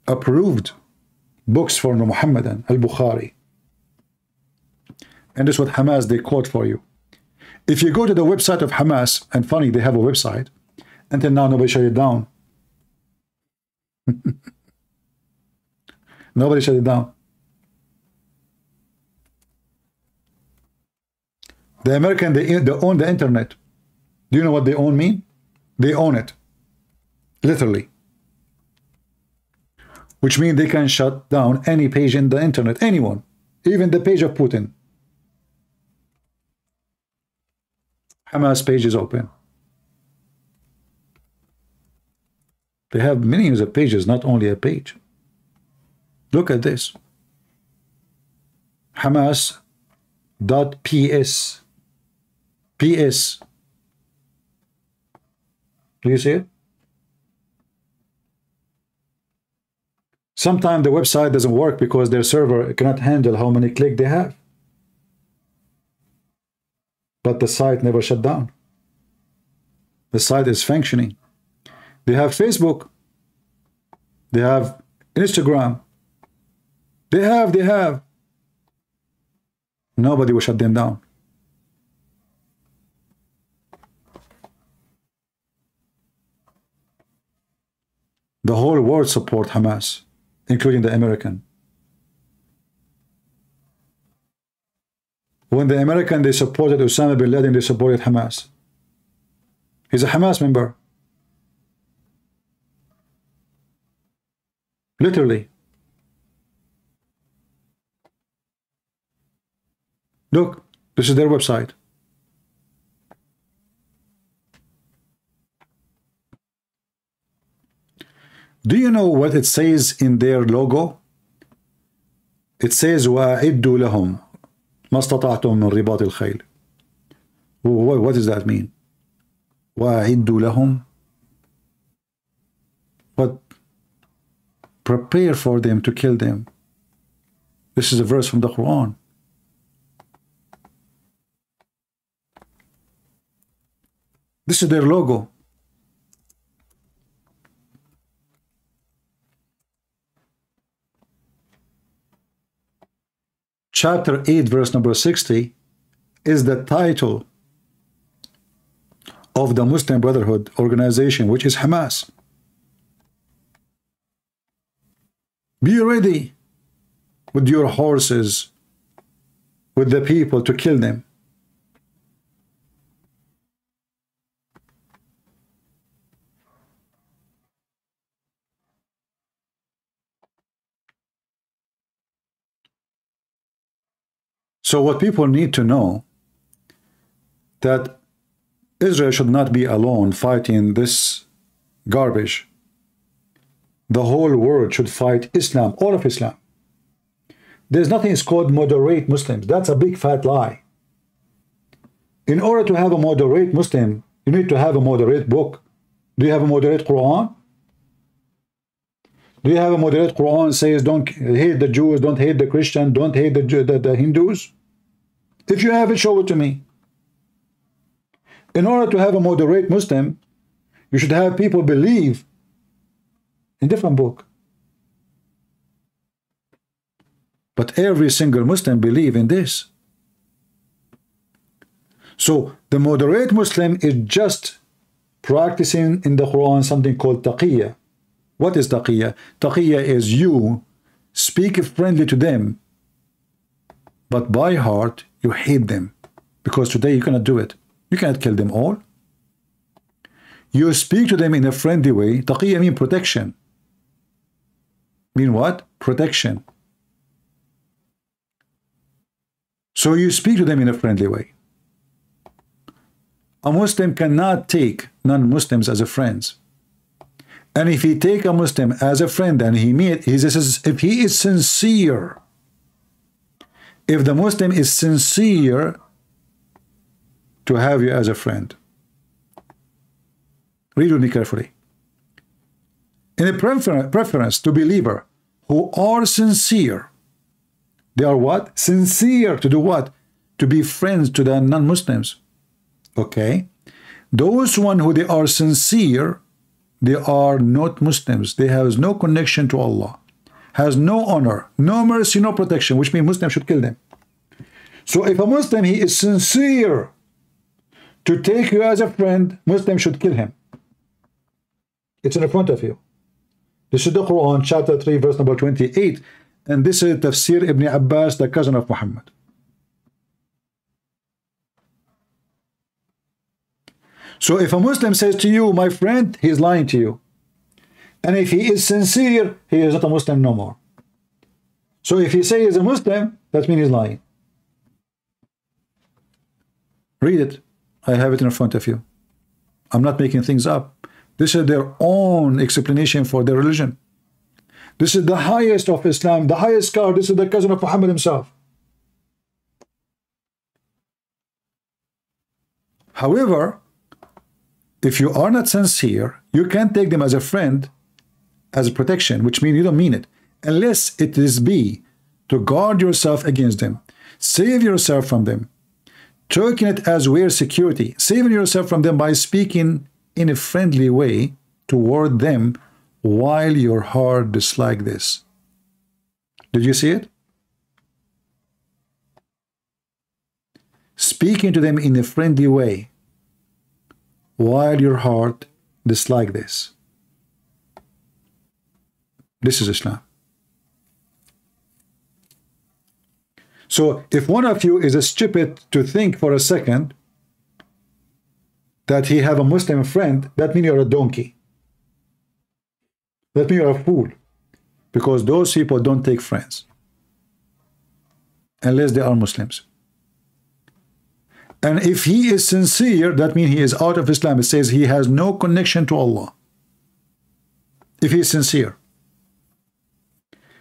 approved books for the Muhammadan, Al-Bukhari. And this is what Hamas, they quote for you. If you go to the website of Hamas, and funny, they have a website, until now nobody shut it down. Nobody shut it down. The American, they own the internet. Do you know what they own mean? They own it. Literally. Which means they can shut down any page in the internet. Anyone. Even the page of Putin. Hamas page is open. They have millions of pages, not only a page. Look at this. Hamas.ps. PS. Do you see it? Sometimes the website doesn't work because their server cannot handle how many clicks they have. But the site never shut down. The site is functioning. They have Facebook. They have Instagram. They have. Nobody will shut them down. The whole world support Hamas, including the American. When the American, they supported Osama bin Laden, they supported Hamas. He's a Hamas member. Literally. Look, this is their website. Do you know what it says in their logo? It says وَأَعِدُّوا لَهُمْ مَا اسْتَطَعْتُم مِّن رِبَاطِ الْخَيْلِ. What does that mean? وَأَعِدُّوا لَهُمْ. But prepare for them to kill them. This is a verse from the Quran. This is their logo. Chapter 8, verse number 60 is the title of the Muslim Brotherhood organization, which is Hamas. Be ready with your horses, with the people to kill them. So what people need to know, that Israel should not be alone fighting this garbage. The whole world should fight Islam, all of Islam. There's nothing is called moderate Muslims. That's a big fat lie. In order to have a moderate Muslim, you need to have a moderate book. Do you have a moderate Quran? Do you have a moderate Quran says don't hate the Jews, don't hate the Christian, don't hate the Hindus? If you have it, show it to me. In order to have a moderate Muslim, you should have people believe in different book. But every single Muslim believe in this. So the moderate Muslim is just practicing in the Quran something called taqiyya. What is taqiyya? Taqiyya is you speak friendly to them, but by heart you hate them, because today you cannot do it. You cannot kill them all. You speak to them in a friendly way. Taqiyya means protection. Mean what? Protection. So you speak to them in a friendly way. A Muslim cannot take non-Muslims as a friends. And if he take a Muslim as a friend and if he is sincere, if the Muslim is sincere to have you as a friend, read with me carefully. In a preference to believer who are sincere, they are what? Sincere to do what? To be friends to the non-Muslims. Okay? Those one who they are sincere, they are not Muslims. They have no connection to Allah. Has no honor, no mercy, no protection, which means Muslims should kill them. So if a Muslim, he is sincere to take you as a friend, Muslim should kill him. It's in front of you. This is the Quran, chapter 3, verse number 28. And this is Tafsir Ibn Abbas, the cousin of Muhammad. So if a Muslim says to you, my friend, he is lying to you. And if he is sincere, he is not a Muslim no more. So if he says he's a Muslim, that means he's lying. Read it. I have it in front of you. I'm not making things up. This is their own explanation for their religion. This is the highest of Islam, the highest card. This is the cousin of Muhammad himself. However, if you are not sincere, you can't take them as a friend, as a protection, which means you don't mean it, unless it is be to guard yourself against them, save yourself from them, taking it as weird security, saving yourself from them by speaking in a friendly way toward them while your heart dislike this. Did you see it? Speaking to them in a friendly way while your heart dislike this. This is Islam. So if one of you is stupid to think for a second that he have a Muslim friend, that means you're a donkey. That means you're a fool. Because those people don't take friends. Unless they are Muslims. And if he is sincere, that means he is out of Islam. It says he has no connection to Allah. if he's sincere.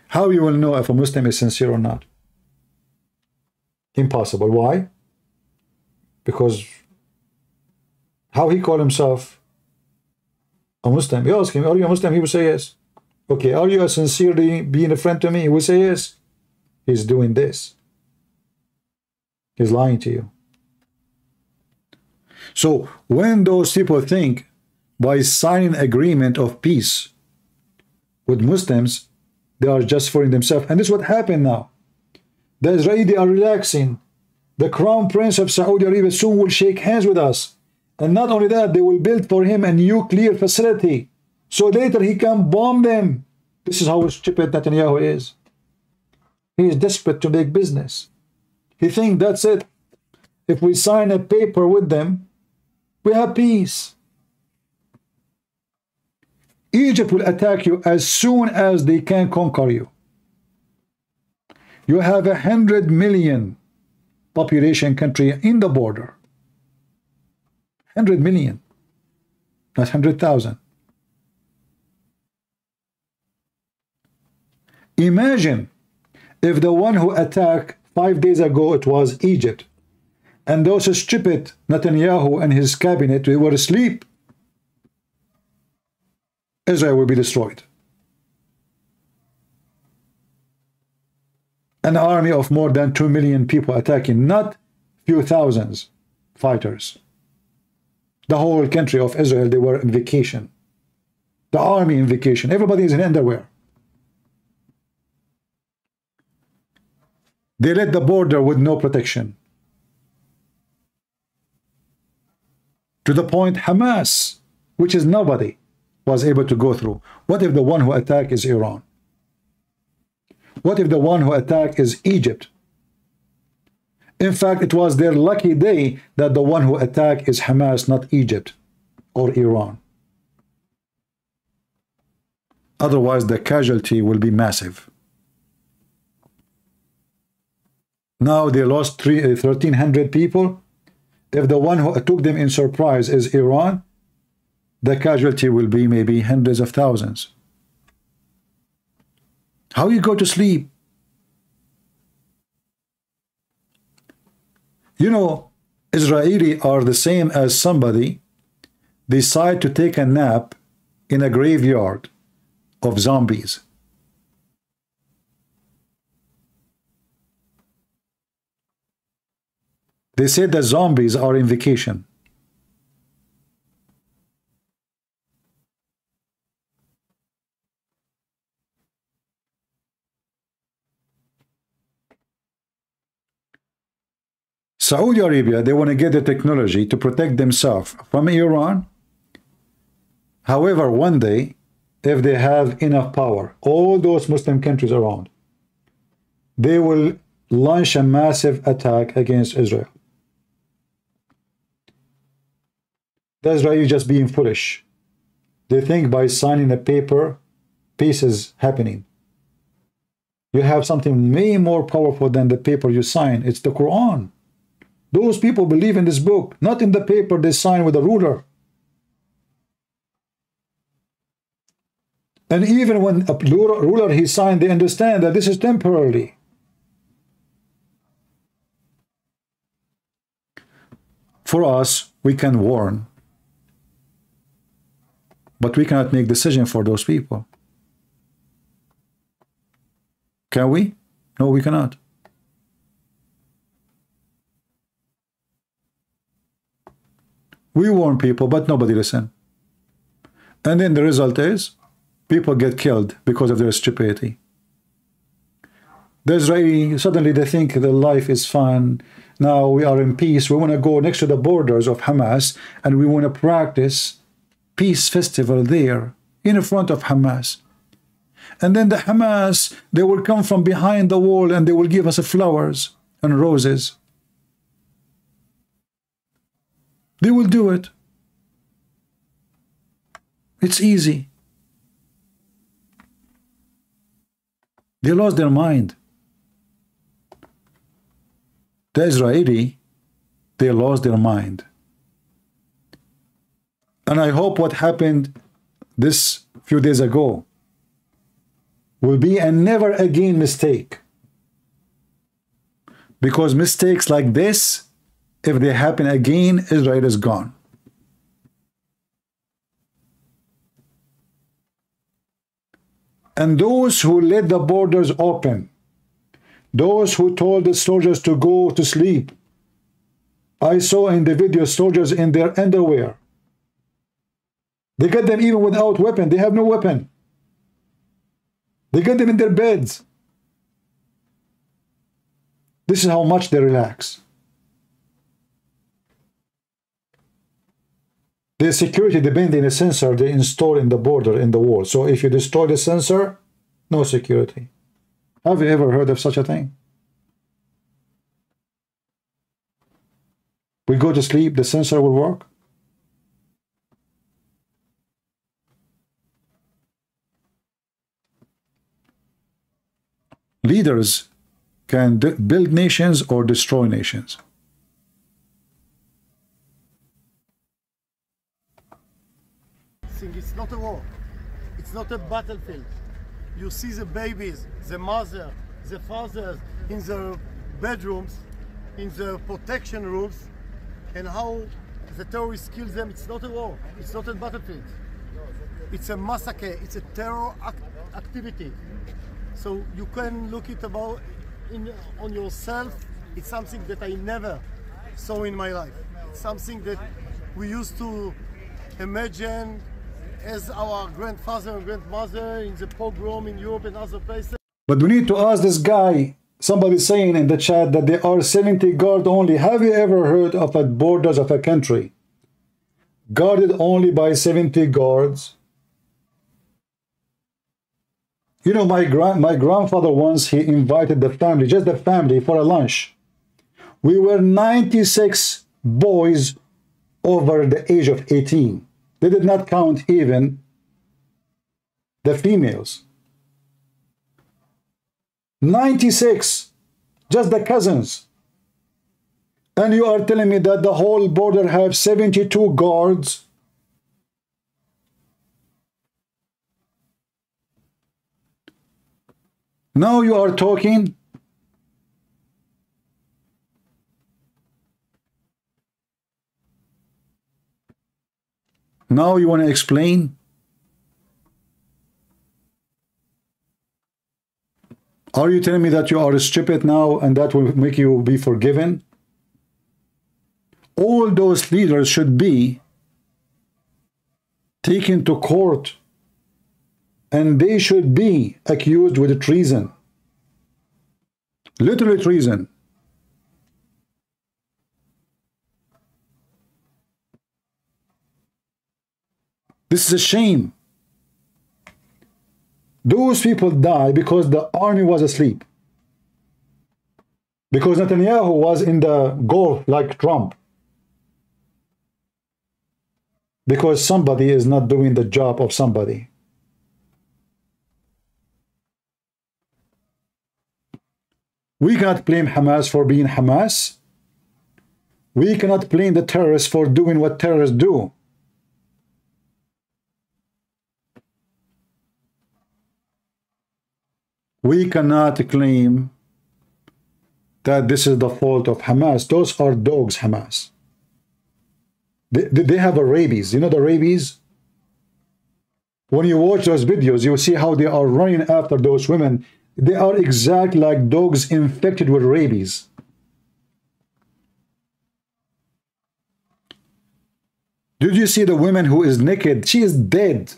How you will know if a Muslim is sincere or not? Impossible. Why? Because how he call himself a Muslim? You ask him, are you a Muslim? He will say yes. Okay, are you sincerely being a friend to me? He will say yes. He's doing this. He's lying to you. So when those people think by signing agreement of peace with Muslims, they are just fooling themselves. And this is what happened now. The Israelis are relaxing. The Crown Prince of Saudi Arabia soon will shake hands with us. And not only that, they will build for him a nuclear facility. So later he can bomb them. This is how stupid Netanyahu is. He is desperate to make business. He thinks that's it. If we sign a paper with them, we have peace. Egypt will attack you as soon as they can conquer you. You have 100 million population country in the border. 100 million, not 100,000. Imagine if the one who attacked 5 days ago, it was Egypt, and those stupid Netanyahu and his cabinet, they were asleep. Israel will be destroyed. An army of more than 2 million people attacking, not few thousands fighters. The whole country of Israel, they were in vacation. The army in vacation. Everybody is in underwear. They let the border with no protection. To the point Hamas, which is nobody, was able to go through. What if the one who attacked is Iran? What if the one who attacked is Egypt? In fact, it was their lucky day that the one who attacked is Hamas, not Egypt or Iran. Otherwise, the casualty will be massive. Now they lost 1,300 people. If the one who took them in surprise is Iran, the casualty will be maybe hundreds of thousands. How you go to sleep? You know, Israelis are the same as somebody decide to take a nap in a graveyard of zombies. They say the zombies are in vacation. Saudi Arabia, they want to get the technology to protect themselves from Iran. However, one day, if they have enough power, all those Muslim countries around, they will launch a massive attack against Israel. The Israelis just being foolish. They think by signing a paper, peace is happening. You have something way more powerful than the paper you sign. It's the Quran. Those people believe in this book, not in the paper they sign with a ruler. And even when a ruler he signed, they understand that this is temporarily. For us, we can warn, but we cannot make decision for those people. Can we? No, we cannot. We warn people, but nobody listen. And then the result is, people get killed because of their stupidity. The Israeli, suddenly they think their life is fun. Now we are in peace. We want to go next to the borders of Hamas, and we want to practice peace festival there in front of Hamas. And then the Hamas, they will come from behind the wall and they will give us flowers and roses. They will do it. It's easy. They lost their mind. The Israeli, they lost their mind. And I hope what happened this few days ago will be a never again mistake. Because mistakes like this, if they happen again, Israel is gone. And those who let the borders open, those who told the soldiers to go to sleep, I saw in the video soldiers in their underwear. They get them even without weapon. They have no weapon. They get them in their beds. This is how much they relax. The security depends on a sensor they install in the border, in the wall. So if you destroy the sensor, no security. Have you ever heard of such a thing? We go to sleep, the sensor will work. Leaders can build nations or destroy nations. It's not a war. It's not a battlefield. You see the babies, the mother, the fathers in the bedrooms, in the protection rooms, and how the terrorists kill them. It's not a war. It's not a battlefield. It's a massacre. It's a terror activity. So you can look it about on yourself. It's something that I never saw in my life. It's something that we used to imagine as our grandfather and grandmother in the pogrom in Europe and other places. But we need to ask this guy, somebody saying in the chat that there are 70 guards only. Have you ever heard of the borders of a country guarded only by 70 guards? You know, my grandfather once, he invited the family, just the family, for a lunch. We were 96 boys over the age of 18. They did not count even the females. 96, just the cousins. And you are telling me that the whole border have 72 guards? Now you are talking. Now you want to explain? Are you telling me that you are stupid now and that will make you be forgiven? All those leaders should be taken to court and they should be accused with treason. Literally treason. This is a shame. Those people die because the army was asleep. Because Netanyahu was in the Gulf like Trump. Because somebody is not doing the job of somebody. We cannot blame Hamas for being Hamas. We cannot blame the terrorists for doing what terrorists do. We cannot claim that this is the fault of Hamas. Those are dogs, Hamas. They have a rabies. You know the rabies? When you watch those videos, you will see how they are running after those women. They are exactly like dogs infected with rabies. Did you see the woman who is naked? She is dead.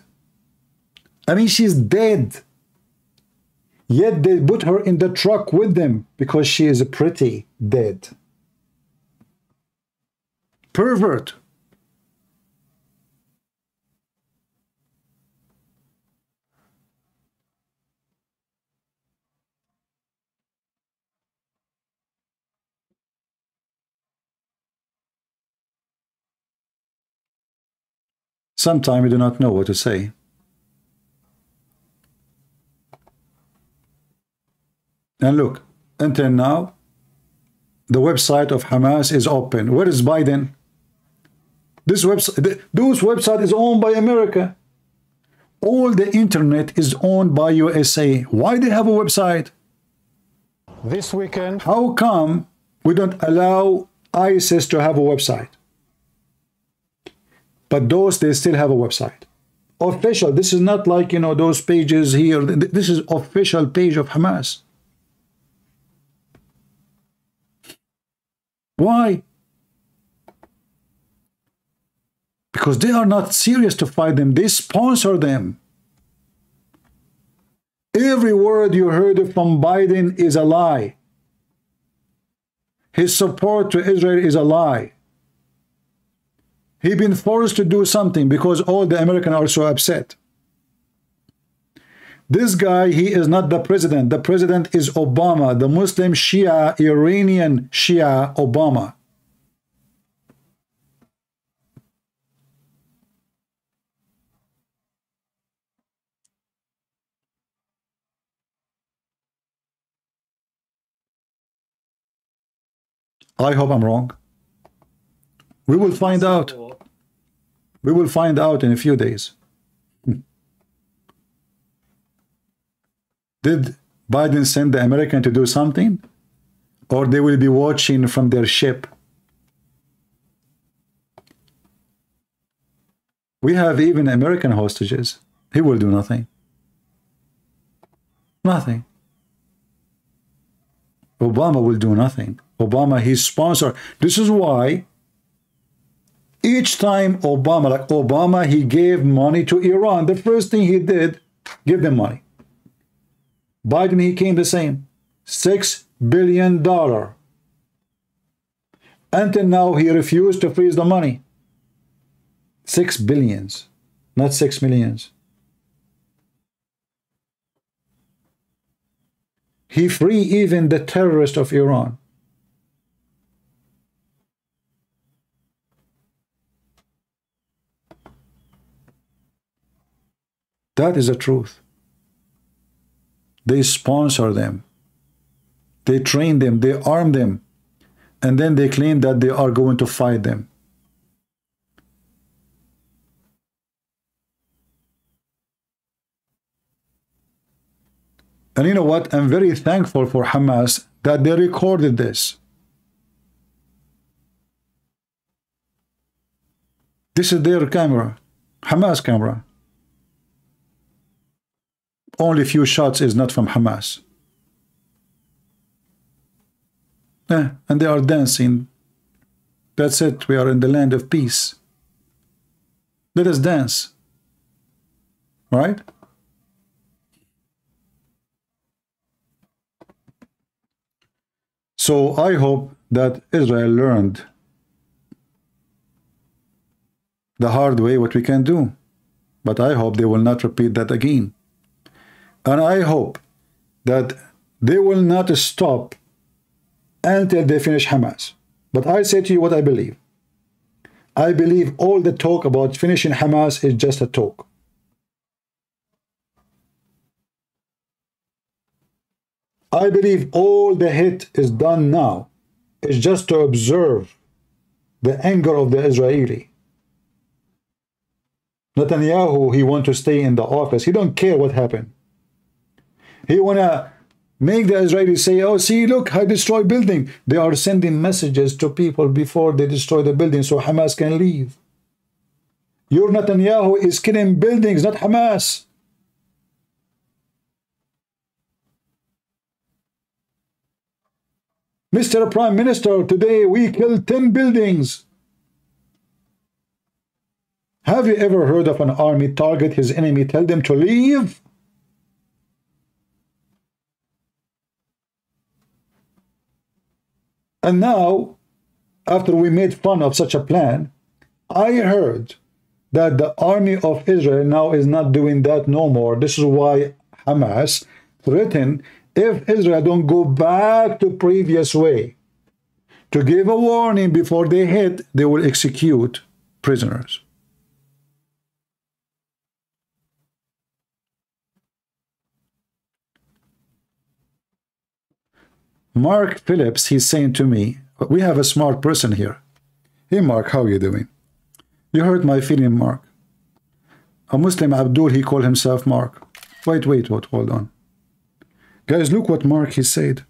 I mean, she's dead. Yet they put her in the truck with them because she is pretty dead. Pervert. Sometimes we do not know what to say. And look, until now, the website of Hamas is open. Where is Biden? This website, those website is owned by America. All the internet is owned by USA. Why they have a website? This weekend, How come we don't allow ISIS to have a website? But those, they still have a website. Official. This is not like, you know, those pages here. This is official page of Hamas. Why? Because they are not serious to fight them. They sponsor them. Every word you heard from Biden is a lie. His support to Israel is a lie. He's been forced to do something because all the Americans are so upset. This guy, he is not the president. The president is Obama, the Muslim Shia, Iranian Shia Obama. I hope I'm wrong. We will find out. We will find out in a few days. Did Biden send the American to do something? Or they will be watching from their ship? We have even American hostages. He will do nothing. Nothing. Obama will do nothing. Obama, his sponsor. This is why each time Obama, like Obama, he gave money to Iran. The first thing he did, give them money. Biden, he came the same. $6 billion. Until now, he refused to freeze the money. 6 billions, not 6 millions. He free even the terrorist of Iran. That is the truth. They sponsor them. They train them. They arm them. And then they claim that they are going to fight them. And you know what? I'm very thankful for Hamas that they recorded this. This is their camera. Hamas camera. Only few shots is not from Hamas. And they are dancing. That's it. We are in the land of peace. Let us dance. Right? So I hope that Israel learned the hard way what we can do. But I hope they will not repeat that again. And I hope that they will not stop until they finish Hamas. But I say to you what I believe. I believe all the talk about finishing Hamas is just a talk. I believe all the hit is done now. It's just to observe the anger of the Israeli. Netanyahu, he want to stay in the office. He don't care what happened. He want to make the Israelis say, oh, see, look, I destroyed building. They are sending messages to people before they destroy the building so Hamas can leave. Your Netanyahu is killing buildings, not Hamas. Mr. Prime Minister, today we killed 10 buildings. Have you ever heard of an army target his enemy, tell them to leave? And now, after we made fun of such a plan, I heard that the army of Israel now is not doing that no more. This is why Hamas threatened, if Israel don't go back to previous way, to give a warning before they hit, they will execute prisoners. Mark Phillips, he's saying to me, we have a smart person here. Hey, Mark, how are you doing? You hurt my feeling, Mark. A Muslim Abdul, he called himself Mark. Wait, hold on. Guys, look what Mark he said.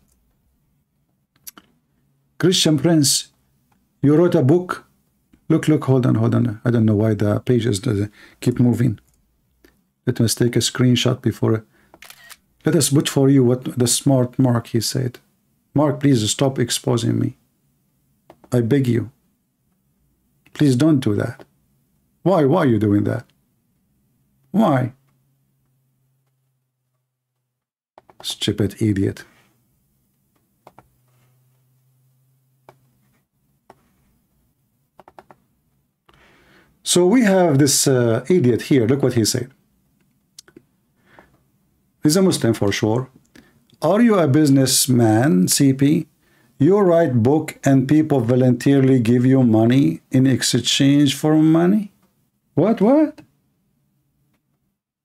Christian Prince, you wrote a book. Look, hold on. I don't know why the pages keep moving. Let us take a screenshot before. Let us put for you what the smart Mark he said. Mark, please stop exposing me. I beg you. Please don't do that. Why are you doing that? Why? Stupid idiot. So we have this idiot here. Look what he said. He's a Muslim for sure. Are you a businessman, CP? You write book and people voluntarily give you money in exchange for money? What?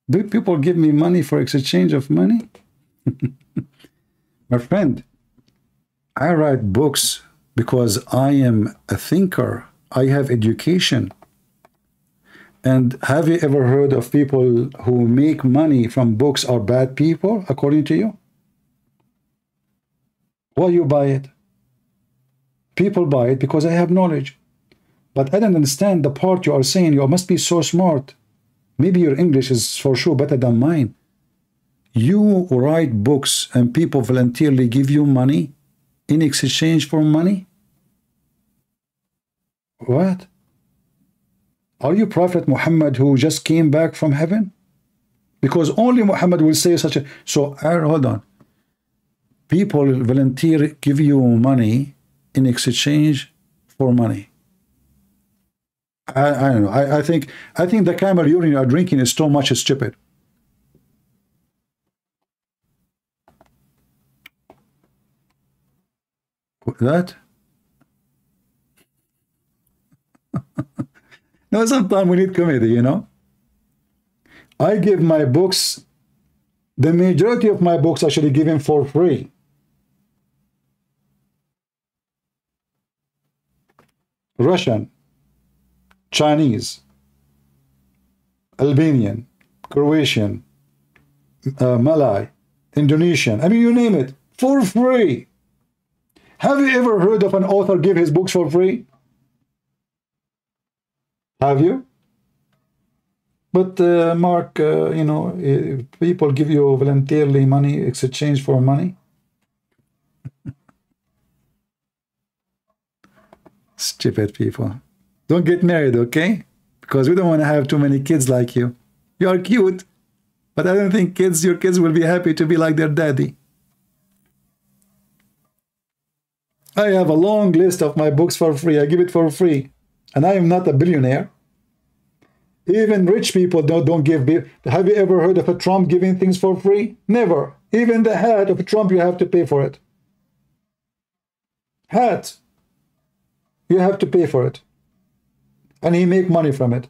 Do people give me money for exchange of money? My friend, I write books because I am a thinker. I have education. And have you ever heard of people who make money from books are bad people, according to you? Why you buy it? People buy it because I have knowledge. But I don't understand the part you are saying. You must be so smart. Maybe your English is for sure better than mine. You write books and people voluntarily give you money in exchange for money? What? Are you Prophet Muhammad who just came back from heaven? Because only Muhammad will say such a... So, hold on. People volunteer give you money in exchange for money. I don't know. I think the camel urine you are drinking is so much stupid. That? No, sometimes we need comedy, you know. I give my books, the majority of my books actually given for free. Russian, Chinese, Albanian, Croatian, Malay, Indonesian, I mean, you name it, for free. Have you ever heard of an author give his books for free? Have you? But Mark, you know, people give you voluntarily money in exchange for money. Stupid people. Don't get married, okay? Because we don't want to have too many kids like you. You are cute, but I don't think your kids will be happy to be like their daddy. I have a long list of my books for free. I give it for free. And I am not a billionaire. Even rich people don't give. Have you ever heard of a Trump giving things for free? Never. Even the hat of Trump, you have to pay for it. Hat. You have to pay for it. And he make money from it.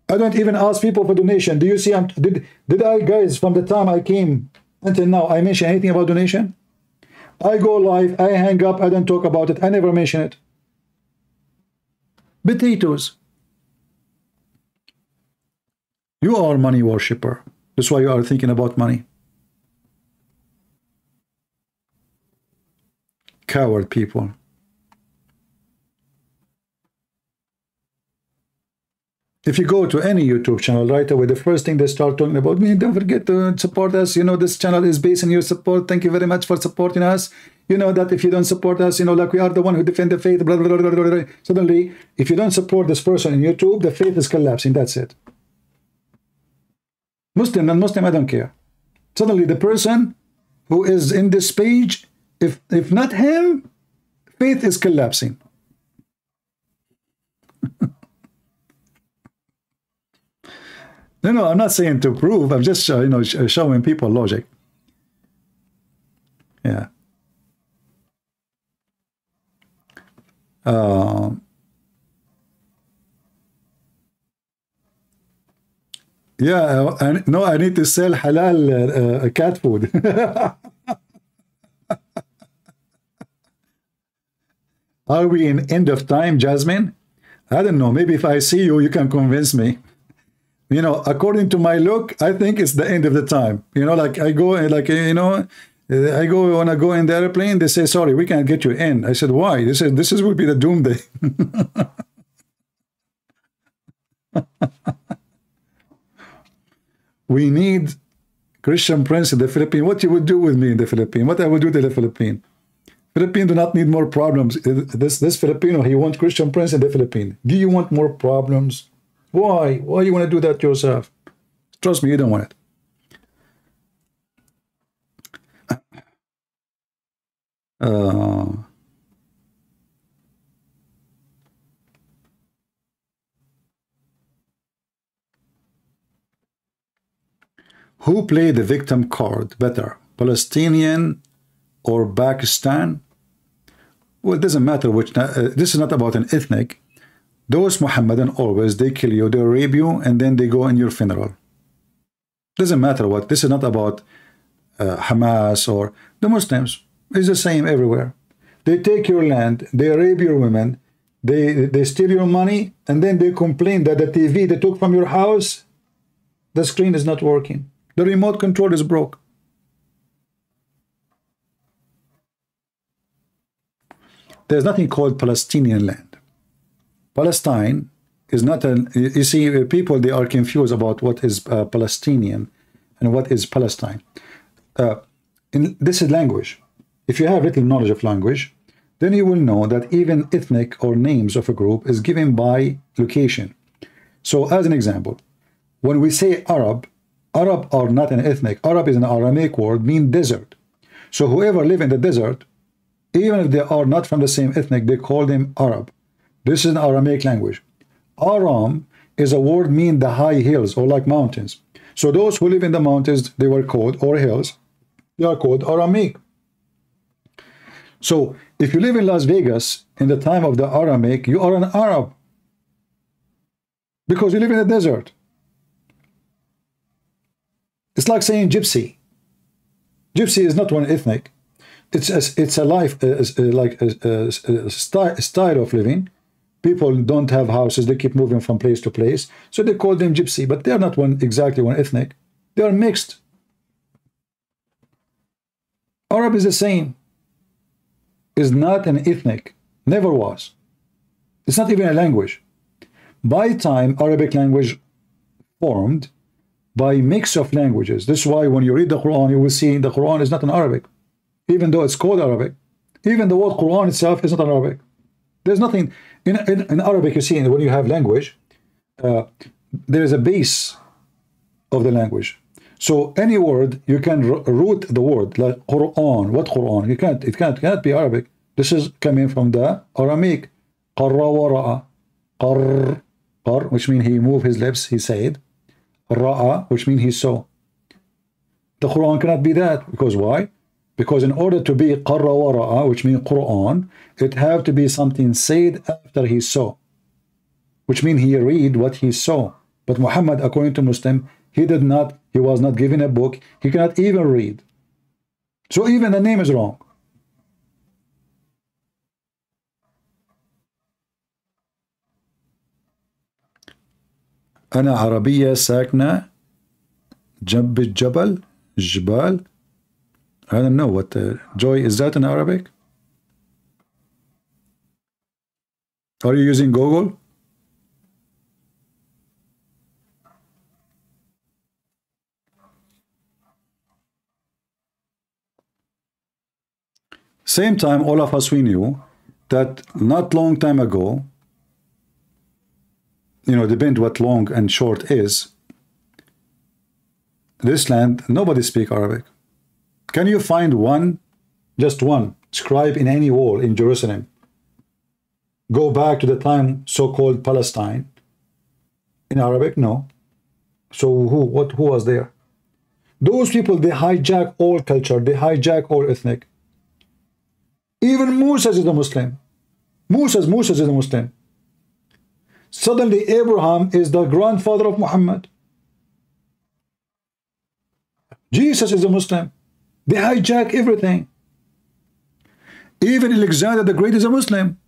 I don't even ask people for donation. Do you see? Did I, guys, from the time I came until now, I mention anything about donation? I go live, I hang up, I don't talk about it. I never mention it. Potatoes. You are a money worshipper. That's why you are thinking about money. Coward people. If you go to any YouTube channel right away, the first thing they start talking about me, don't forget to support us. You know, this channel is based on your support. Thank you very much for supporting us. You know that if you don't support us, you know, like we are the one who defend the faith, blah, blah, blah, blah, blah, blah. Suddenly, if you don't support this person in YouTube, the faith is collapsing. That's it. Muslim, non-Muslim, I don't care. Suddenly, the person who is in this page, if not him, faith is collapsing. No, I'm not saying to prove. I'm just, you know, showing people logic. Yeah. Yeah, no, I need to sell halal cat food. Are we in end of time, Jasmine? I don't know. Maybe if I see you, you can convince me. You know, according to my look, I think it's the end of the time. You know, like I go, like, you know, I go when I go in the airplane, they say, sorry, we can't get you in. I said, why? They said, this will be the doomsday. We need Christian Prince in the Philippines. What you would do with me in the Philippines? What I would do to the Philippines? Philippines do not need more problems. This Filipino, he wants Christian Prince in the Philippines. Do you want more problems? Why? Why you want to do that yourself? Trust me, you don't want it. Who played the victim card better, Palestinian or Pakistan? Well, it doesn't matter which. This is not about an ethnic. Those Mohammedan always, they kill you, they rape you, and then they go in your funeral. Doesn't matter what. This is not about Hamas or the Muslims. It's the same everywhere. They take your land, they rape your women, they steal your money, and then they complain that the TV they took from your house, the screen is not working. The remote control is broke. There's nothing called Palestinian land. Palestine is not an. You see, people, they are confused about what is Palestinian and what is Palestine. This is language. If you have little knowledge of language, then you will know that even ethnic or names of a group is given by location. So as an example, when we say Arab, Arab are not an ethnic. Arab is an Aramaic word, mean desert. So whoever live in the desert, even if they are not from the same ethnic, they call them Arab. This is an Aramaic language. Aram is a word mean the high hills or like mountains. So those who live in the mountains, they were called, or hills, they are called Aramaic. So if you live in Las Vegas in the time of the Aramaic, you are an Arab because you live in the desert. It's like saying gypsy. Gypsy is not one ethnic. It's a life, like a style of living. People don't have houses. They keep moving from place to place. So they call them gypsy, but they're not exactly one ethnic. They are mixed. Arab is the same. Is not an ethnic. Never was. It's not even a language. By time, Arabic language formed by mix of languages. This is why when you read the Quran, you will see the Quran is not in Arabic. Even though it's called Arabic. Even the word Quran itself is not in Arabic. There's nothing in Arabic. You see, when you have language, there is a base of the language. So any word you can root the word like Quran. What Quran? You can't. It cannot be Arabic. This is coming from the Aramaic. Qarra wa ra'a. Qar, which means he moved his lips. He said. Ra'a, which means he saw. The Quran cannot be that because why? Because in order to be qarra wa ra'a, which means Quran, it have to be something said after he saw, which means he read what he saw. But Muhammad, according to Muslim, he was not given a book. He cannot even read. So even the name is wrong. أنا عربية ساكنة جنب الجبال. I don't know what Joy, is that in Arabic? Are you using Google? Same time, all of us, we knew that not long time ago, depend what long and short is, this land, nobody speak Arabic. Can you find one, just one, scribe in any wall in Jerusalem? Go back to the time so-called Palestine in Arabic? No. So who was there? Those people, they hijack all culture, they hijack all ethnic. Even Moses is a Muslim. Moses is a Muslim. Suddenly Abraham is the grandfather of Muhammad. Jesus is a Muslim. They hijack everything. Even Alexander the Great is a Muslim.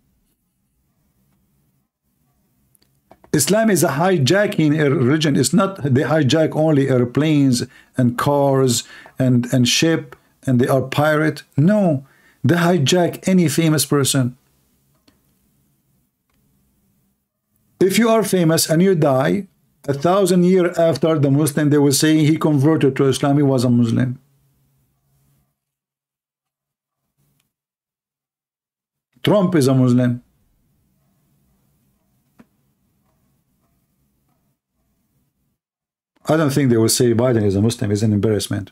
Islam is a hijacking a religion. It's not they hijack only airplanes and cars and ship and they are pirate. No, they hijack any famous person. If you are famous and you die, 1,000 years after the Muslim, they will say he converted to Islam, he was a Muslim. Trump is a Muslim. I don't think they will say Biden is a Muslim. It's an embarrassment.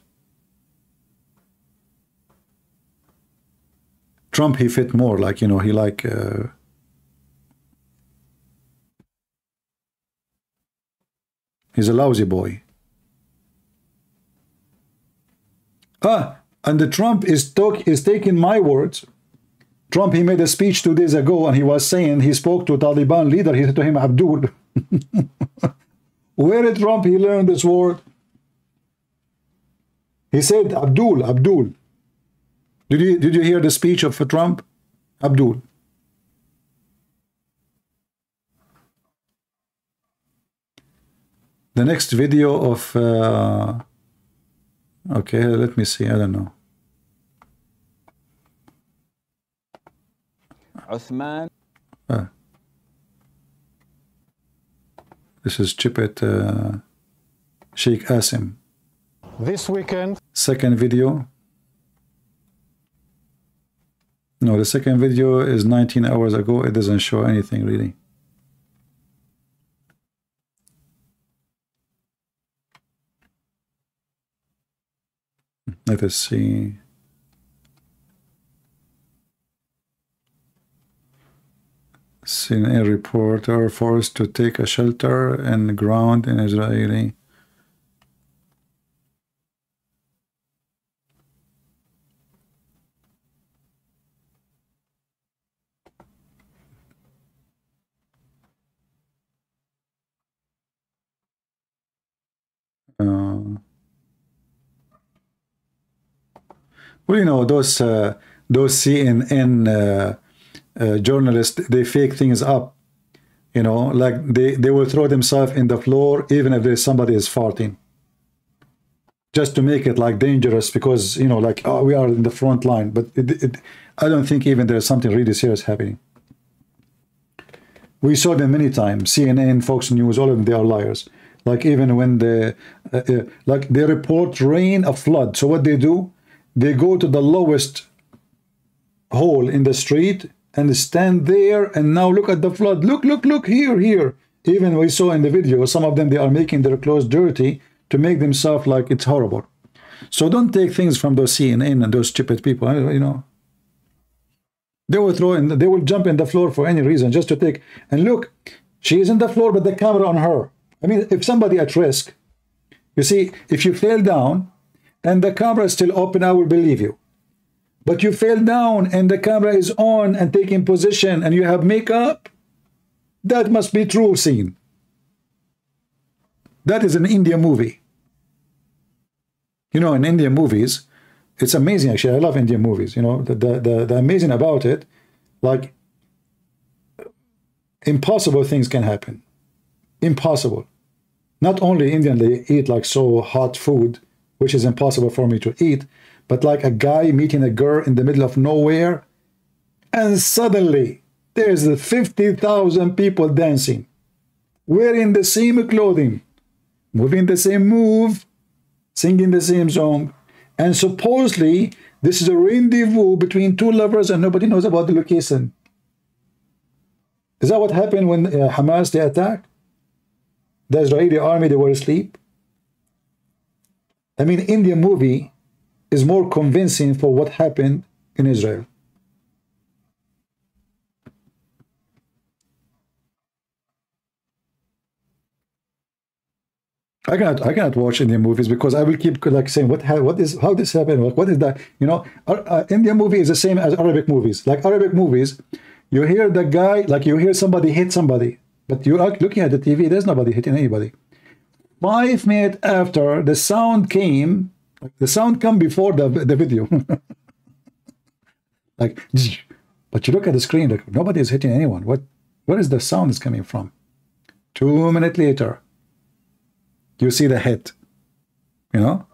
Trump, he fit more, like, you know, he like he's a lousy boy. And the Trump is taking my words. Trump, he made a speech 2 days ago and he was saying, he spoke to a Taliban leader, he said to him, Abdul. Where did Trump he learned this word? He said, Abdul, Abdul. Did you hear the speech of Trump? Abdul. The next video of okay, let me see, I don't know. Uthman. This is Chipet Sheikh Asim. This weekend. Second video. No, the second video is 19 hours ago. It doesn't show anything really. Let us see. CNN reporter forced to take a shelter and ground in Israeli. Well, you know, those CNN journalists, they fake things up, you know, like they will throw themselves in the floor even if there's somebody is farting, just to make it like dangerous, because, you know, like, oh, we are in the front line, but I don't think even there's something really serious happening. We saw them many times, CNN, Fox News, all of them, they are liars. Like even when they report rain, a flood, so what they do, they go to the lowest hole in the street and stand there, and now look at the flood. Look, here. Even we saw in the video, some of them, they are making their clothes dirty to make themselves like it's horrible. So don't take things from those CNN and those stupid people, you know. They will they will jump in the floor for any reason, just to take, and look, she is in the floor, but the camera on her. I mean, if somebody at risk, you see, if you fell down and the camera is still open, I will believe you. But you fell down and the camera is on and taking position and you have makeup, that must be true scene. That is an Indian movie. You know, in Indian movies, it's amazing, actually. I love Indian movies. You know, the amazing about it, like, impossible things can happen. Impossible. Not only Indian, they eat like so hot food, which is impossible for me to eat, but like a guy meeting a girl in the middle of nowhere, and suddenly there's 50,000 people dancing, wearing the same clothing, moving the same move, singing the same song, and supposedly this is a rendezvous between two lovers and nobody knows about the location. Is that what happened when Hamas, they attacked? The Israeli army, they were asleep? I mean, Indian movie is more convincing for what happened in Israel. I cannot watch Indian movies because I will keep like saying how this happened, what is that, you know. Indian movie is the same as Arabic movies. Like Arabic movies, you hear the guy, like you hear somebody hit somebody, but you are looking at the TV, there's nobody hitting anybody. 5 minutes after the sound came, the sound come before the video. Like, but you look at the screen, like nobody is hitting anyone. Where is the sound is coming from? 2 minutes later, you see the head. You know?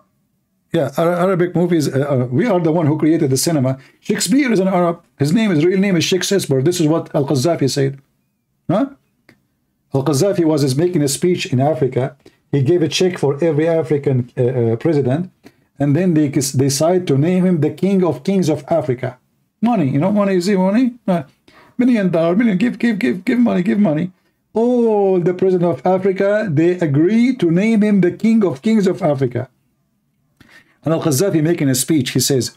Yeah, Arabic movies, we are the one who created the cinema. Shakespeare is an Arab. His real name is Shakespeare. This is what Al-Qaddafi said. Huh? Al-Qaddafi was making a speech in Africa. He gave a check for every African president, and then they decide to name him the King of Kings of Africa. Money, you know, money, you see money? $1 million, give money. All the president of Africa, they agree to name him the King of Kings of Africa. And Al-Qaddafi making a speech, he says,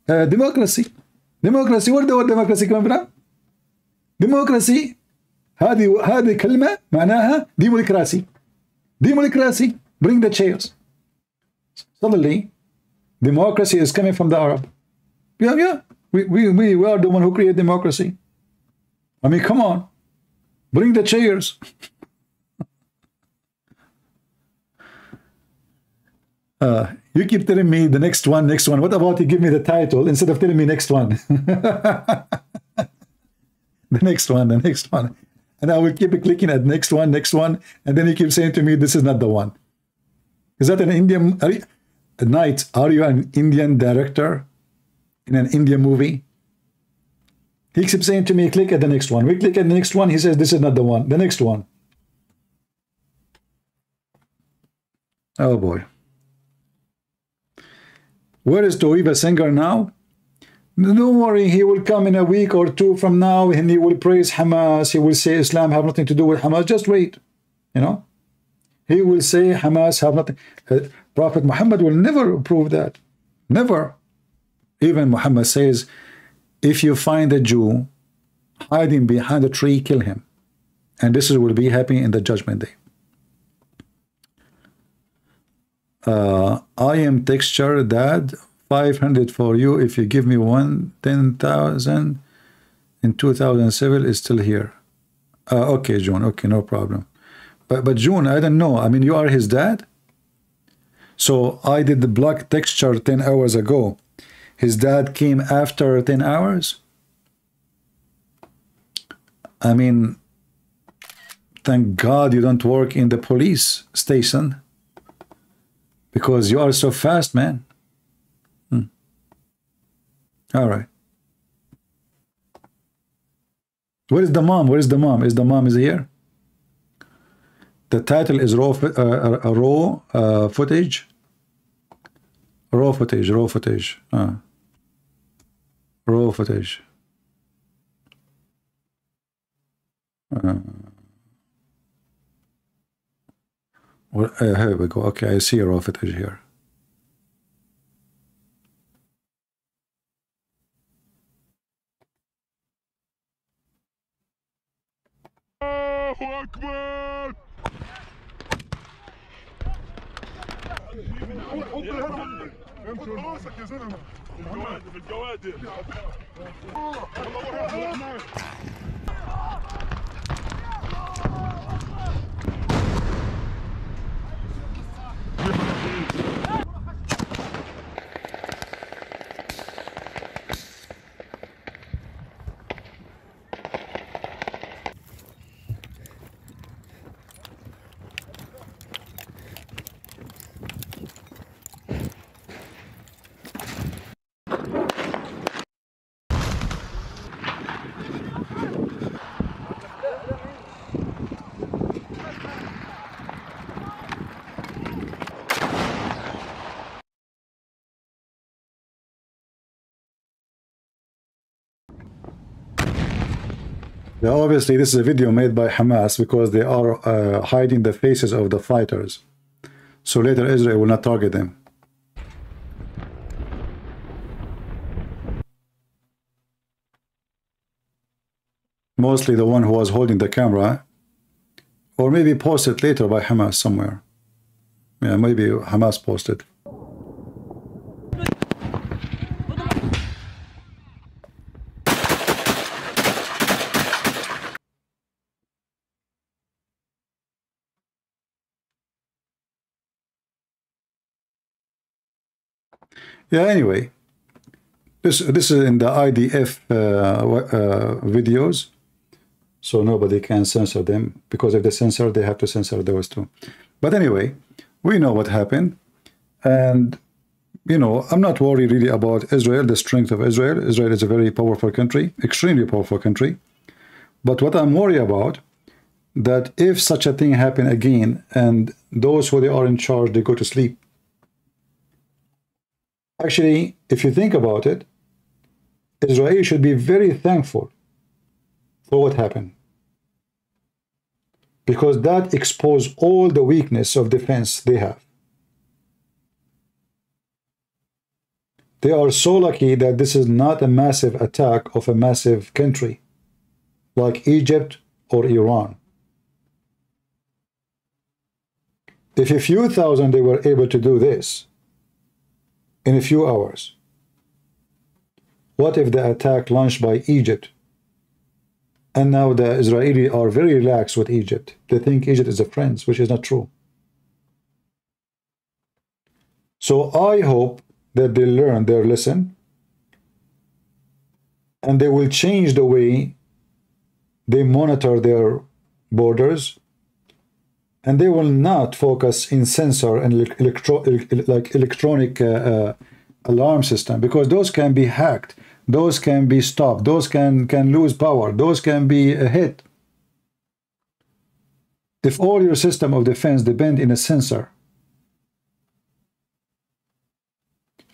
democracy, where the word democracy come from? Democracy, هذه كلمة معناها democracy, bring the chairs. Suddenly, democracy is coming from the Arab. Yeah, we are the one who created democracy. I mean, come on, bring the chairs. You keep telling me the next one. What about you give me the title instead of telling me next one? the next one. And I will keep clicking at next one. And then you keep saying to me, this is not the one. Is that an Indian? Knight, are you an Indian director in an Indian movie? He keeps saying to me, click at the next one. We click at the next one. He says, this is not the one. The next one. Oh boy. Where is Toiva Singer now? Don't worry, he will come in a week or two from now and he will praise Hamas. He will say Islam have nothing to do with Hamas. Just wait, you know. He will say Hamas have nothing. Prophet Muhammad will never approve that. Never. Even Muhammad says, if you find a Jew hiding behind a tree, kill him. And this will be happening in the judgment day. I am texture dad 500 for you if you give me 10,000 in 2007 is still here. Okay, June. Okay, no problem. But June, I don't know. I mean, you are his dad. So I did the block texture 10 hours ago. His dad came after 10 hours. I mean, thank God you don't work in the police station. Because you are so fast, man. All right. Where is the mom? Is the mom here? The title is raw footage. Raw footage. Raw footage. Well, here we go. Okay, I see a raw footage here. Yeah, obviously, this is a video made by Hamas because they are hiding the faces of the fighters. So later Israel will not target them. Mostly the one who was holding the camera, or maybe posted later by Hamas somewhere. Yeah, maybe Hamas posted. Yeah, anyway, this is in the IDF videos. so nobody can censor them, because if they censor, they have to censor those too. But anyway, we know what happened. And, you know, I'm not worried really about Israel, the strength of Israel. Israel is a very powerful country, extremely powerful country. But what I'm worried about, that if such a thing happen again, and those who they are in charge, they go to sleep. Actually, if you think about it, Israel should be very thankful for what happened, because that exposed all the weakness of defense they have. They are so lucky that this is not a massive attack of a massive country like Egypt or Iran. If a few thousand they were able to do this in a few hours, what if the attack launched by Egypt? And now the Israelis are very relaxed with Egypt. They think Egypt is a friend, which is not true. So I hope that they learn their lesson, and they will change the way they monitor their borders, and they will not focus in sensor and electronic alarm system, because those can be hacked, those can be stopped, those can lose power, those can be hit. If all your system of defense depend in a sensor,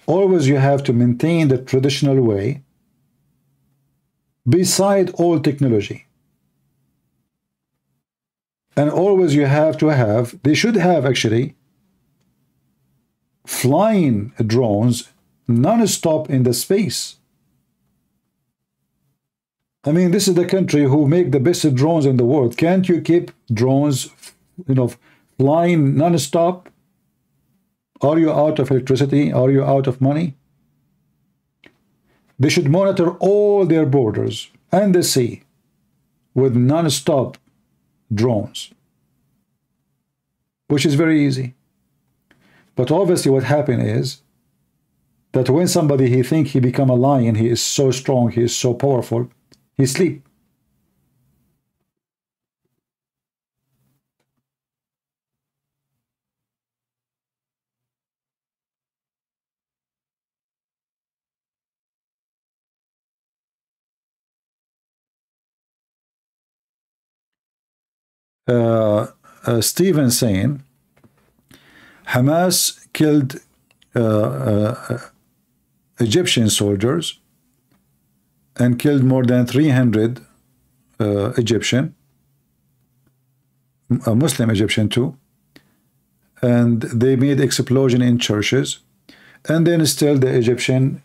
always you have to maintain the traditional way beside all technology. And always you have to have, they should have actually flying drones non-stop in the space. I mean, this is the country who make the best drones in the world. Can't you keep drones, you know, flying non-stop? Are you out of electricity? Are you out of money? They should monitor all their borders and the sea with non-stop drones, which is very easy. But obviously what happened is that when somebody, he think he become a lion, he is so strong, he is so powerful, he sleep. Stephen saying Hamas killed Egyptian soldiers and killed more than 300 Egyptian, Muslim Egyptian too, and they made explosion in churches, and then still the Egyptian,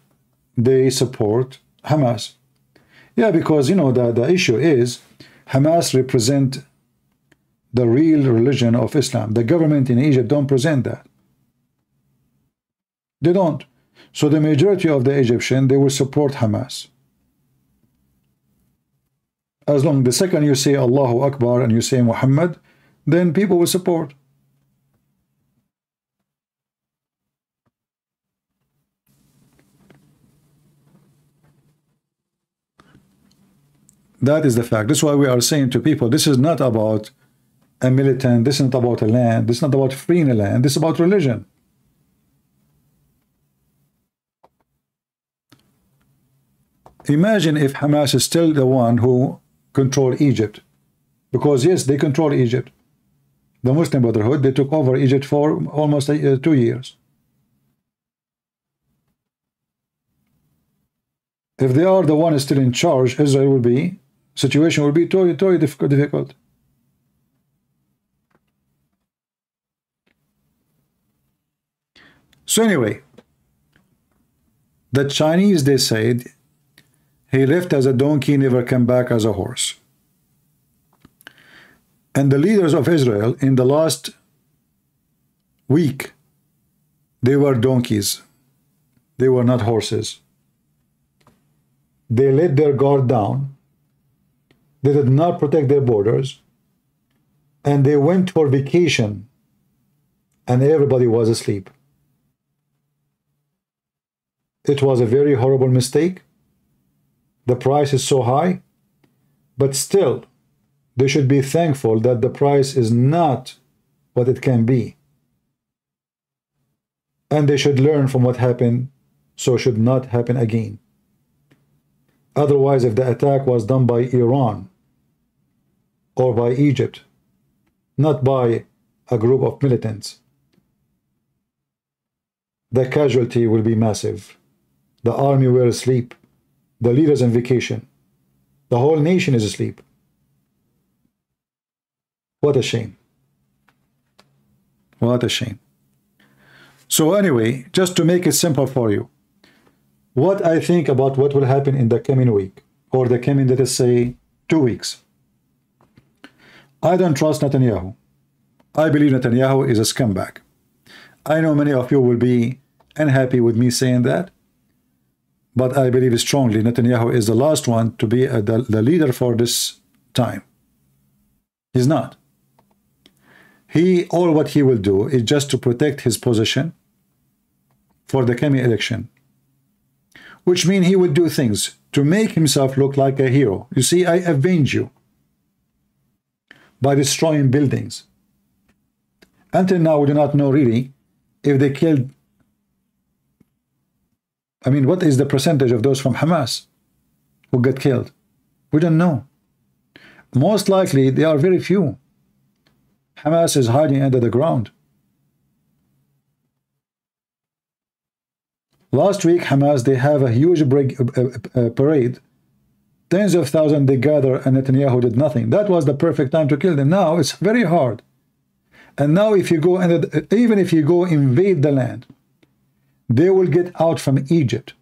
they support Hamas. Yeah, because you know the issue is Hamas represent the real religion of Islam. The government in Egypt don't present that. They don't. So the majority of the Egyptian, they will support Hamas. As long the second you say Allahu Akbar and you say Muhammad, then people will support. That is the fact. That's why we are saying to people, this is not about a militant, this is not about a land, this is not about freeing a land, this is about religion. Imagine if Hamas is still the one who control Egypt, because yes, they control Egypt. The Muslim Brotherhood, they took over Egypt for almost 2 years. If they are the one still in charge, Israel will be, situation will be totally difficult. So anyway, the Chinese, they said, he left as a donkey, never came back as a horse. And the leaders of Israel in the last week, they were donkeys. They were not horses. They let their guard down. They did not protect their borders. And they went for vacation. And everybody was asleep. It was a very horrible mistake. The price is so high. But still, They should be thankful that the price is not what it can be. And they should learn from what happened, so it should not happen again. Otherwise, if the attack was done by Iran or by Egypt, not by a group of militants, the casualty will be massive. The army were asleep. The leaders on vacation. The whole nation is asleep. What a shame. What a shame. So anyway, just to make it simple for you, what I think about what will happen in the coming week, or the coming, let us say, 2 weeks. I don't trust Netanyahu. I believe Netanyahu is a scumbag. I know many of you will be unhappy with me saying that, but I believe strongly Netanyahu is the last one to be the leader for this time. He's not. All what he will do is just to protect his position for the coming election, which means he will do things to make himself look like a hero. You see, I avenge you by destroying buildings. Until now, we do not know really if they killed. I mean, what is the percentage of those from Hamas who got killed? We don't know. Most likely, they are very few. Hamas is hiding under the ground. Last week, Hamas, they have a huge parade. Tens of thousands they gather, and Netanyahu did nothing. That was the perfect time to kill them. Now it's very hard. And now if you go, even if you go invade the land, they will get out from Egypt.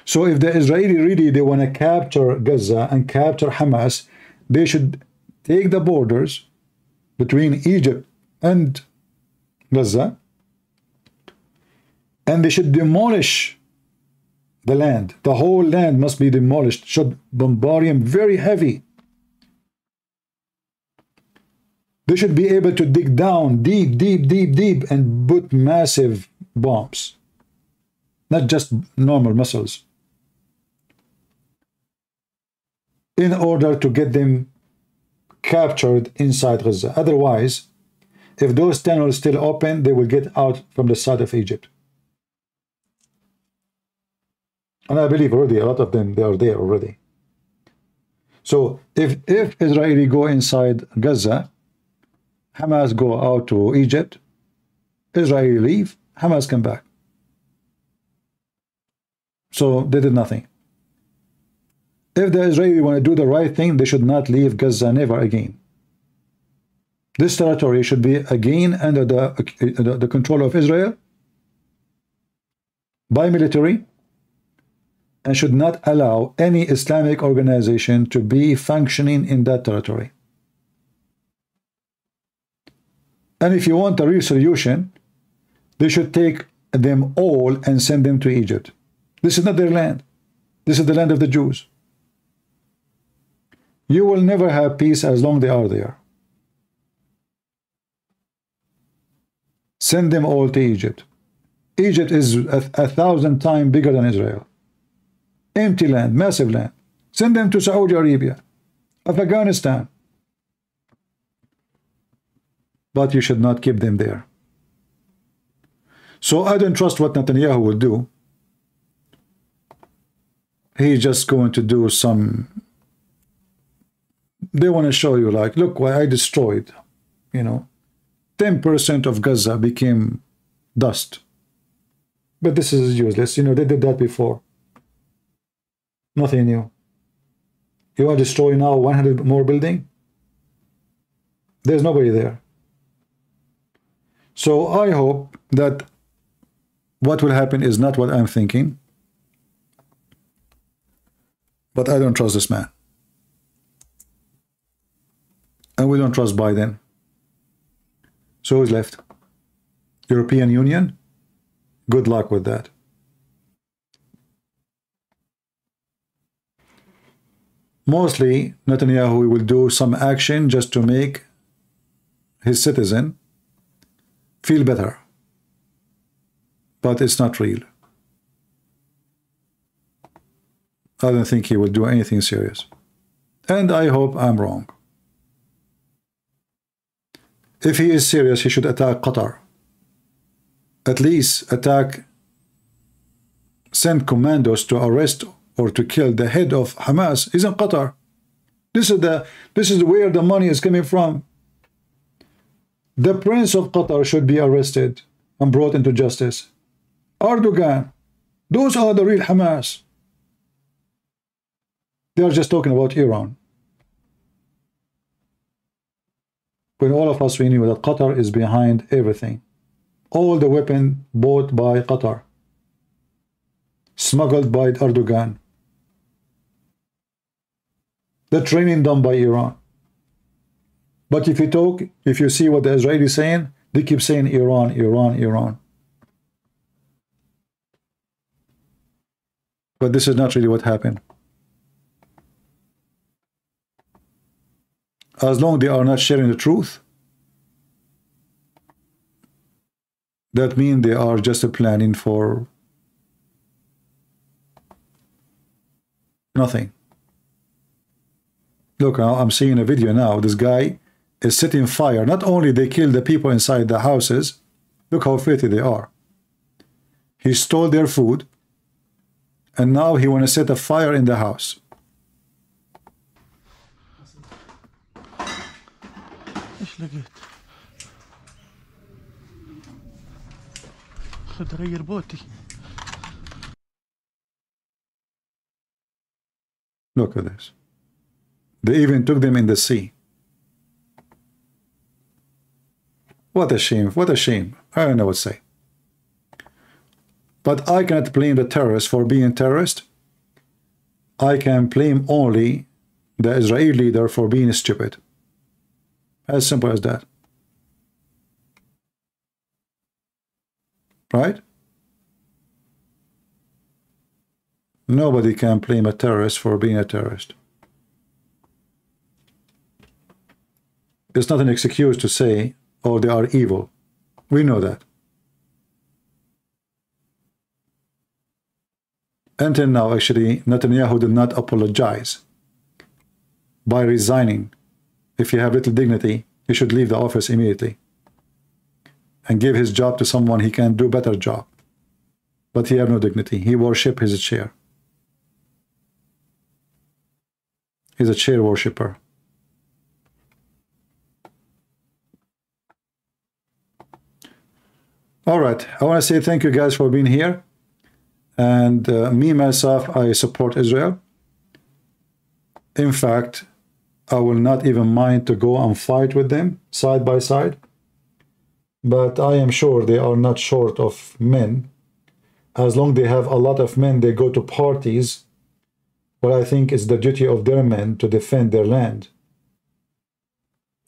So if the Israeli really, they want to capture Gaza and capture Hamas, they should take the borders between Egypt and Gaza, and they should demolish the land. The whole land must be demolished. Should bombardment very heavy. They should be able to dig down deep, deep, deep, deep and put massive bombs. Not just normal missiles. In order to get them captured inside Gaza. Otherwise, if those tunnels still open, they will get out from the side of Egypt. And I believe already a lot of them, they are there already. So if Israeli go inside Gaza, Hamas go out to Egypt, Israeli leave, Hamas come back. So they did nothing. If the Israeli want to do the right thing, they should not leave Gaza never again. This territory should be again under the control of Israel by military, and should not allow any Islamic organization to be functioning in that territory. And if you want a real solution, they should take them all and send them to Egypt. This is not their land. This is the land of the Jews. You will never have peace as long as they are there. Send them all to Egypt. Egypt is a 1,000 times bigger than Israel. Empty land, massive land. Send them to Saudi Arabia, Afghanistan. But you should not keep them there. So I don't trust what Netanyahu will do. He's just going to do some. They want to show you, like, look what I destroyed. 10% of Gaza became dust. But this is useless. They did that before. Nothing new. You want to destroy now 100 more building? There's nobody there. So I hope that what will happen is not what I'm thinking. But I don't trust this man. And we don't trust Biden. So who's left? European Union? Good luck with that. Mostly, Netanyahu will do some action just to make his citizen feel better. But it's not real. I don't think he will do anything serious. And I hope I'm wrong. If he is serious, he should attack Qatar. At least send commandos to arrest or to kill the head of Hamas is in Qatar. This is where the money is coming from. The prince of Qatar should be arrested and brought into justice. Erdogan, those are the real Hamas. They are just talking about Iran. When all of us, we knew that Qatar is behind everything. All the weapons bought by Qatar, smuggled by Erdogan, the training done by Iran. But if you see what the Israelis saying, they keep saying Iran, Iran, Iran. But this is not really what happened. As long as they are not sharing the truth, that means they are just planning for nothing. Look, I'm seeing a video now. This guy is setting fire. Not only they kill the people inside the houses, look how filthy they are. He stole their food, and now he wants to set a fire in the house. ايش لقيت؟ خد غير بوتي. Look at this. They even took them in the sea. What a shame. What a shame. I don't know what to say. But I cannot blame the terrorists for being terrorists. I can blame only the Israeli leader for being stupid. As simple as that. Right? Nobody can blame a terrorist for being a terrorist. It's not an excuse to say, oh, they are evil. We know that. Until now, actually, Netanyahu did not apologize by resigning. If you have little dignity, he should leave the office immediately and give his job to someone he can do better job. But he have no dignity. He worship his chair. He's a chair worshipper. All right. I want to say thank you guys for being here. And me, myself, I support Israel. In fact, I will not even mind to go and fight with them side by side. But I am sure they are not short of men. As long as they have a lot of men, they go to parties. Well, I think it's the duty of their men to defend their land.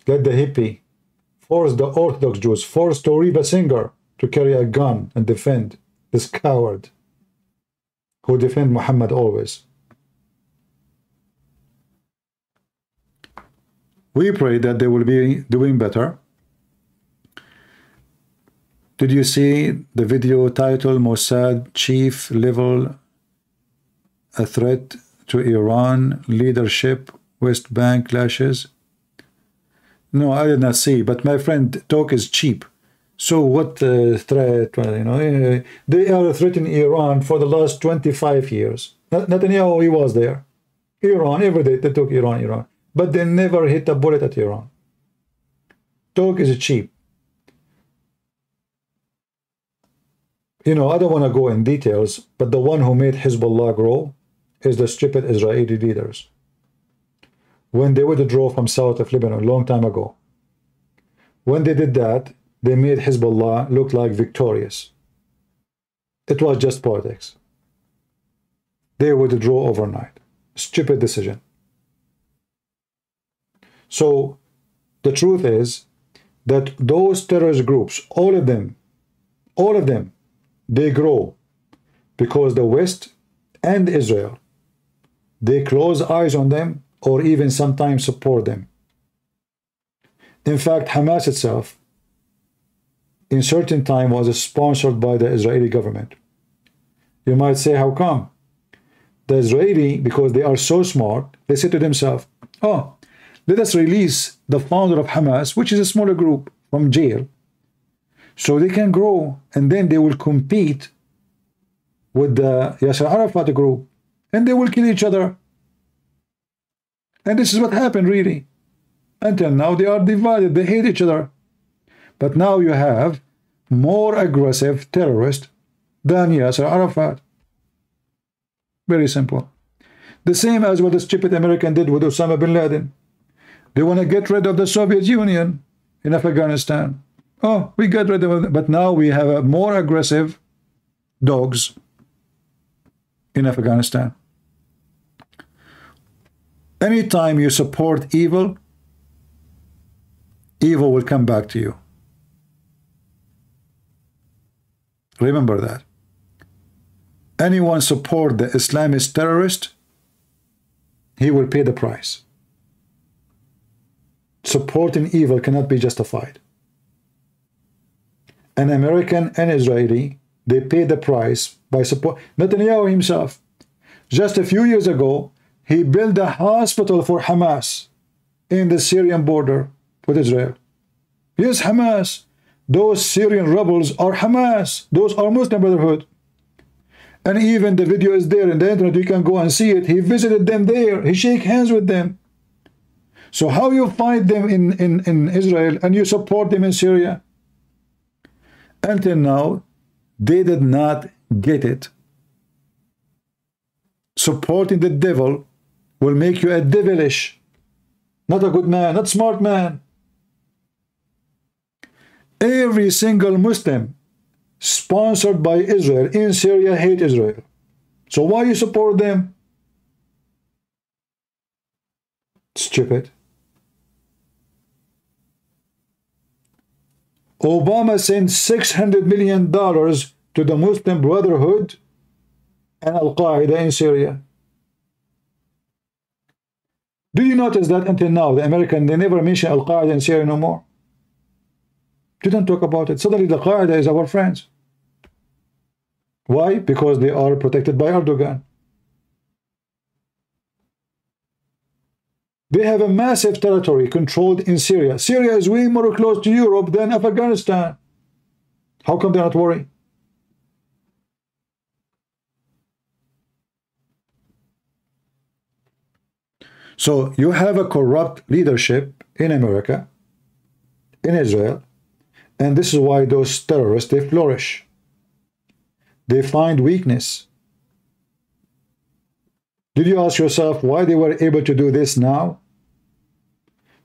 Let the hippie force the Orthodox Jews, force Toriba Singer to carry a gun and defend this coward who defend Muhammad always. We pray that they will be doing better. Did you see the video title Mossad Chief Level a Threat to Iran Leadership West Bank Clashes? No, I did not see, but my friend, talk is cheap. So what threat? You know, they are threatening Iran for the last 25 years. Netanyahu, he was there. Iran, every day they took Iran. But they never hit a bullet at Iran. Talk is cheap. You know, I don't want to go in details, but the one who made Hezbollah grow is the stupid Israeli leaders. When they withdrew from south of Lebanon a long time ago, when they did that, they made Hezbollah look like victorious. It was just politics. They withdrew overnight. Stupid decision. So the truth is that those terrorist groups, all of them, they grow because the West and Israel, they close eyes on them or even sometimes support them. In fact, Hamas itself, in certain time, was sponsored by the Israeli government. You might say, how come? The Israeli, because they are so smart, they say to themselves, Oh, let us release the founder of Hamas, which is a smaller group, from jail, so they can grow, and then they will compete with the Yasser Arafat group, and they will kill each other. And this is what happened, really. Until now, they are divided. They hate each other. But now you have more aggressive terrorists than Yasser Arafat. Very simple. The same as what the stupid American did with Osama bin Laden. They want to get rid of the Soviet Union in Afghanistan. Oh, we got rid of it. But now we have a more aggressive dogs in Afghanistan. Anytime you support evil, evil will come back to you. Remember that. Anyone support the Islamist terrorist, he will pay the price. Supporting evil cannot be justified. An American and Israeli, they pay the price by support. Netanyahu himself, just a few years ago, he built a hospital for Hamas in the Syrian border with Israel. Yes, Hamas. Those Syrian rebels are Hamas. Those are Muslim Brotherhood. And even the video is there in the internet. You can go and see it. He visited them there. He shook hands with them. So how you fight them in Israel and you support them in Syria? Until now, they did not get it. Supporting the devil will make you a devilish, not a good man, not smart man. Every single Muslim sponsored by Israel in Syria hate Israel. So why you support them? Stupid. Obama sent $600 million to the Muslim Brotherhood and Al-Qaeda in Syria. Do you notice that until now, the American, they never mention Al-Qaeda in Syria no more? They don't talk about it. Suddenly the Qaeda is our friends. Why? Because they are protected by Erdogan. They have a massive territory controlled in Syria. Syria is way more close to Europe than Afghanistan. How come they're not worried? So you have a corrupt leadership in America, in Israel, and this is why those terrorists, they flourish. They find weakness. Did you ask yourself why they were able to do this now?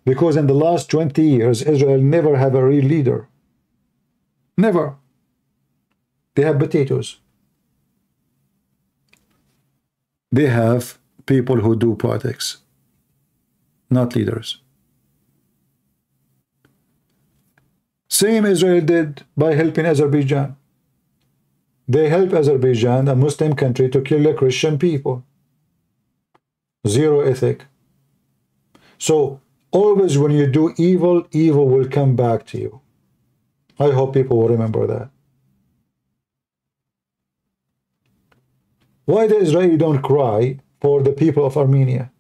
Because in the last 20 years, Israel never have a real leader. Never. They have potatoes. They have people who do politics, not leaders. Same Israel did by helping Azerbaijan. They help Azerbaijan, a Muslim country, to kill the Christian people. Zero ethic. So always when you do evil, evil will come back to you. I hope people will remember that. Why the Israeli don't cry for the people of Armenia?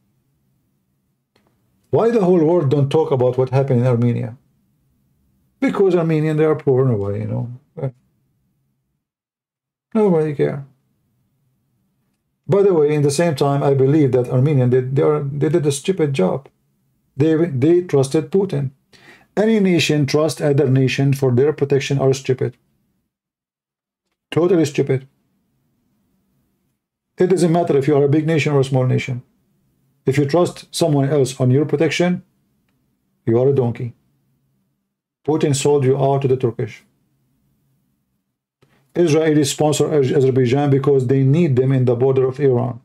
Why the whole world don't talk about what happened in Armenia? Because Armenians, they are poor, nobody, you know. Nobody care. By the way, in the same time, I believe that Armenians, they did a stupid job. They trusted Putin. Any nation trust other nation for their protection are stupid. Totally stupid. It doesn't matter if you are a big nation or a small nation. If you trust someone else on your protection, you are a donkey. Putin sold you out to the Turkish. Israelis sponsor Azerbaijan because they need them in the border of Iran.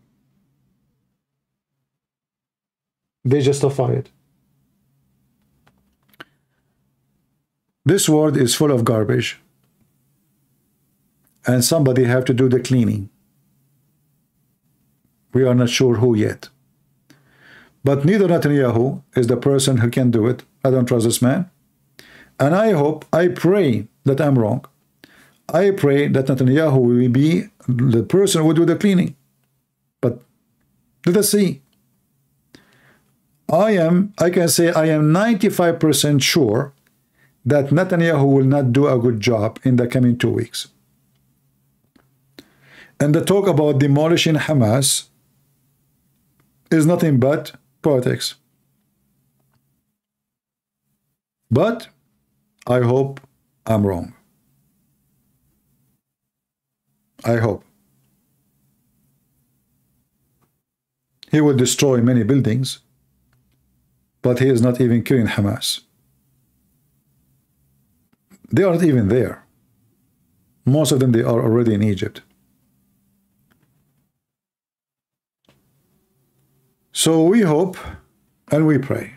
They justify it. This world is full of garbage. And somebody have to do the cleaning. We are not sure who yet. But neither Netanyahu is the person who can do it. I don't trust this man. And I pray that I'm wrong. I pray that Netanyahu will be the person who will do the cleaning. But let us see. I can say I am 95% sure that Netanyahu will not do a good job in the coming 2 weeks. And the talk about demolishing Hamas is nothing but politics. But I hope I'm wrong. I hope. He will destroy many buildings, but he is not even killing Hamas. They aren't even there. Most of them, they are already in Egypt. So we hope and we pray.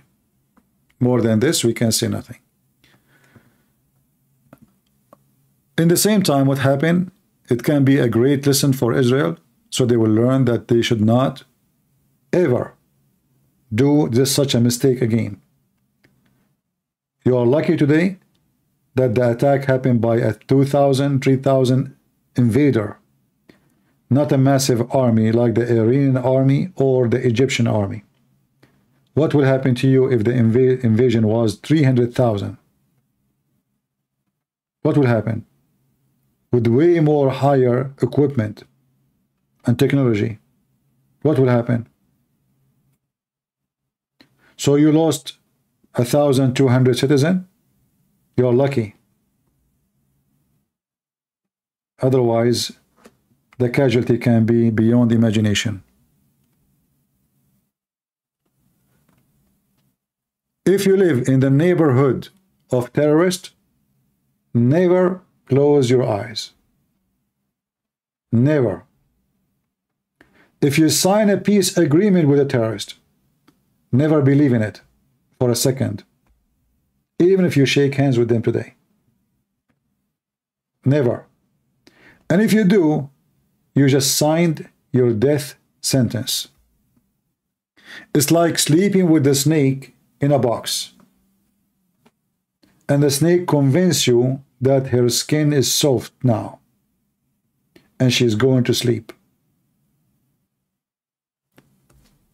More than this, we can say nothing. In the same time, what happened, it can be a great lesson for Israel, so they will learn that they should not ever do such a mistake again. You are lucky today that the attack happened by a 2,000, 3,000 invader, not a massive army like the Iranian army or the Egyptian army. What will happen to you if the invasion was 300,000? What will happen? With way more higher equipment and technology, what will happen? So you lost 1,200 citizens? You're lucky. Otherwise, the casualty can be beyond imagination. If you live in the neighborhood of terrorists, never close your eyes. Never. If you sign a peace agreement with a terrorist, never believe in it for a second, even if you shake hands with them today. Never. And if you do, you just signed your death sentence. It's like sleeping with the snake in a box, and the snake convinces you that her skin is soft now, and she's going to sleep.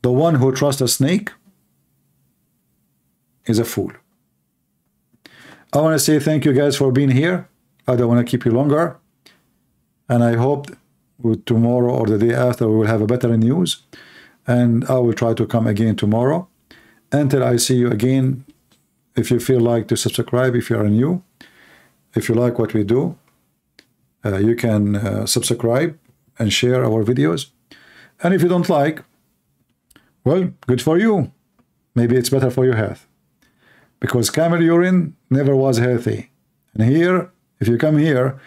The one who trusts a snake is a fool. I want to say thank you guys for being here. I don't want to keep you longer, and I hope tomorrow or the day after we will have a better news, and I will try to come again tomorrow. Until I see you again, if you feel like to subscribe if you are new, if you like what we do, you can subscribe and share our videos. And if you don't like, well, good for you. Maybe it's better for your health. Because camel urine never was healthy. And here, if you come here,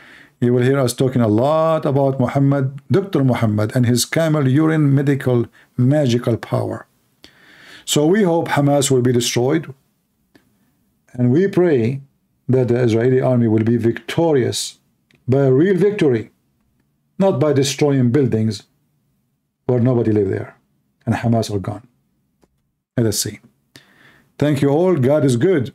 you will hear us talking a lot about Muhammad, Dr. Muhammad, and his camel urine medical magical power. So we hope Hamas will be destroyed, and we pray that the Israeli army will be victorious by a real victory, not by destroying buildings where nobody lives there and Hamas are gone. Let us see. Thank you all. God is good.